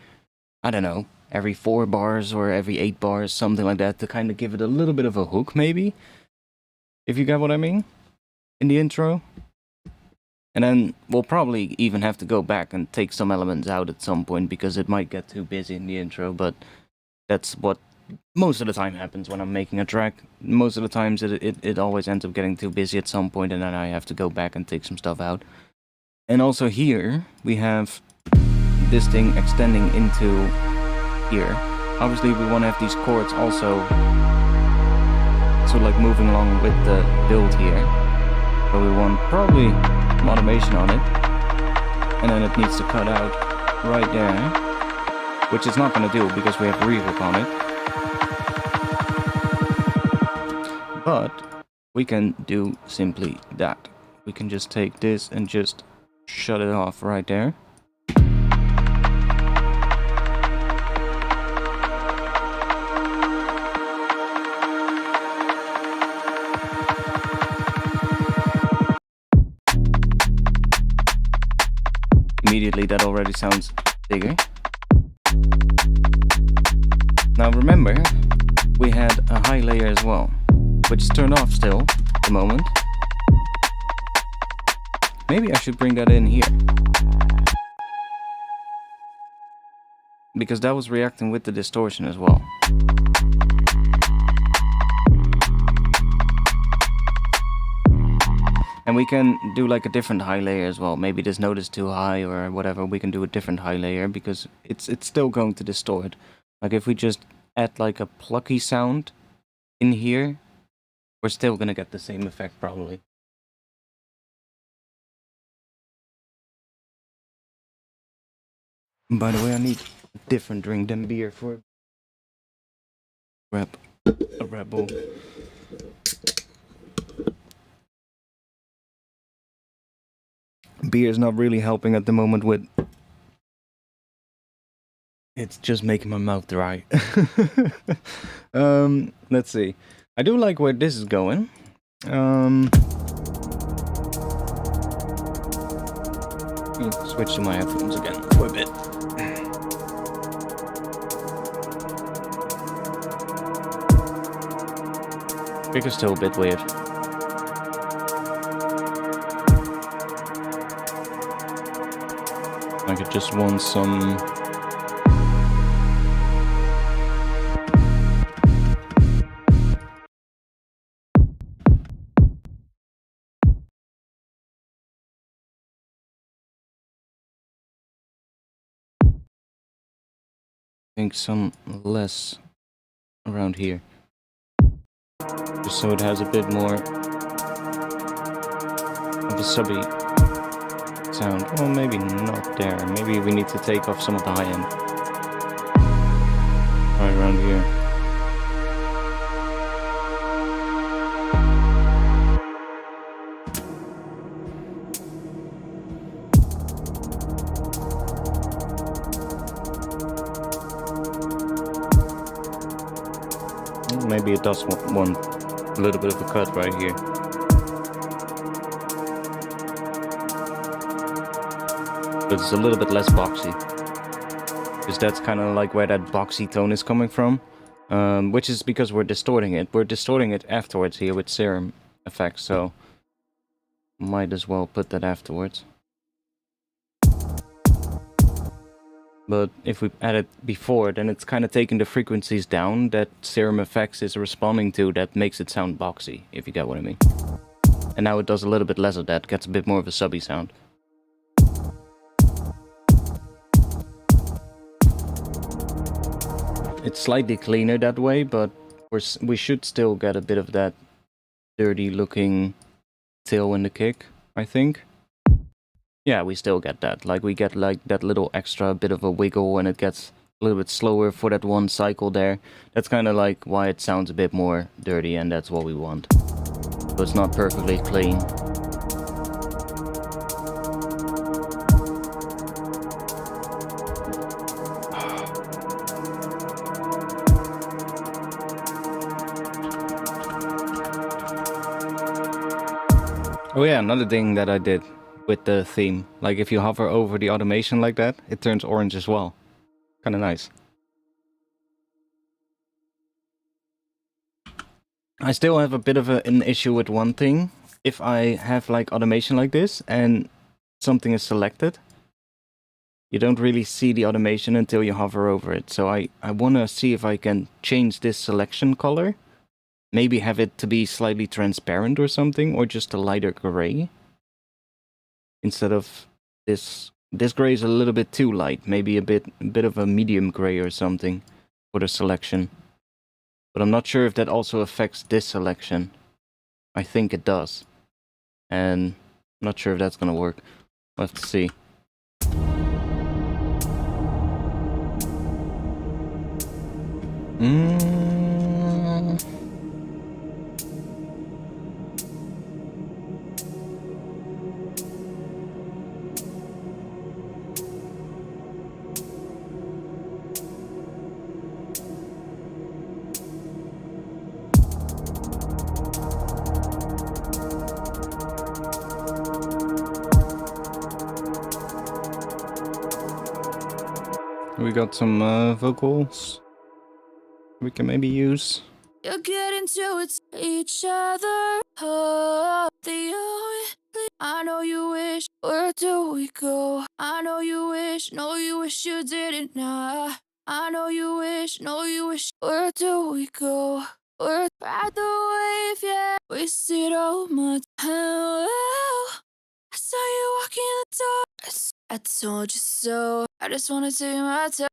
I don't know, every 4 bars or every 8 bars, something like that, to kind of give it a little bit of a hook, maybe. If you get what I mean? In the intro. And then we'll probably even have to go back and take some elements out at some point, because it might get too busy in the intro, but that's what most of the time happens when I'm making a track. Most of the times it always ends up getting too busy at some point, and then I have to go back and take some stuff out. And also here, we have this thing extending into here. Obviously we want to have these chords also sort of like moving along with the build here. But we want probably some automation on it. And then it needs to cut out right there, which it's not going to do because we have reverb on it. But we can do simply that. We can just take this and just shut it off right there. Immediately that already sounds bigger. Now remember, we had a high layer as well, which is turned off still at the moment. Maybe I should bring that in here, because that was reacting with the distortion as well. And we can do like a different high layer as well. Maybe this note is too high or whatever. We can do a different high layer because it's still going to distort. Like if we just add like a plucky sound in here, we're still gonna get the same effect probably. By the way, I need a different drink than beer for a Red Bull. Beer is not really helping at the moment with... It's just making my mouth dry. Let's see. I do like where this is going. Switch to my headphones again for a bit. Pick is still a bit weird. Like it just wants some... I think some less around here. Just so it has a bit more of a subby sound. Well, maybe not there. Maybe we need to take off some of the high end. Right around here. Maybe it does want a little bit of a cut right here. But it's a little bit less boxy. Because that's kind of like where that boxy tone is coming from. Which is because we're distorting it. We're distorting it afterwards here with serum effects, so might as well put that afterwards. But if we add it before, then it's kind of taking the frequencies down that Serum Effects is responding to, that makes it sound boxy, if you get what I mean. And now it does a little bit less of that, gets a bit more of a subby sound. It's slightly cleaner that way, but we should still get a bit of that dirty looking tail in the kick, I think. Yeah, we still get that. Like, we get like that little extra bit of a wiggle, and it gets a little bit slower for that one cycle there. That's kind of like why it sounds a bit more dirty, and that's what we want. So it's not perfectly clean. Oh yeah, another thing that I did with the theme. Like if you hover over the automation like that, it turns orange as well. Kind of nice. I still have a bit of an issue with one thing. If I have like automation like this and something is selected, you don't really see the automation until you hover over it. So I want to see if I can change this selection color. Maybe have it to be slightly transparent or something, or just a lighter gray. Instead of this gray is a little bit too light. Maybe a bit of a medium gray or something for the selection. But I'm not sure if that also affects this selection. I think it does. And I'm not sure if that's gonna work. We'll have to see. We got some vocals we can maybe use. You're getting to it, each other. Oh, the only I know you wish. Where do we go? I know you wish. No, you wish you didn't. Nah. I know you wish. No, you wish. Where do we go? We're ride the wave, yeah. Wasted all my time. Oh, I saw you walking the door. I told you so. I just wanna take my time.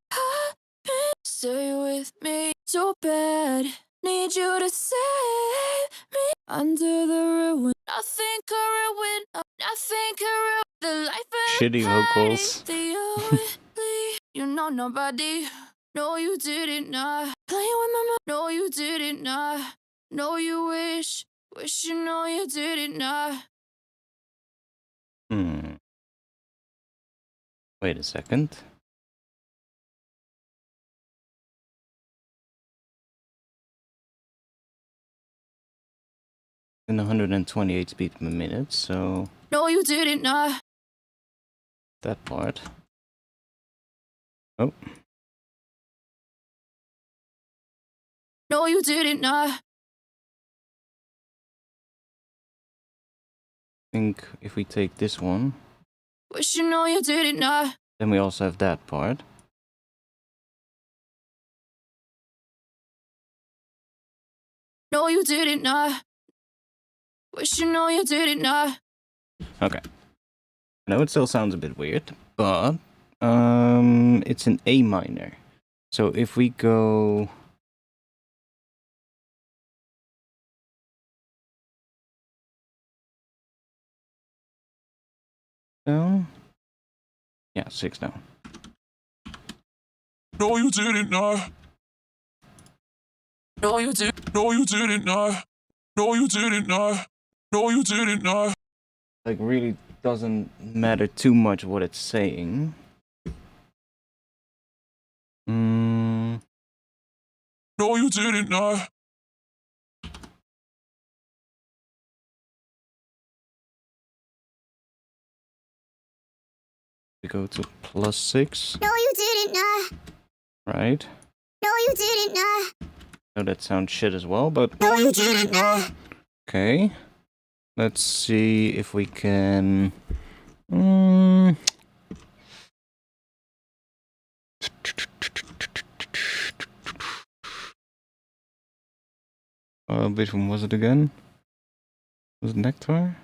Stay with me so bad. Need you to save me under the ruin. Nothing could ruin. Nothing could ruin the life of Shitty vocals. the only you know nobody. No, you didn't. Nah. Playing with my mind. No, you didn't. Nah. No, you wish. Wish you know you didn't. Nah. Wait a second. In 128 beats per minute, so... No, you didn't. Nah. That part. Oh. No, you didn't. Nah. I think if we take this one... Wish you know you didn't. Nah. Then we also have that part. No, you didn't. Nah. Wish you know you didn't. Nah. Okay. I know it still sounds a bit weird, but it's an A minor. So if we go down, yeah, 6 down. No, you didn't. Nah. No, you didn't. No, you didn't. Nah. No, you didn't. Nah. No, you didn't. Nah. Like, really doesn't matter too much what it's saying. No, you didn't. Nah. We go to +6. No, you didn't. Nah. Right? No, you didn't. Nah. No, that sounds shit as well, but... No, you didn't. Nah. Okay. Let's see if we can... Which one was it again? Was it Nectar?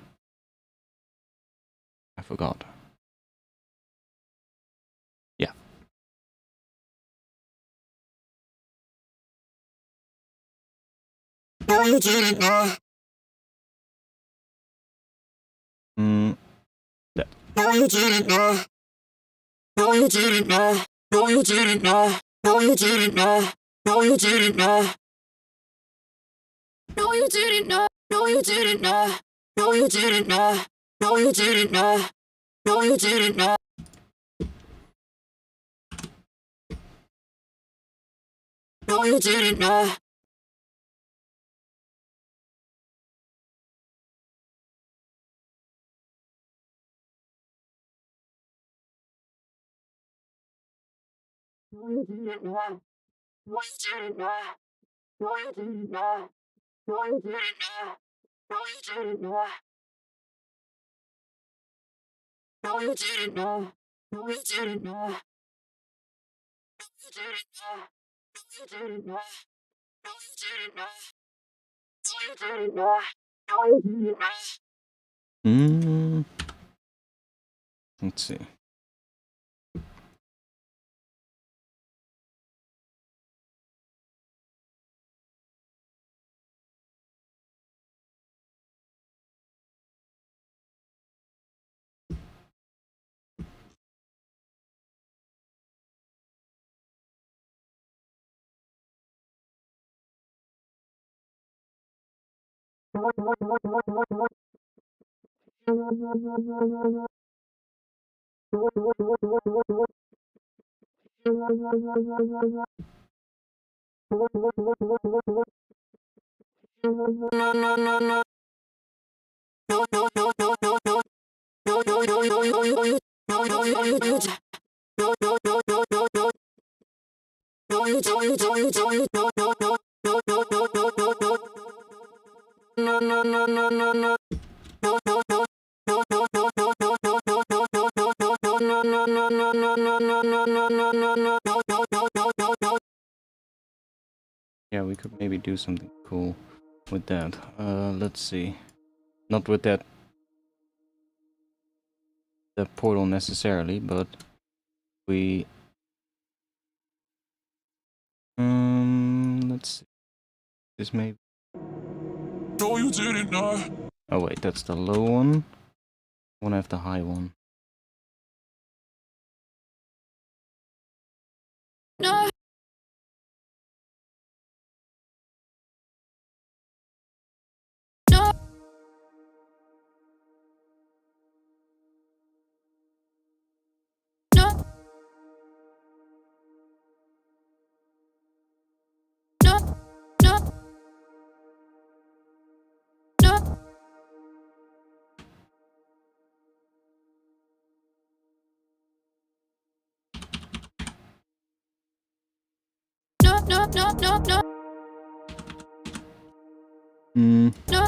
I forgot. Yeah. No, you didn't. Nah. That. No, you didn't. Nah. No, you didn't. Nah. No, you didn't. Nah. No, you didn't know. No, you didn't know. No, you didn't know. No, you didn't know. No, you didn't know. No, you didn't know. No, you didn't know. No, you didn't know. No, you didn't know. No, you didn't know. No, you didn't know. No, you didn't know. No, you didn't know. No, you didn't know. No, you didn't know. You didn't know. You didn't know. No, you didn't know. No, you didn't know. No, you didn't know. Let's see. Yeah, we could maybe do something cool with that. Let's see. Not with that the portal necessarily, but we let's see. This may. No, you didn't know. Oh wait, that's the low one. I wanna have the high one. No. No. No. No. No. No. No, no, no, no, no. Hmm. No.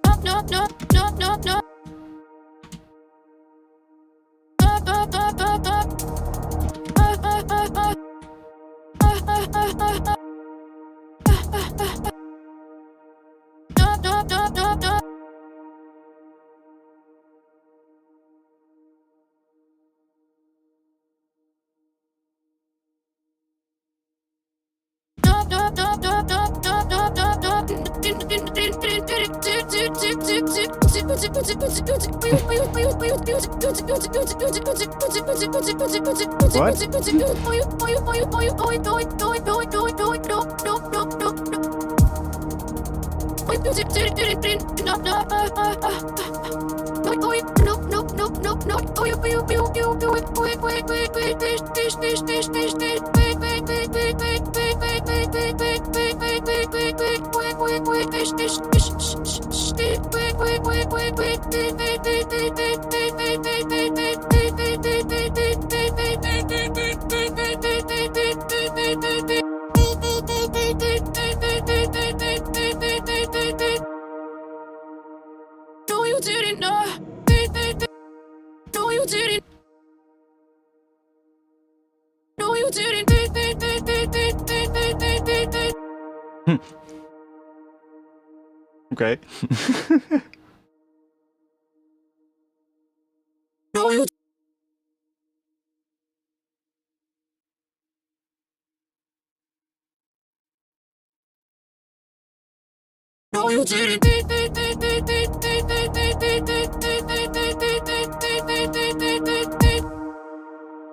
No, no, no, no, no, no. No, no, no, no, no. No, you didn't know. No, you didn't. No, you didn't. Okay. No, you. No, you didn't.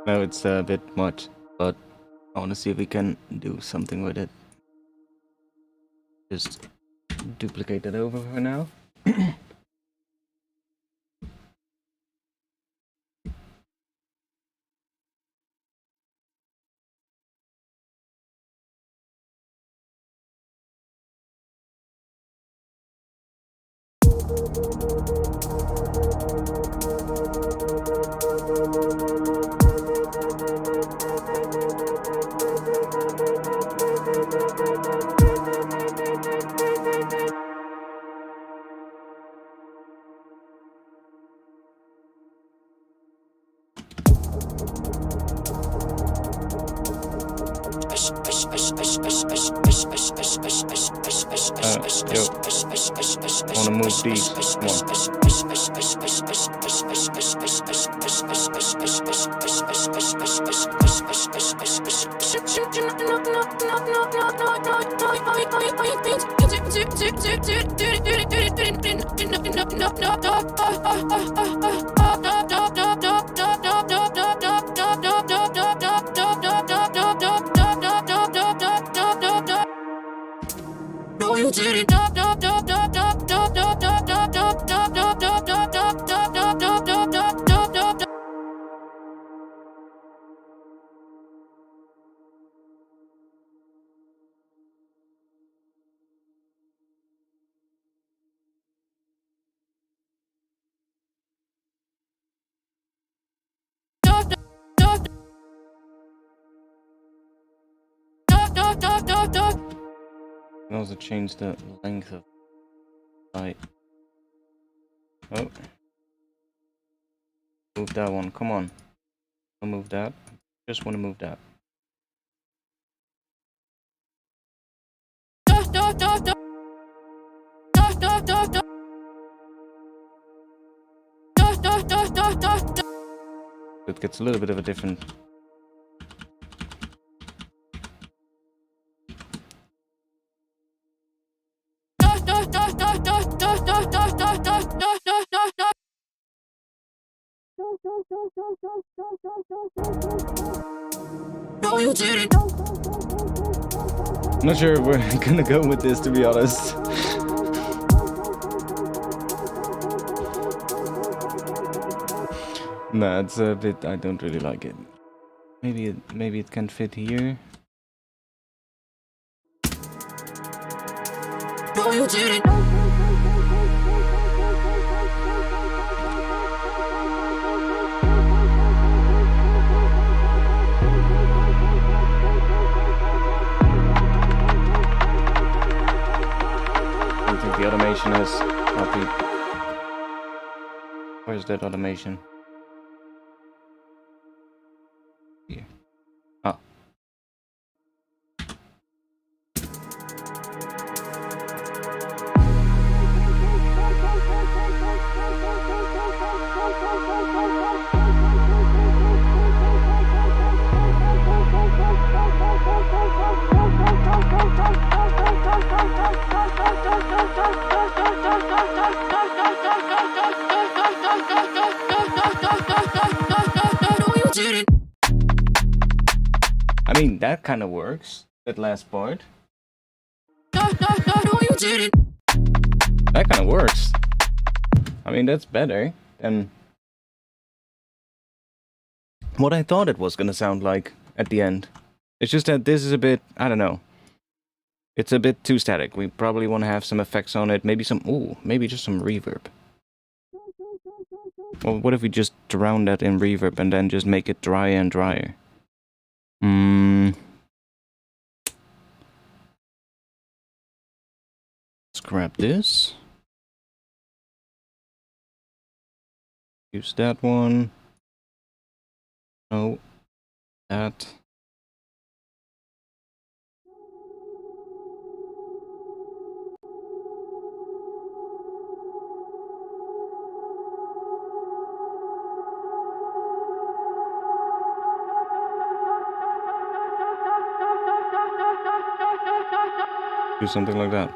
No, it's a bit much, but I want to see if we can do something with it. Just duplicate that over for now. Yo, I want to move these. Come No, you didn't. can also change the length of light. Oh, move that one. Come on, I'll move that. Just want to move that. It gets a little bit of a different. No, you didn't. I'm not sure if we're gonna go with this, to be honest. Nah, it's a bit. I don't really like it. Maybe it can fit here. No, you didn't. I think the automation has copied. Where's that automation? Here. Ah. I mean, that kind of works. That last part. That kind of works. I mean, that's better than what I thought it was gonna sound like at the end. It's just that this is a bit, I don't know. It's a bit too static. We probably want to have some effects on it. Maybe some, maybe just some reverb. Well, what if we just drown that in reverb and then just make it drier and drier? Let's grab this. Use that one. No, that. Do something like that.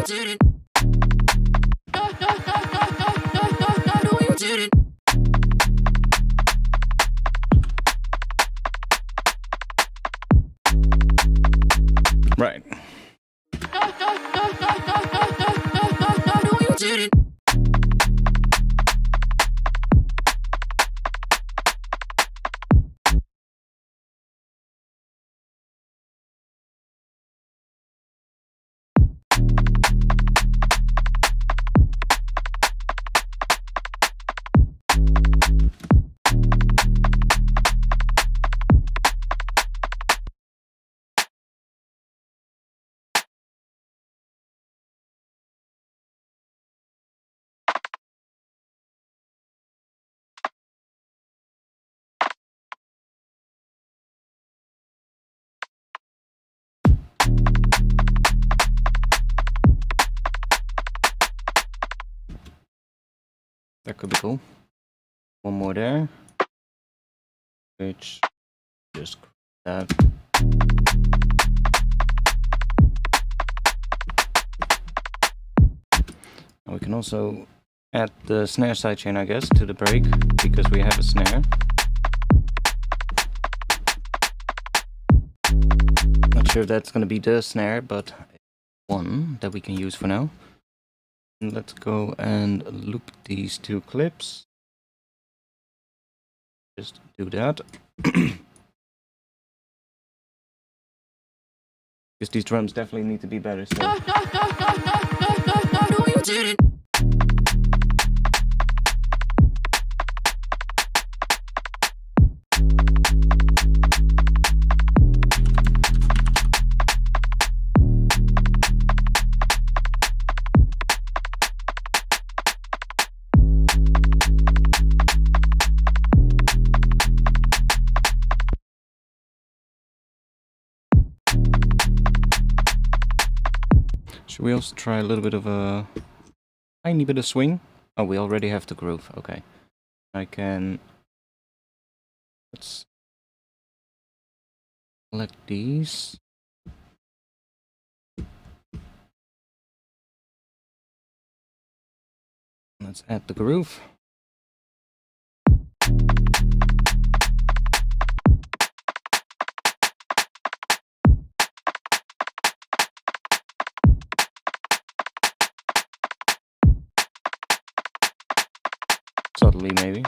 did it. I know you did it. Right. I know you did it. That could be cool. One more there. Which just that. We can also add the snare sidechain, I guess, to the break because we have a snare. Not sure if that's going to be the snare, but one that we can use for now. And let's go and loop these two clips. Just do that. Because these drums definitely need to be better still. I know you did it. Should we also try a little bit of a tiny bit of swing? Oh, we already have the groove. Okay. I can... Let's select these. Let's add the groove. Subtly, maybe.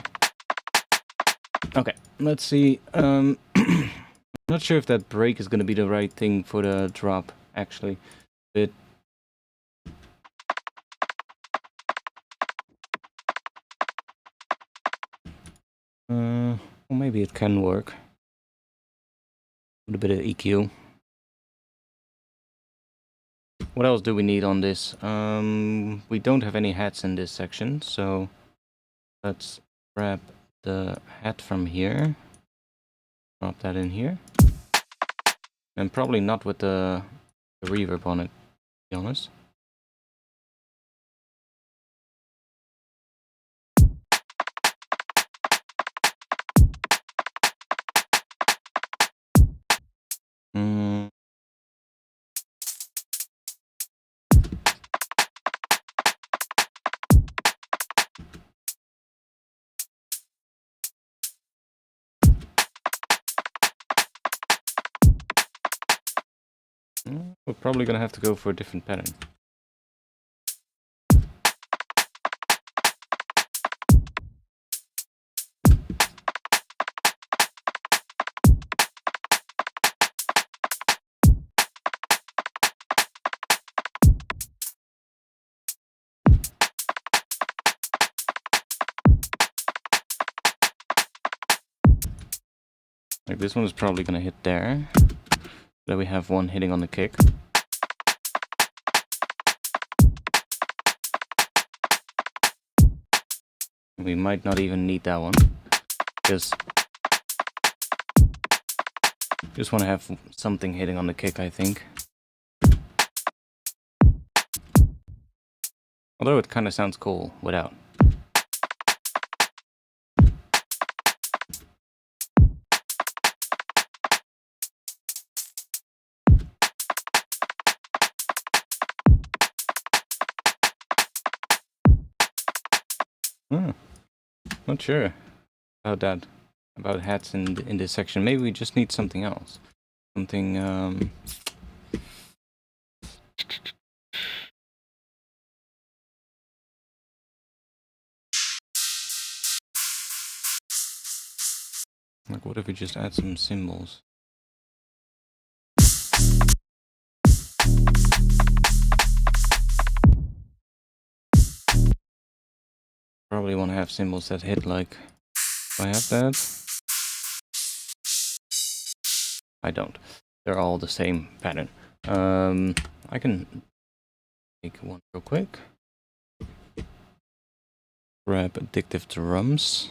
Okay, let's see. Not sure if that break is going to be the right thing for the drop, actually. But well, maybe it can work with a bit of EQ. What else do we need on this? We don't have any hats in this section, so let's grab the hat from here. Drop that in here. And probably not with the reverb on it, to be honest. We're probably gonna have to go for a different pattern. Like this one is probably gonna hit there. Then we have one hitting on the kick. We might not even need that one, because just want to have something hitting on the kick, I think. Although it kind of sounds cool without. Not sure about that. About hats in this section. Maybe we just need something else. Something like, what if we just add some symbols? Probably want to have symbols that hit like... Do I have that? I don't. They're all the same pattern. I can make one real quick. Grab addictive drums.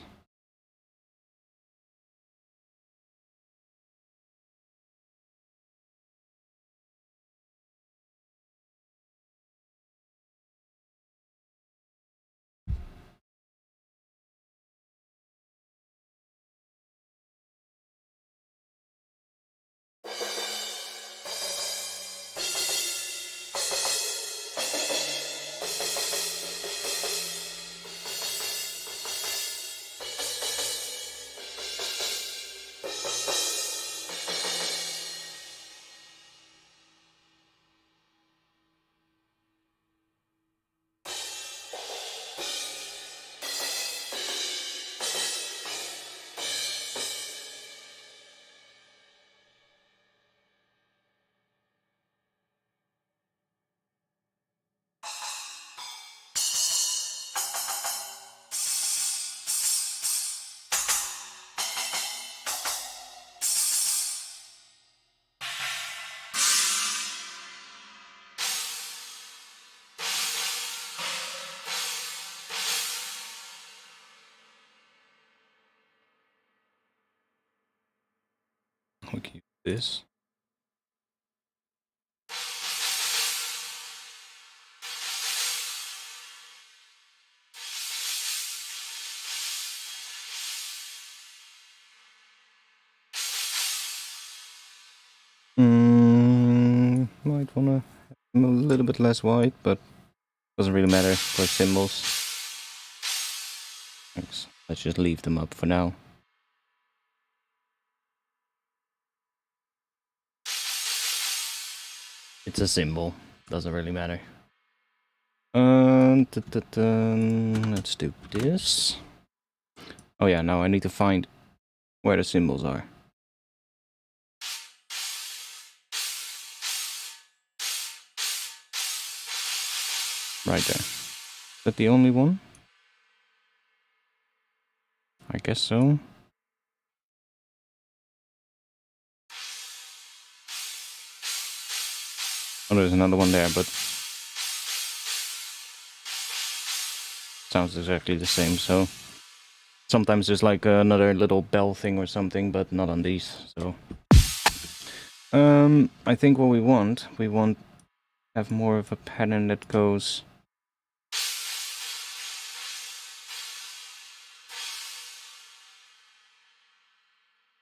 We can use this. Might wanna have a little bit less white, but doesn't really matter for symbols. Thanks. Let's just leave them up for now. It's a symbol. Doesn't really matter. Let's do this. Oh yeah, now I need to find where the symbols are. Right there. Is that the only one? I guess so. Oh, there's another one there, but sounds exactly the same, so sometimes there's like another little bell thing or something, but not on these, so I think what we want have more of a pattern that goes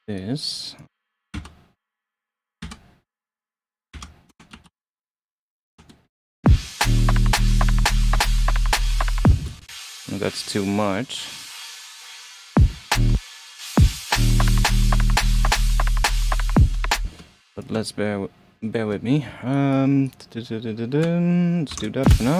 this. No, that's too much. But let's bear with me. Let's do that for now.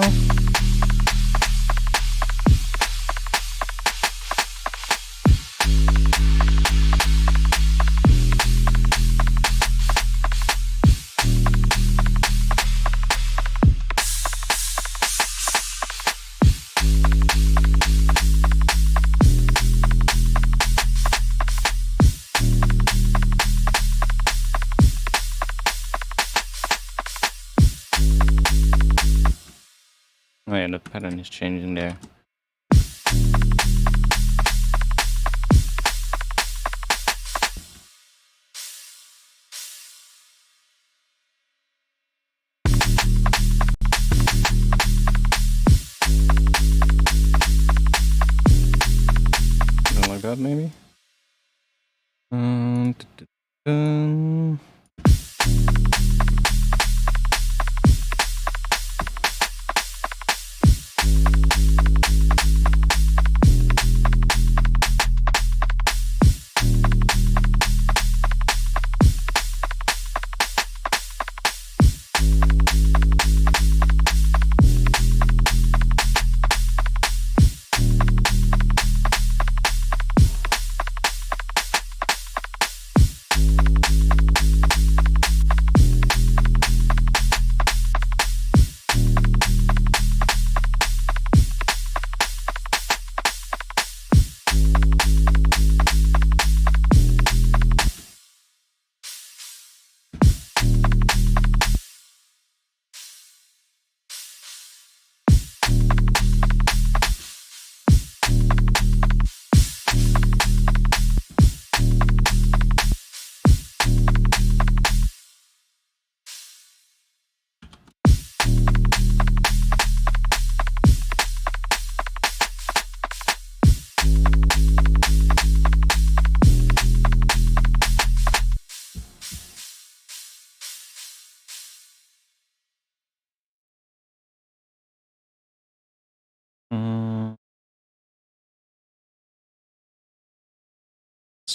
Oh yeah, the pattern is changing there. Something like that, maybe?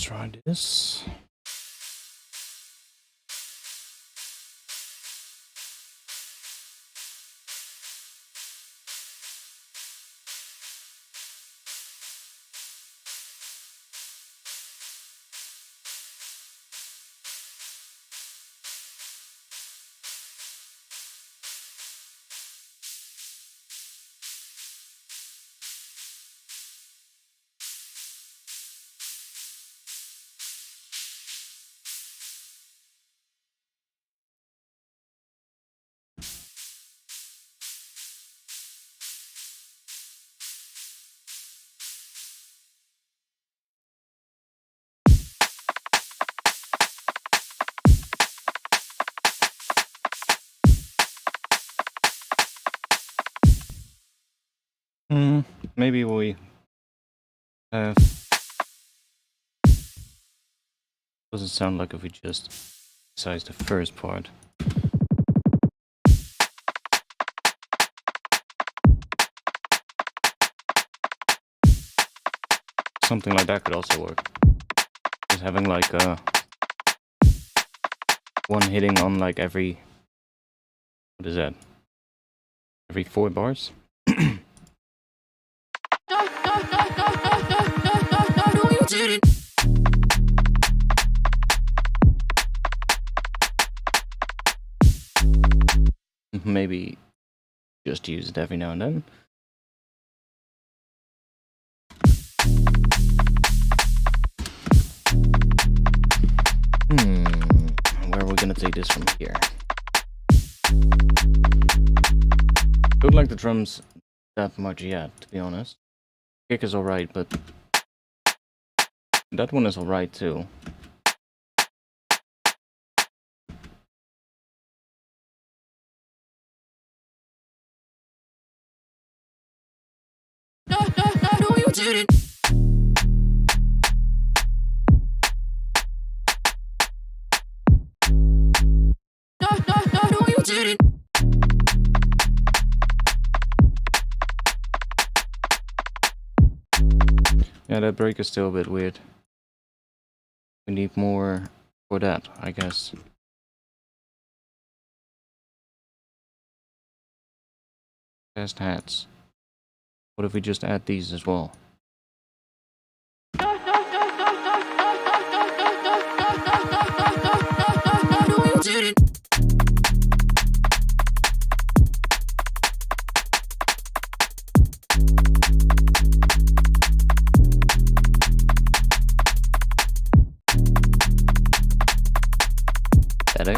try this. Maybe we have... Does it sound like if we just size the first part? Something like that could also work. Just having like one hitting on like every... What is that? Every 4 bars? Maybe just use it every now and then. Where are we gonna take this from here? Don't like the drums that much yet, to be honest. Kick is alright, but that one is alright too. Yeah, that break is still a bit weird. We need more for that, I guess. Test hats. What if we just add these as well? Better.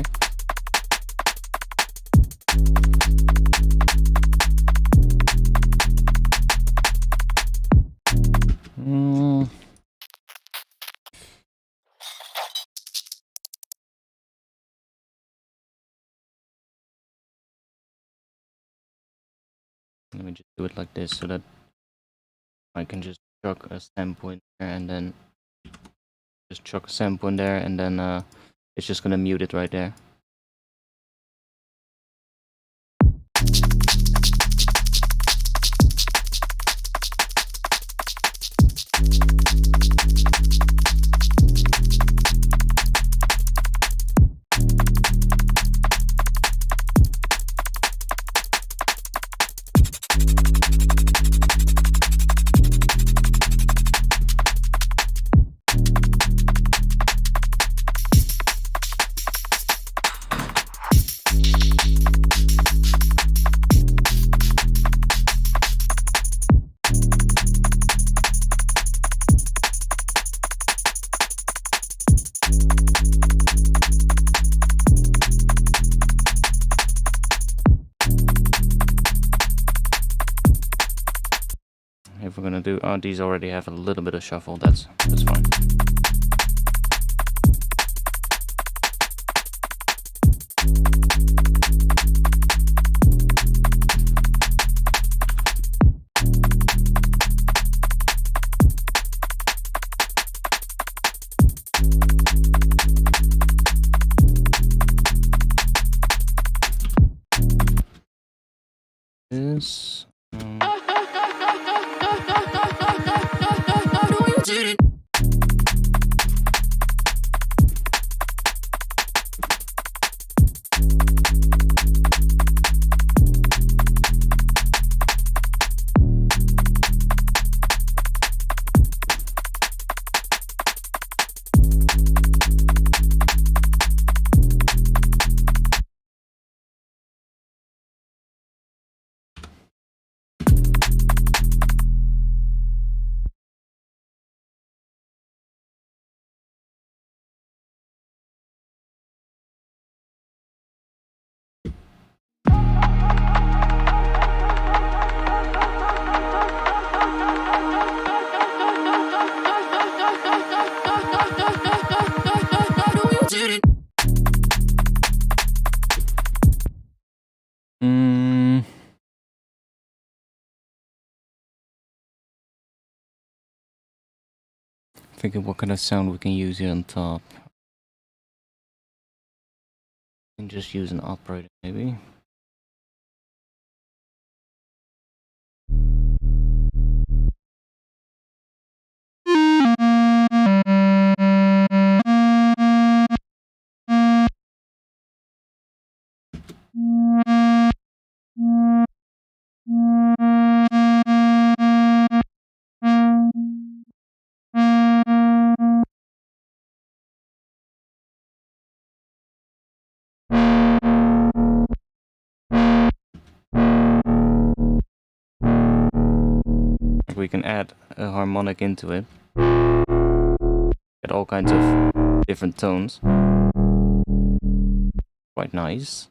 Let me just do it like this so that I can just chuck a sample in there and then just chuck a sample in there and then it's just gonna mute it right there. If we're gonna do, oh, these already have a little bit of shuffle. That's fine. This. Thinking what kind of sound we can use here on top. And just use an operator maybe. We can add a harmonic into it. Get all kinds of different tones. Quite nice.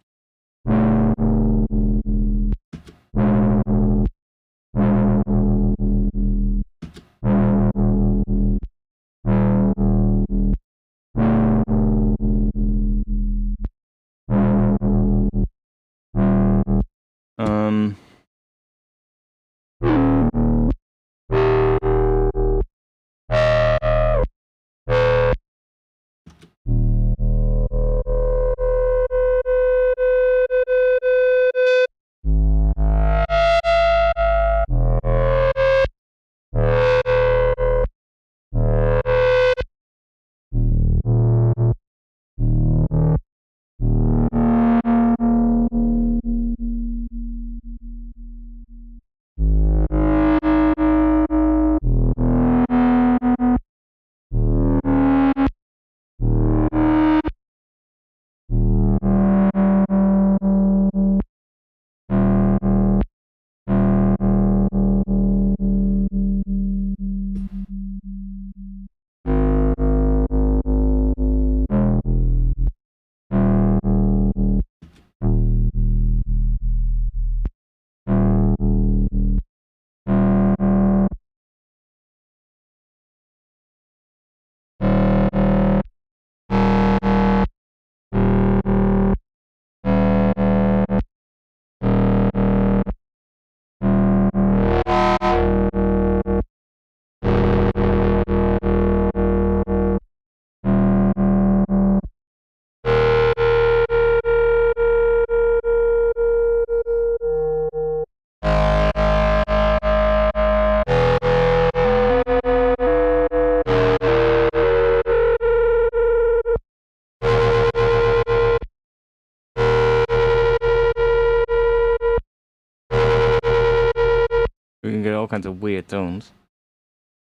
We can get all kinds of weird tones.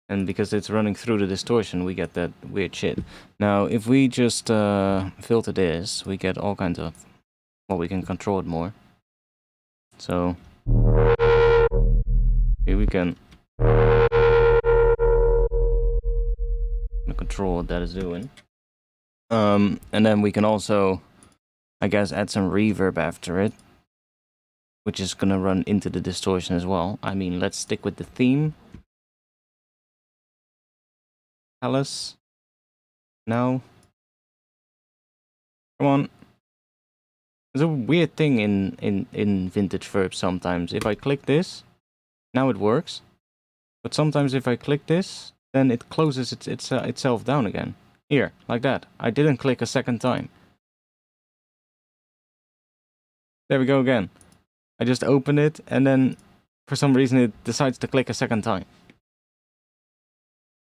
And because it's running through the distortion, we get that weird shit. Now, if we just filter this, we get all kinds of... Well, we can control it more. So... here we can... control what that is doing. And then we can also, I guess, add some reverb after it. Which is gonna run into the distortion as well. I mean, let's stick with the theme. Alice. No. Come on. There's a weird thing in Vintage Verb sometimes. If I click this, now it works. But sometimes if I click this, then it closes itself down again. Here, like that. I didn't click a second time. There we go again. I just open it, and then for some reason it decides to click a second time.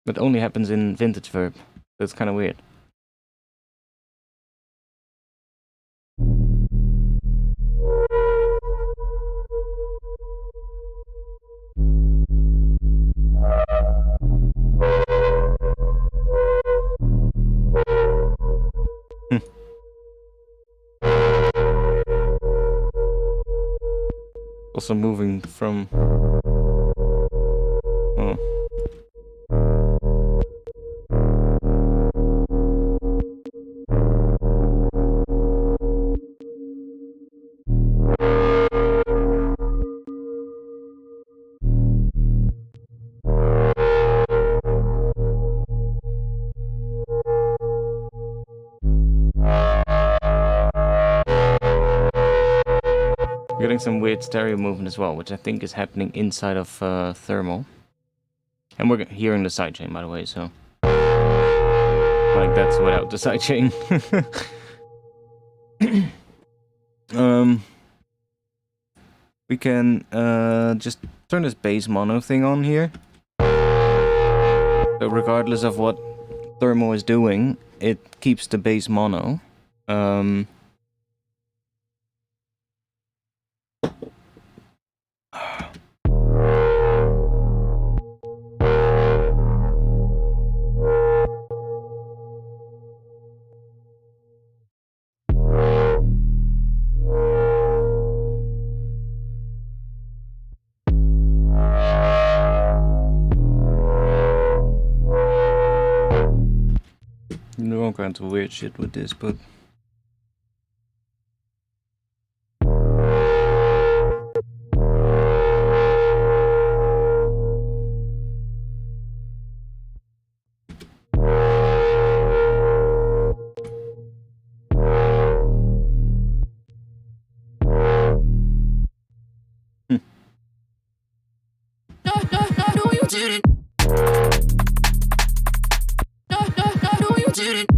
That only happens in Vintage Verb. That's kind of weird. Also moving from... Oh. Getting some weird stereo movement as well, which I think is happening inside of thermal. And we're hearing the sidechain, by the way, so... Like, that's without the sidechain. We can just turn this bass mono thing on here. So regardless of what thermal is doing, it keeps the bass mono. All kinds of weird shit with this, but No, you didn't. No, you didn't.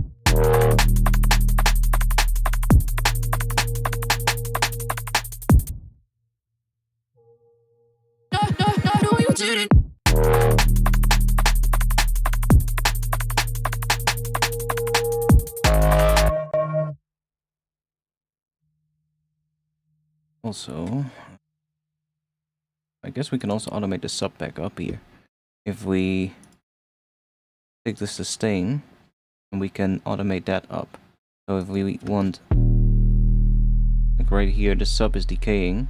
No, you didn't. also, I guess we can also automate the sub back up here. If we take the sustain, and we can automate that up. So if we want, like right here, the sub is decaying,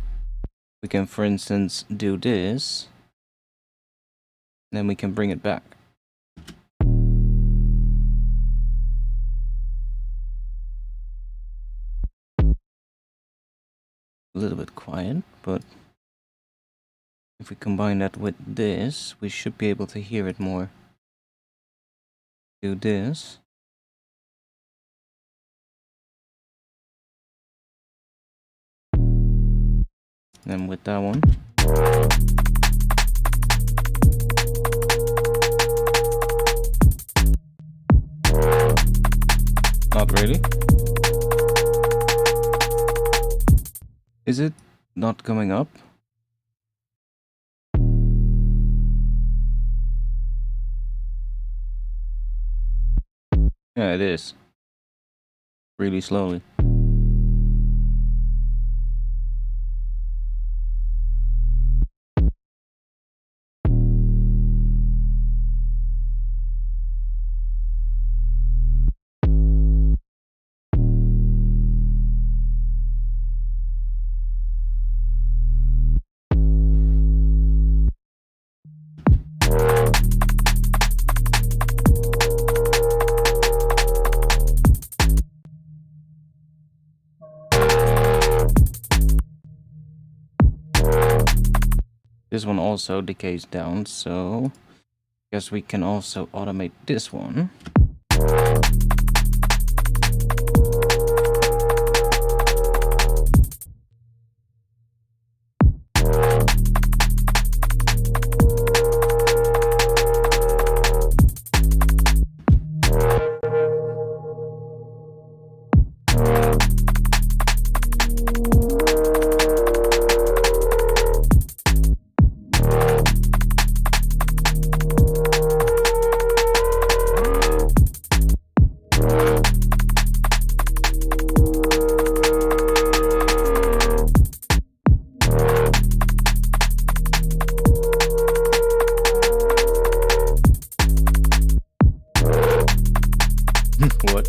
we can, for instance, do this, and then we can bring it back. A little bit quiet, but if we combine that with this, we should be able to hear it more. Do this. Then with that one. Not really. Is it not coming up? Yeah, it is. Really slowly. This one also decays down, so I guess we can also automate this one. What?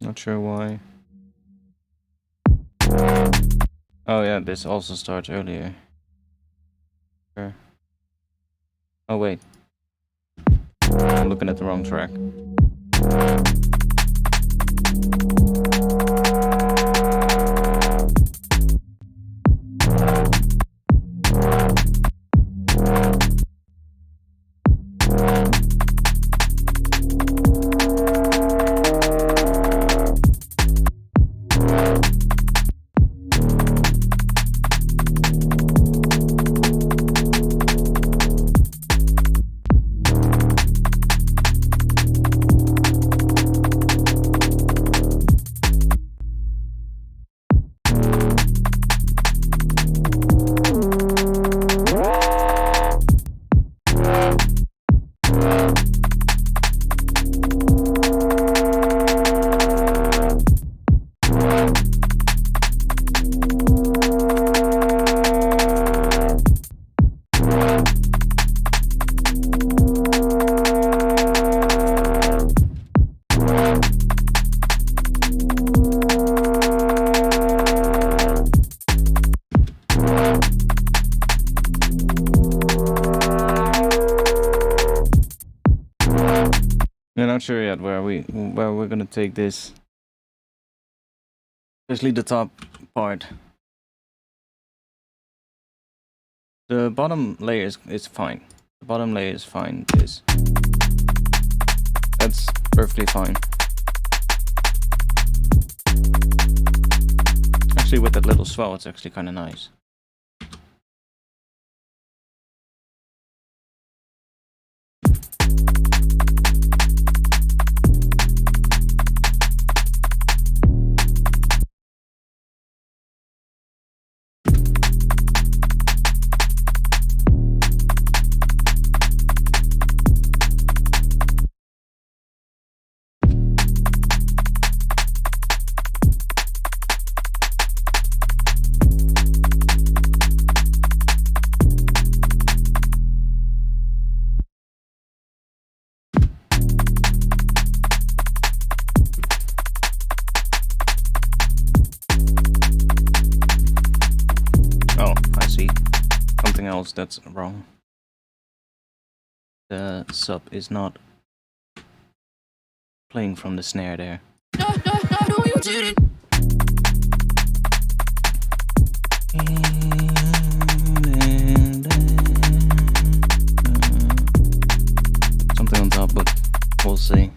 Not sure why. Oh yeah, this also starts earlier. Sure. Oh wait, I'm looking at the wrong track. We're not sure yet where we're gonna take this. Especially the top part. The bottom layer is fine. The bottom layer is fine. That's perfectly fine. Actually, with that little swell, it's actually kind of nice. Oh, I see. Something else that's wrong. The sub is not playing from the snare there. No, you didn't. Something on top, but we'll see.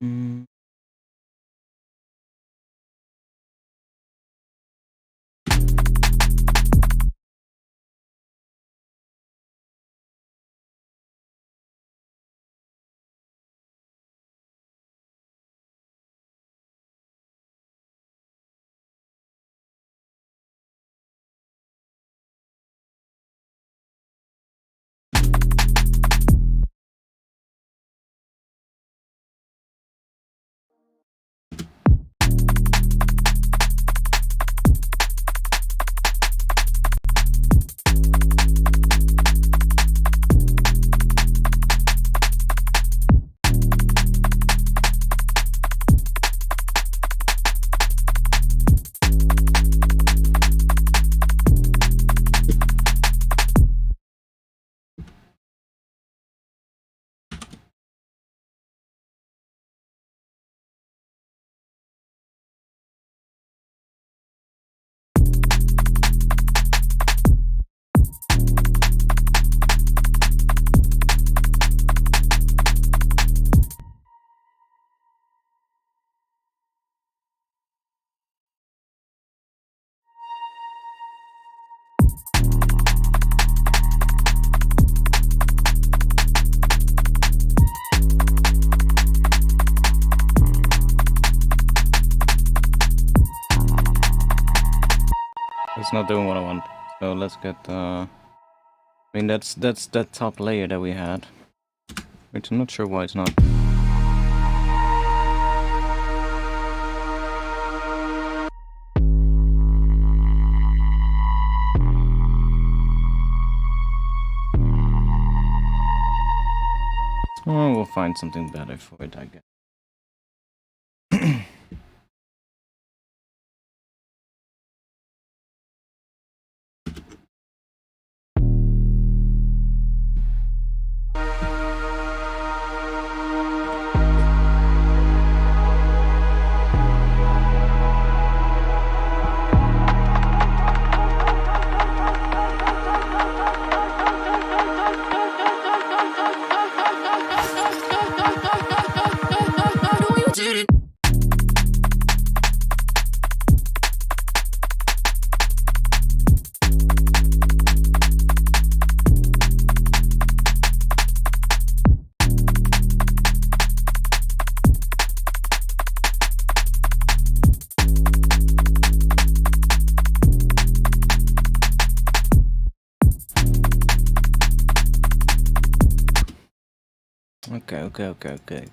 Mm. It's not doing what I want. So let's get, I mean, that's that top layer that we had. Which I'm not sure why it's not. Oh, we'll find something better for it, I guess.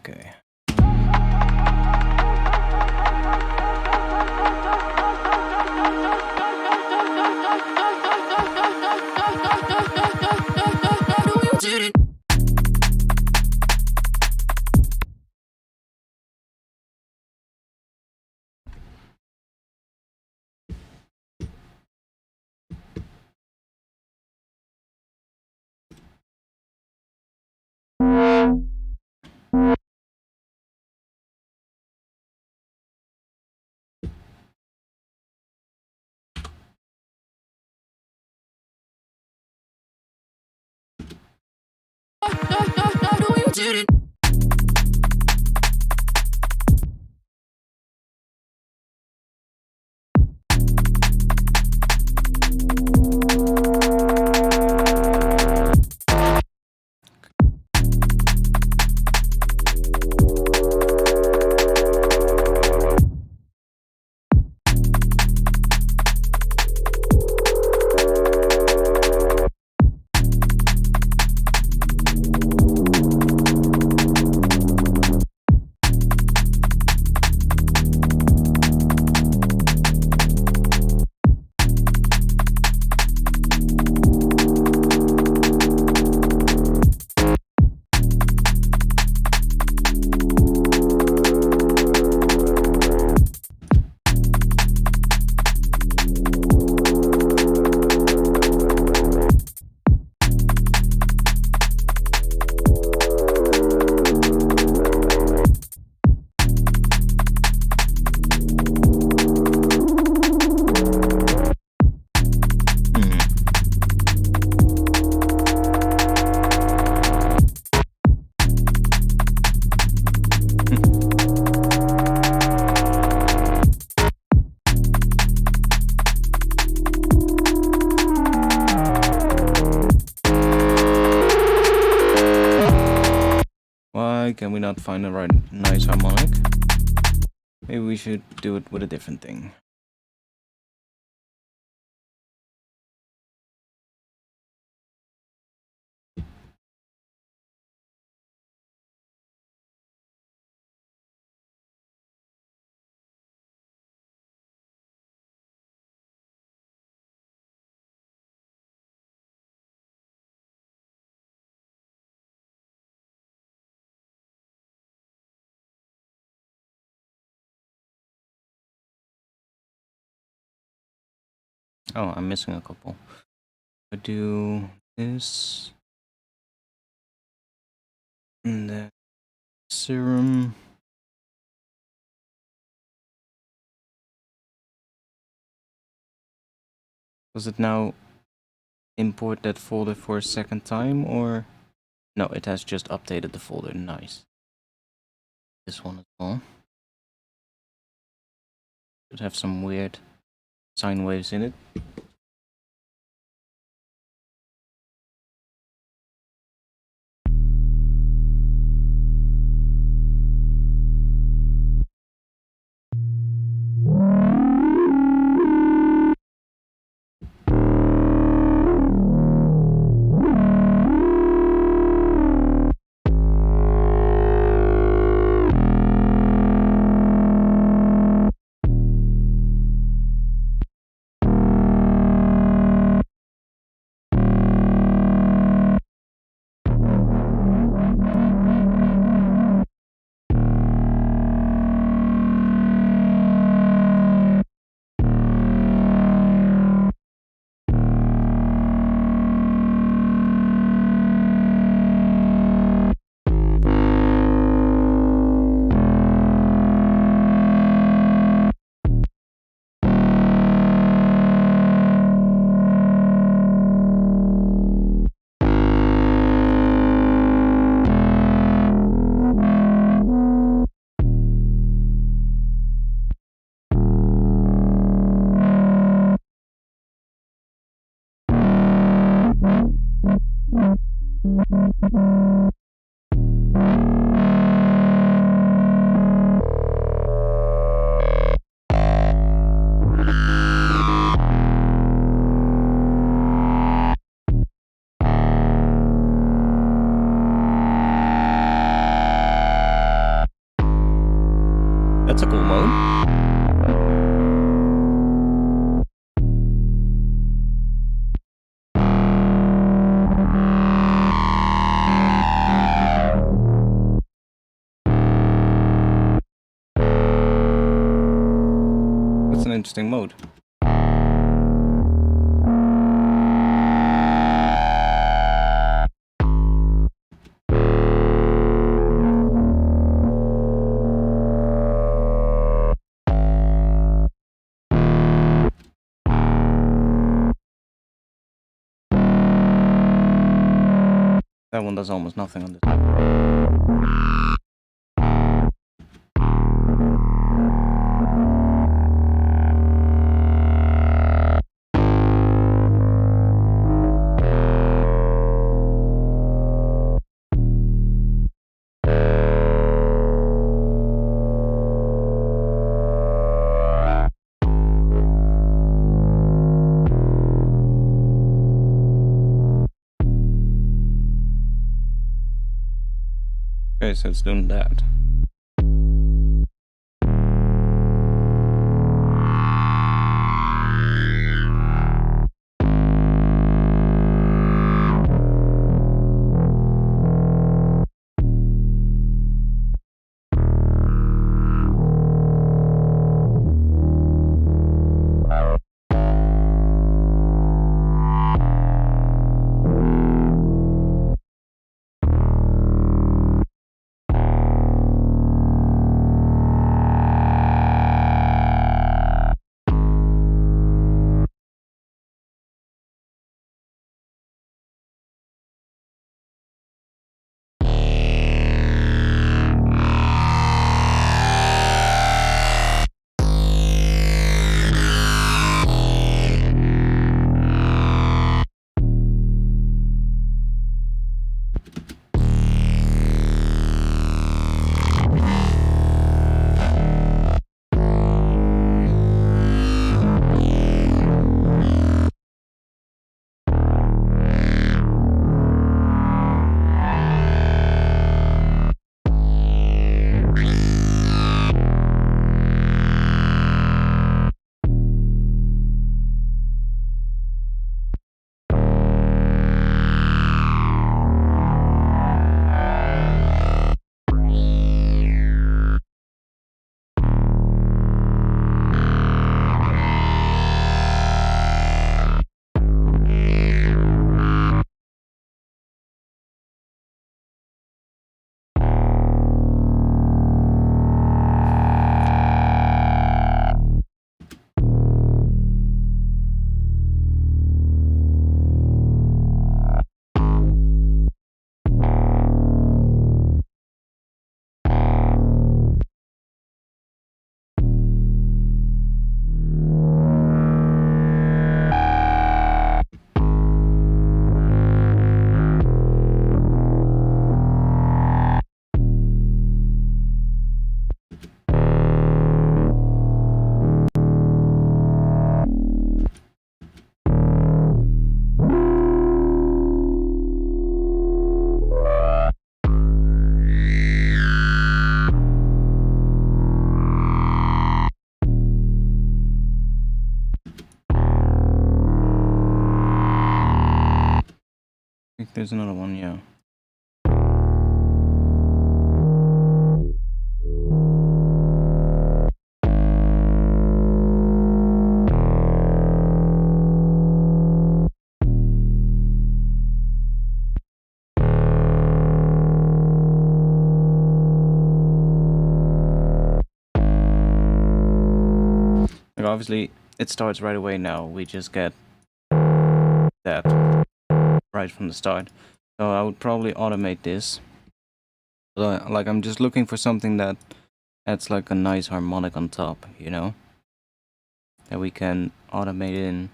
Okay. Why can we not find the right nice harmonic? Maybe we should do it with a different thing. Oh, I'm missing a couple. I do this. And then serum. Does it now import that folder for a second time, or? No, it has just updated the folder. Nice. This one as well. Should have some weird sine waves in it. interesting mode. That one does almost nothing on this. Okay, so it's doing that. I think there's another one, yeah. Like obviously, it starts right away now. We just get that right from the start. So I would probably automate this. Like I'm just looking for something that adds like a nice harmonic on top, you know? That we can automate in.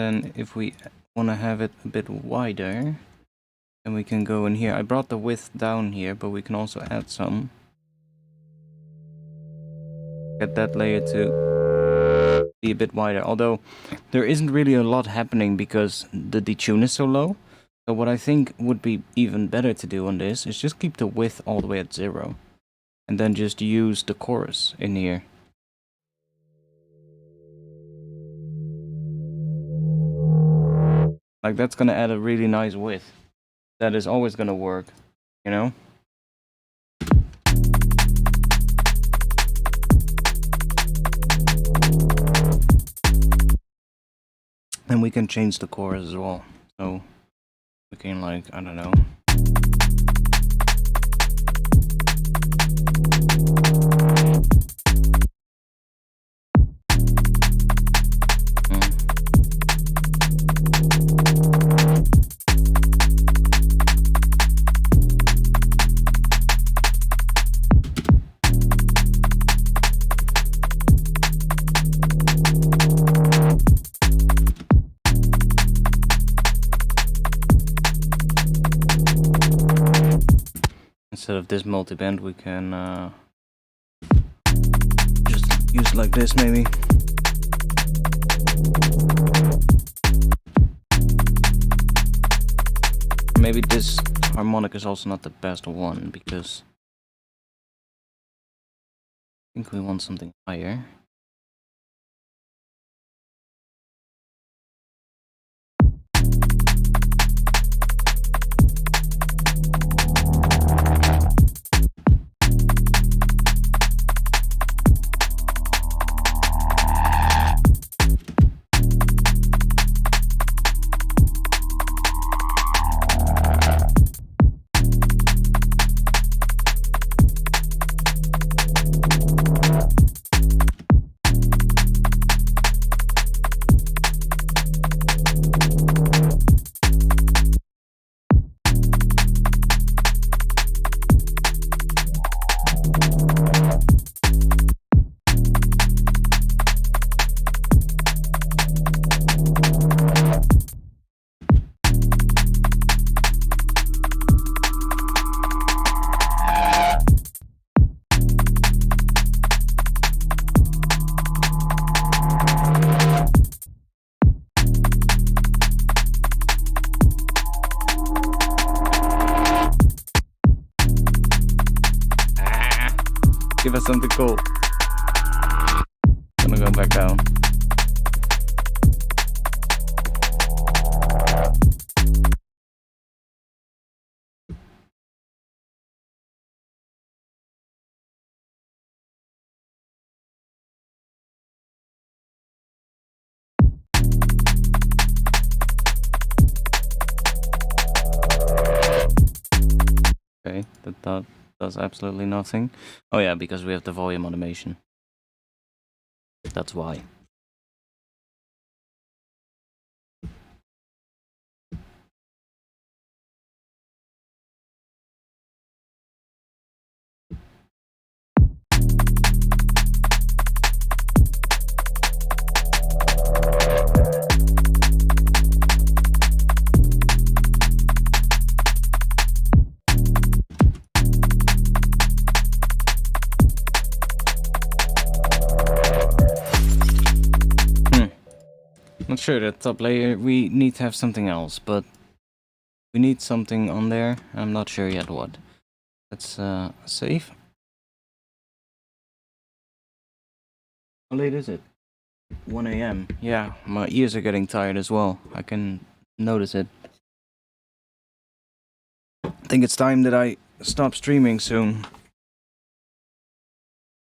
then if we want to have it a bit wider, then we can go in here. I brought the width down here, but we can also add some. Get that layer to be a bit wider, although there isn't really a lot happening because the detune is so low. So what I think would be even better to do on this is just keep the width all the way at 0. And then just use the chorus in here. Like, that's gonna add a really nice width. That is always gonna work, you know? And we can change the chorus as well. So we can, like, I don't know. Instead of this multiband, we can just use it like this, maybe. Maybe this harmonic is also not the best one, because I think we want something higher. Give us something cool. Gonna go back down. Okay, that does absolutely nothing. Oh yeah, because we have the volume automation. That's why. Not sure, that top layer, we need to have something else, but we need something on there. I'm not sure yet what. Let's save. How late is it? 1 AM. Yeah, my ears are getting tired as well. I can notice it. I think it's time that I stop streaming soon.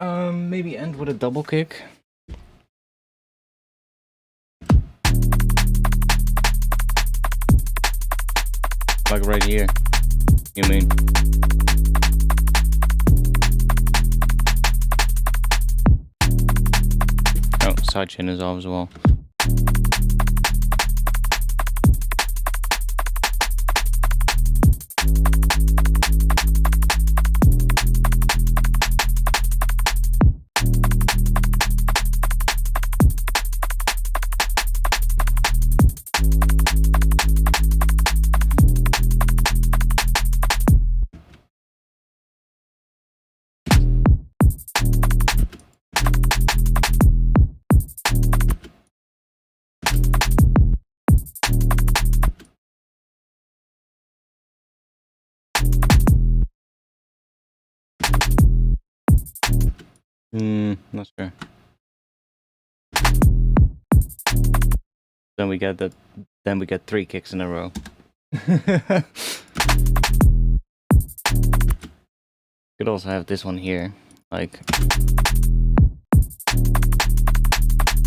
Maybe end with a double kick. Like right here, you mean? Oh, sidechain is off as well. not sure. Then we get that. Then we get 3 kicks in a row. Could also have this one here, like.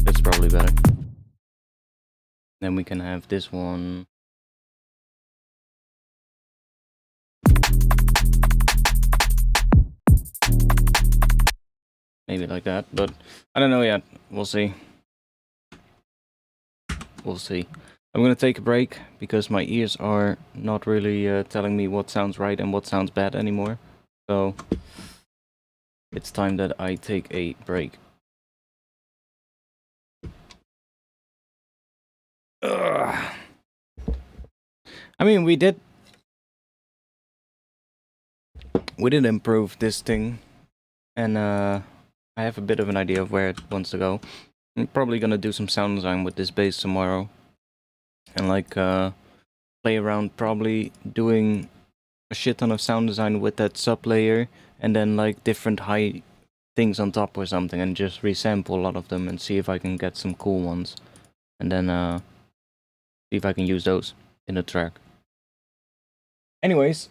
That's probably better. Then we can have this one. Maybe like that, but I don't know yet. We'll see. We'll see. I'm gonna take a break because my ears are not really telling me what sounds right and what sounds bad anymore. So it's time that I take a break. Ugh. I mean, we did improve this thing, and I have a bit of an idea of where it wants to go. I'm probably gonna do some sound design with this bass tomorrow, and like play around, probably doing a shit ton of sound design with that sub layer, and then like different high things on top or something, and just resample a lot of them and see if I can get some cool ones, and then see if I can use those in the track. Anyways,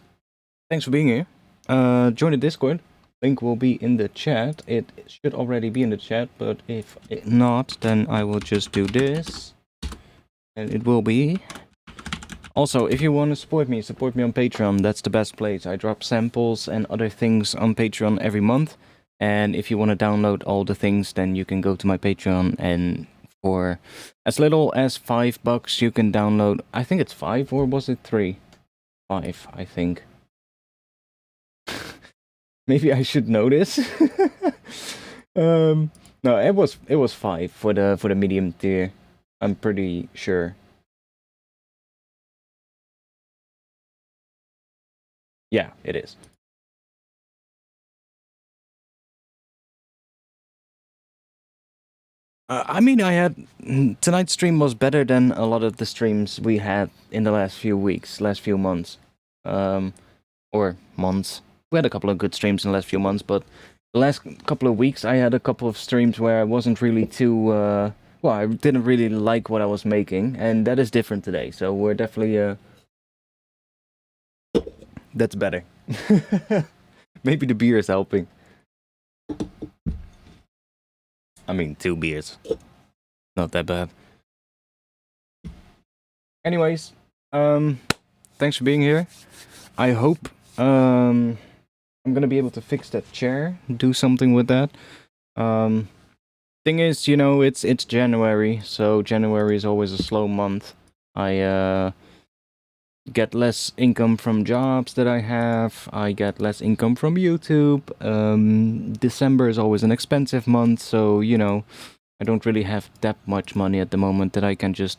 thanks for being here. Join the Discord. Link will be in the chat. It should already be in the chat, but if not, then I will just do this. And it will be. Also, if you want to support me on Patreon. That's the best place. I drop samples and other things on Patreon every month. And if you want to download all the things, then you can go to my Patreon, and for as little as $5 you can download. I think it's 5, or was it 3? 5, I think. Maybe I should know this. No, it was 5 for the medium tier. I'm pretty sure. Yeah, it is. I mean, tonight's stream was better than a lot of the streams we had in the last few months, or months. We had a couple of good streams in the last few months, but the last couple of weeks I had a couple of streams where I wasn't really too, well, I didn't really like what I was making, and that is different today, so we're definitely, that's better. Maybe the beer is helping. I mean, 2 beers. Not that bad. Anyways, thanks for being here. I hope, I'm gonna be able to fix that chair, do something with that. Thing is, you know, it's January, so January is always a slow month. I get less income from jobs that I have. I get less income from YouTube. December is always an expensive month, so, you know, I don't really have that much money at the moment that I can just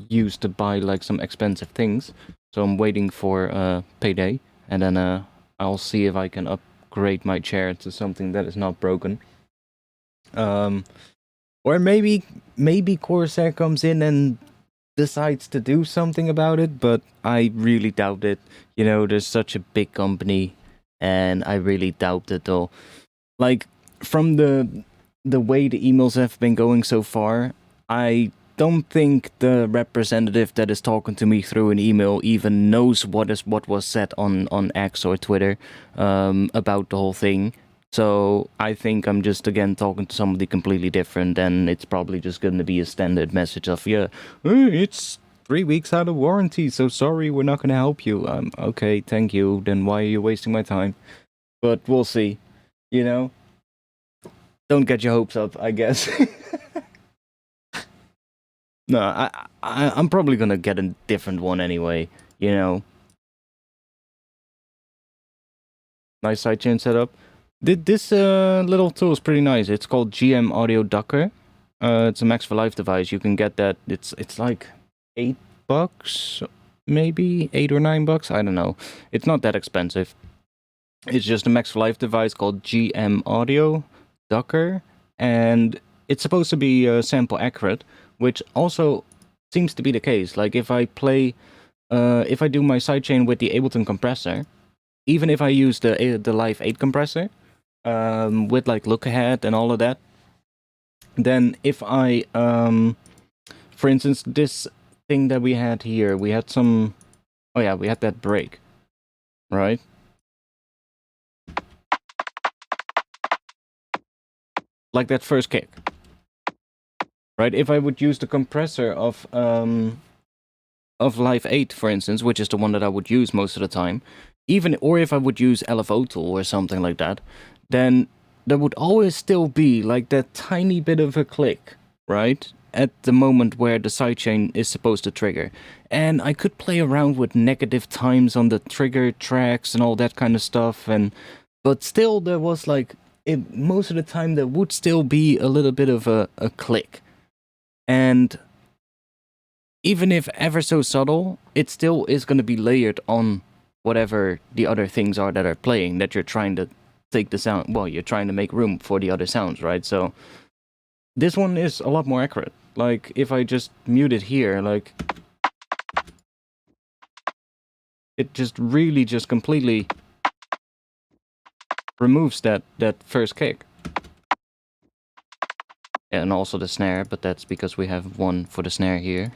use to buy like some expensive things. So I'm waiting for payday, and then I'll see if I can upgrade my chair to something that is not broken. Or maybe Corsair comes in and decides to do something about it, but I really doubt it. You know, there's such a big company, and I really doubt it though. Like, from the way the emails have been going so far, I don't think the representative that is talking to me through an email even knows what was said on X or Twitter about the whole thing. So I think I'm just again talking to somebody completely different, and it's probably just going to be a standard message of, yeah, it's 3 weeks out of warranty, so sorry, we're not going to help you. Okay, thank you. Then why are you wasting my time? But we'll see. You know, don't get your hopes up, I guess. No, I'm probably gonna get a different one anyway. You know, nice sidechain setup. This little tool is pretty nice. It's called GM Audio Docker. It's a Max for Life device. You can get that. It's like $8, maybe $8 or $9. I don't know. It's not that expensive. It's just a Max for Life device called GM Audio Docker, and it's supposed to be sample accurate, which also seems to be the case. Like if I play, if I do my sidechain with the Ableton compressor, even if I use the Live 8 compressor, with like look ahead and all of that, then if I, for instance, this thing that we had here, we had some, oh yeah, we had that break, right? Like that first kick, right? If I would use the compressor of Live 8, for instance, which is the one that I would use most of the time, even, or if I would use LFO tool or something like that, then there would always still be like that tiny bit of a click, right? At the moment where the sidechain is supposed to trigger. And I could play around with negative times on the trigger tracks and all that kind of stuff, but still there was like, most of the time there would still be a little bit of a click. And even if ever so subtle, it still is going to be layered on whatever the other things are that are playing, that you're trying to take the sound, well, you're trying to make room for the other sounds, right? So this one is a lot more accurate. Like, if I just mute it here, like, it just really just completely removes that first kick. And also the snare, but that's because we have one for the snare here.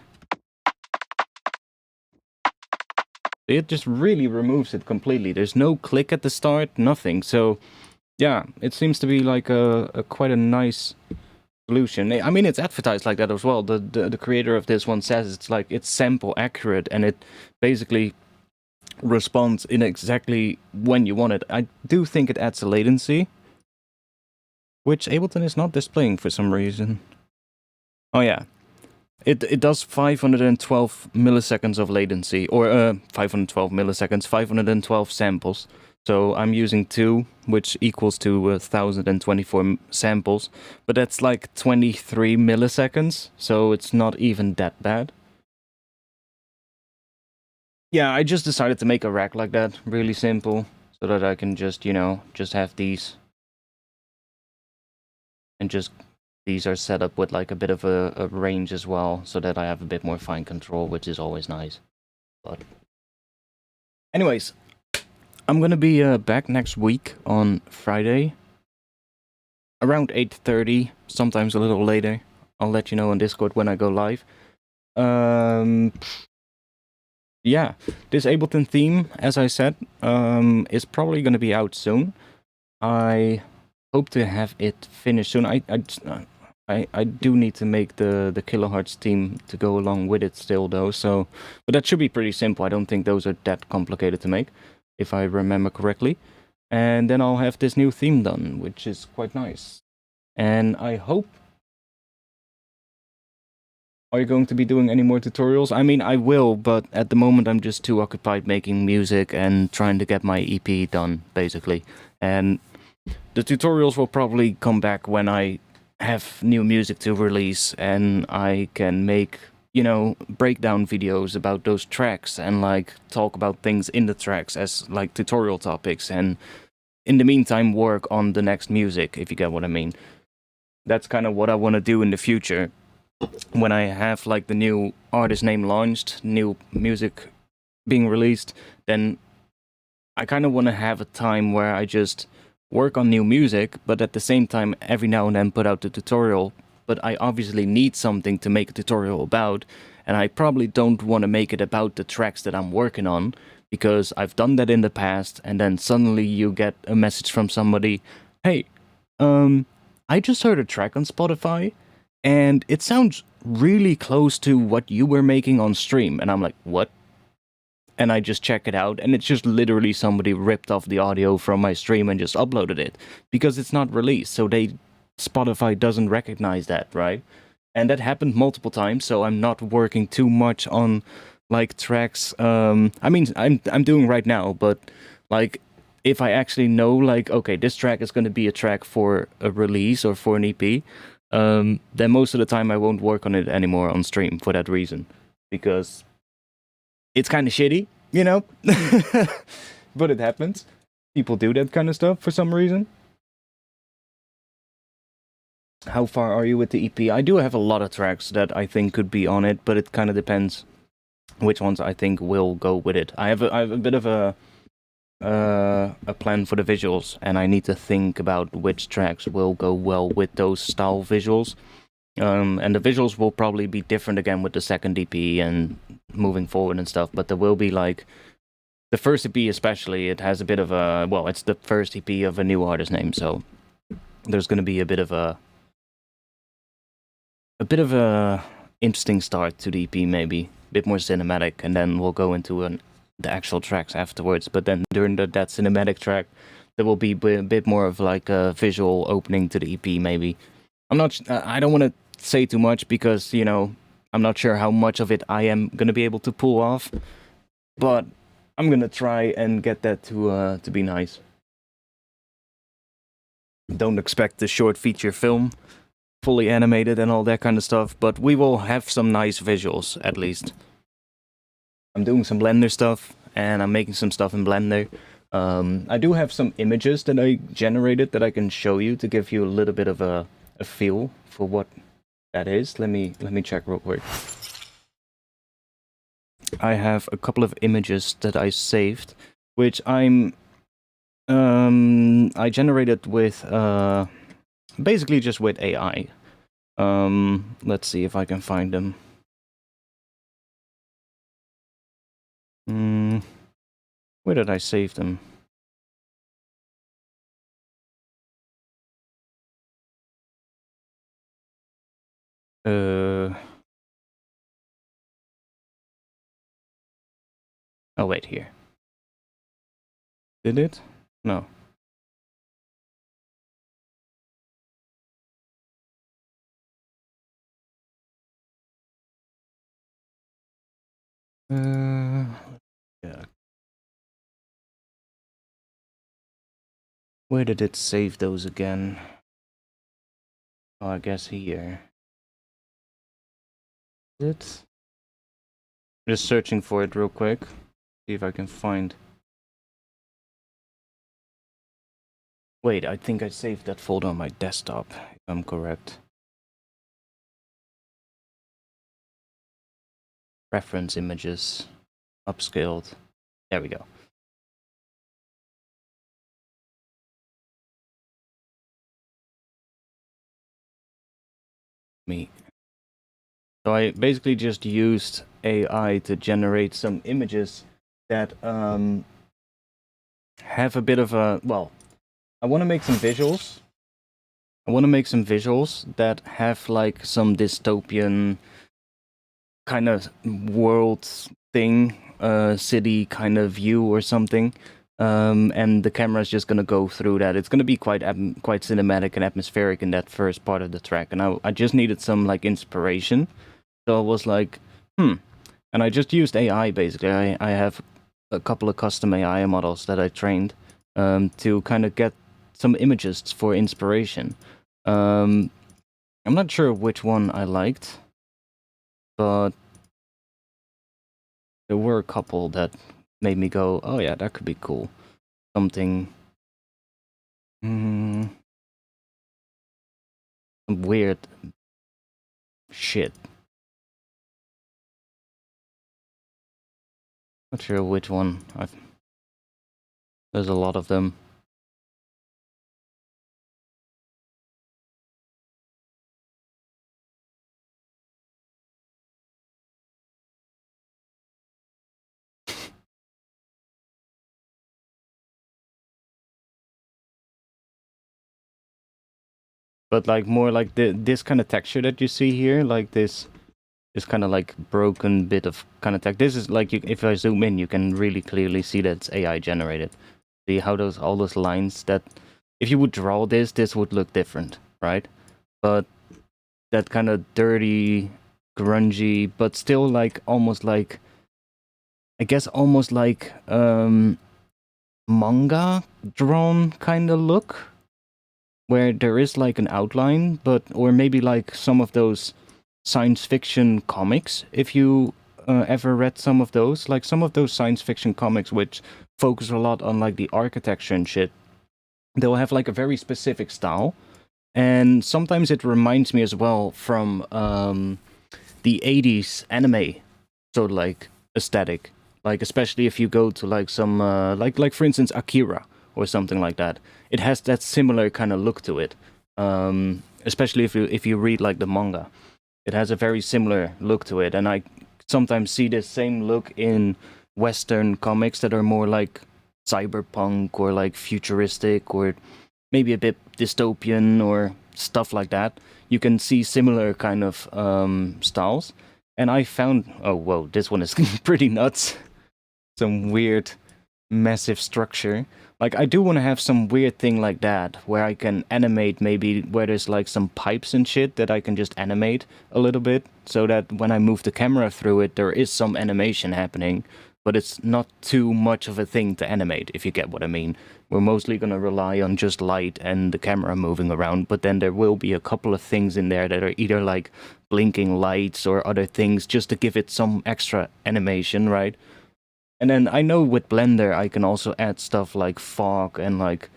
It just really removes it completely. There's no click at the start, nothing. So, yeah, it seems to be like a quite a nice solution. I mean, it's advertised like that as well. The creator of this one says it's like, it's sample accurate, and it basically responds in exactly when you want it. I do think it adds a latency, which Ableton is not displaying for some reason. Oh yeah. It does 512 milliseconds of latency, or 512 milliseconds, 512 samples. So I'm using 2, which equals to 1024 samples, but that's like 23 milliseconds, so it's not even that bad. Yeah, I just decided to make a rack like that, really simple, so that I can just, you know, just have these. And just, these are set up with like a bit of a range as well, so that I have a bit more fine control, which is always nice. But anyways, I'm gonna be back next week on Friday, around 8:30, sometimes a little later. I'll let you know on Discord when I go live. Yeah, this Ableton theme, as I said, is probably gonna be out soon. I hope to have it finished soon. I do need to make the kilohertz theme to go along with it still though, so, but that should be pretty simple. I don't think those are that complicated to make, if I remember correctly. And then I'll have this new theme done, which is quite nice. And I hope... Are you going to be doing any more tutorials? I mean, I will, but at the moment I'm just too occupied making music and trying to get my EP done, basically. And the tutorials will probably come back when I have new music to release and I can make, you know, breakdown videos about those tracks and like talk about things in the tracks as like tutorial topics, and in the meantime work on the next music, if you get what I mean. That's kind of what I want to do in the future. When I have like the new artist name launched, new music being released, then I kind of want to have a time where I just work on new music, but at the same time every now and then put out the tutorial. But I obviously need something to make a tutorial about, and I probably don't want to make it about the tracks that I'm working on, because I've done that in the past, and then suddenly you get a message from somebody, hey, I just heard a track on Spotify, and it sounds really close to what you were making on stream. And I'm like, what? And I just check it out, and it's just literally somebody ripped off the audio from my stream and just uploaded it, because it's not released, so Spotify doesn't recognize that, right? And that happened multiple times, so I'm not working too much on like tracks. I mean, I'm doing right now, but like if I actually know like, okay, this track is going to be a track for a release or for an EP, then most of the time I won't work on it anymore on stream for that reason, because it's kind of shitty, you know? But it happens. People do that kind of stuff for some reason. How far are you with the EP? I do have a lot of tracks that I think could be on it, but it kind of depends which ones I think will go with it. I have a bit of a a plan for the visuals, and I need to think about which tracks will go well with those style visuals. And the visuals will probably be different again with the second EP and moving forward and stuff, but there will be like the first EP especially, it has a bit of a, well, it's the first EP of a new artist name, so there's going to be a bit of a interesting start to the EP, maybe a bit more cinematic, and then we'll go into the actual tracks afterwards. But then during that cinematic track, there will be a bit more of like a visual opening to the EP, maybe. I don't want to say too much because, you know, I'm not sure how much of it I am going to be able to pull off, but I'm going to try and get that to be nice. Don't expect the short feature film, fully animated and all that kind of stuff, but we will have some nice visuals, at least. I'm doing some Blender stuff, and I'm making some stuff in Blender. I do have some images that I generated that I can show you to give you a little bit of a feel for what that is. Let me check real quick. I have a couple of images that I saved, which I generated with basically just with AI. Let's see if I can find them. Where did I save them? Oh wait, here. Did it? No. Yeah. Where did it save those again? Oh, I guess here. Is it? Just searching for it real quick. See if I can find. Wait, I think I saved that folder on my desktop, if I'm correct. Reference images. Upscaled. There we go. So I basically just used AI to generate some images that have a bit of a, well, I want to make some visuals. I want to make some visuals that have like some dystopian kind of world thing, city kind of view or something. And the camera is just gonna go through that. It's gonna be quite cinematic and atmospheric in that first part of the track. And I just needed some like inspiration. So I was like, and I just used AI basically. I have a couple of custom AI models that I trained to kind of get some images for inspiration. I'm not sure which one I liked, but there were a couple that made me go, oh yeah, that could be cool. Something some weird shit. Not sure which one. There's a lot of them. But like more like this kind of texture that you see here, like this kind of like broken bit of kind of text. This is like, if I zoom in, you can really clearly see that it's AI generated. See how all those lines, that if you would draw this would look different, right? But that kind of dirty, grungy, but still like almost like, I guess almost like manga drawn kind of look, where there is like an outline, but, or maybe like some of those science fiction comics, if you ever read some of those, like some of those science fiction comics which focus a lot on like the architecture and shit, they'll have like a very specific style, and sometimes it reminds me as well from the 80s anime sort of like aesthetic, Like especially if you go to like some like for instance Akira or something like that. It has that similar kind of look to it. Especially if you read like the manga. It has a very similar look to it, and I sometimes see this same look in Western comics that are more like cyberpunk or like futuristic or maybe a bit dystopian or stuff like that. You can see similar kind of styles. And I found, oh whoa, this one is pretty nuts. Some weird, massive structure. Like I do want to have some weird thing like that where I can animate maybe where there's like some pipes and shit that I can just animate a little bit so that when I move the camera through it there is some animation happening, but it's not too much of a thing to animate, if you get what I mean. We're mostly going to rely on just light and the camera moving around, but then there will be a couple of things in there that are either like blinking lights or other things just to give it some extra animation, right? And then I know with Blender I can also add stuff like fog and like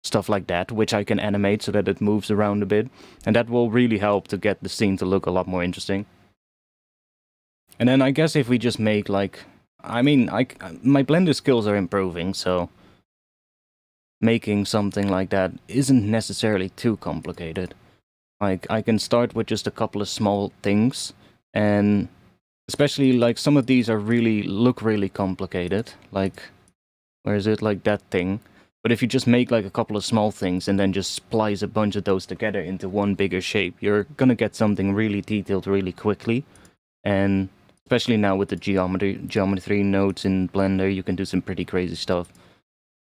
stuff like that, which I can animate so that it moves around a bit. And that will really help to get the scene to look a lot more interesting. And then I guess if we just make like, I mean, my Blender skills are improving, so making something like that isn't necessarily too complicated. Like I can start with just a couple of small things, and especially like some of these are look really complicated, like where is it, like that thing. But if you just make like a couple of small things and then just splice a bunch of those together into one bigger shape, you're gonna get something really detailed really quickly. And especially now with the geometry nodes in Blender, you can do some pretty crazy stuff.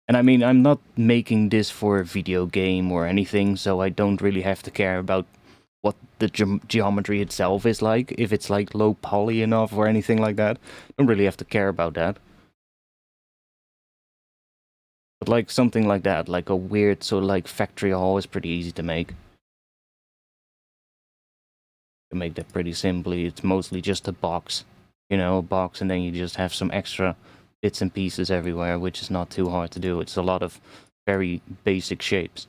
And I mean, I'm not making this for a video game or anything, so I don't really have to care about what the geometry itself is like, if it's like low poly enough or anything like that. Don't really have to care about that. But like something like that, like a weird sort of like factory hall is pretty easy to make. You can make that pretty simply. It's mostly just a box, you know, a box, and then you just have some extra bits and pieces everywhere, which is not too hard to do. It's a lot of very basic shapes.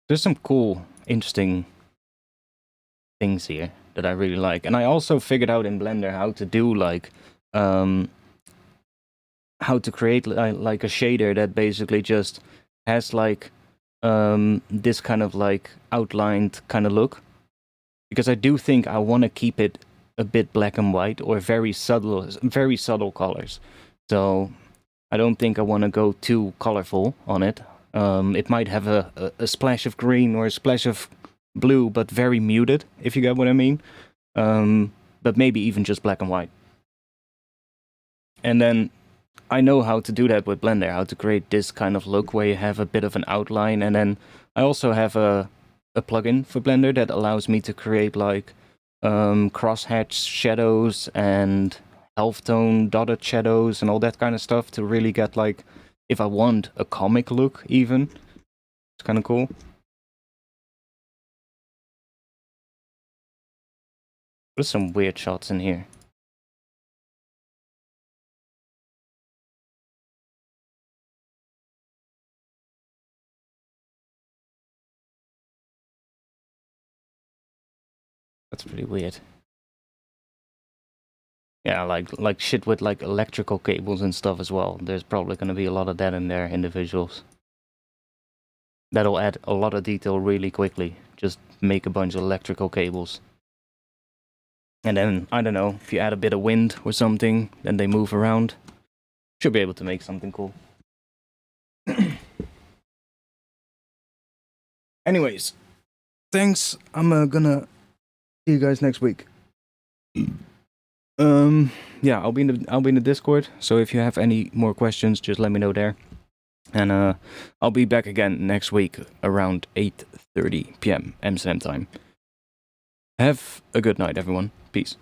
There's some cool, interesting things here that I really like. And I also figured out in Blender how to do like, how to create like a shader that basically just has like this kind of like outlined kind of look. Because I do think I want to keep it a bit black and white or very subtle colors. So I don't think I want to go too colorful on it. It might have a splash of green or a splash of blue, but very muted, if you get what I mean. But maybe even just black and white. And then I know how to do that with Blender, how to create this kind of look where you have a bit of an outline. And then I also have a plugin for Blender that allows me to create like crosshatch shadows and halftone dotted shadows and all that kind of stuff to really get like, if I want a comic look even. It's kind of cool. There's some weird shots in here. That's pretty weird. Yeah, like shit with like electrical cables and stuff as well. There's probably going to be a lot of that in there in the visuals. That'll add a lot of detail really quickly. Just make a bunch of electrical cables. And then, I don't know, if you add a bit of wind or something, then they move around. Should be able to make something cool. Anyways, thanks. I'm gonna see you guys next week. Yeah, I'll be in the Discord, so if you have any more questions, just let me know there. And I'll be back again next week around 8:30 p.m. Amsterdam time. Have a good night, everyone. Peace.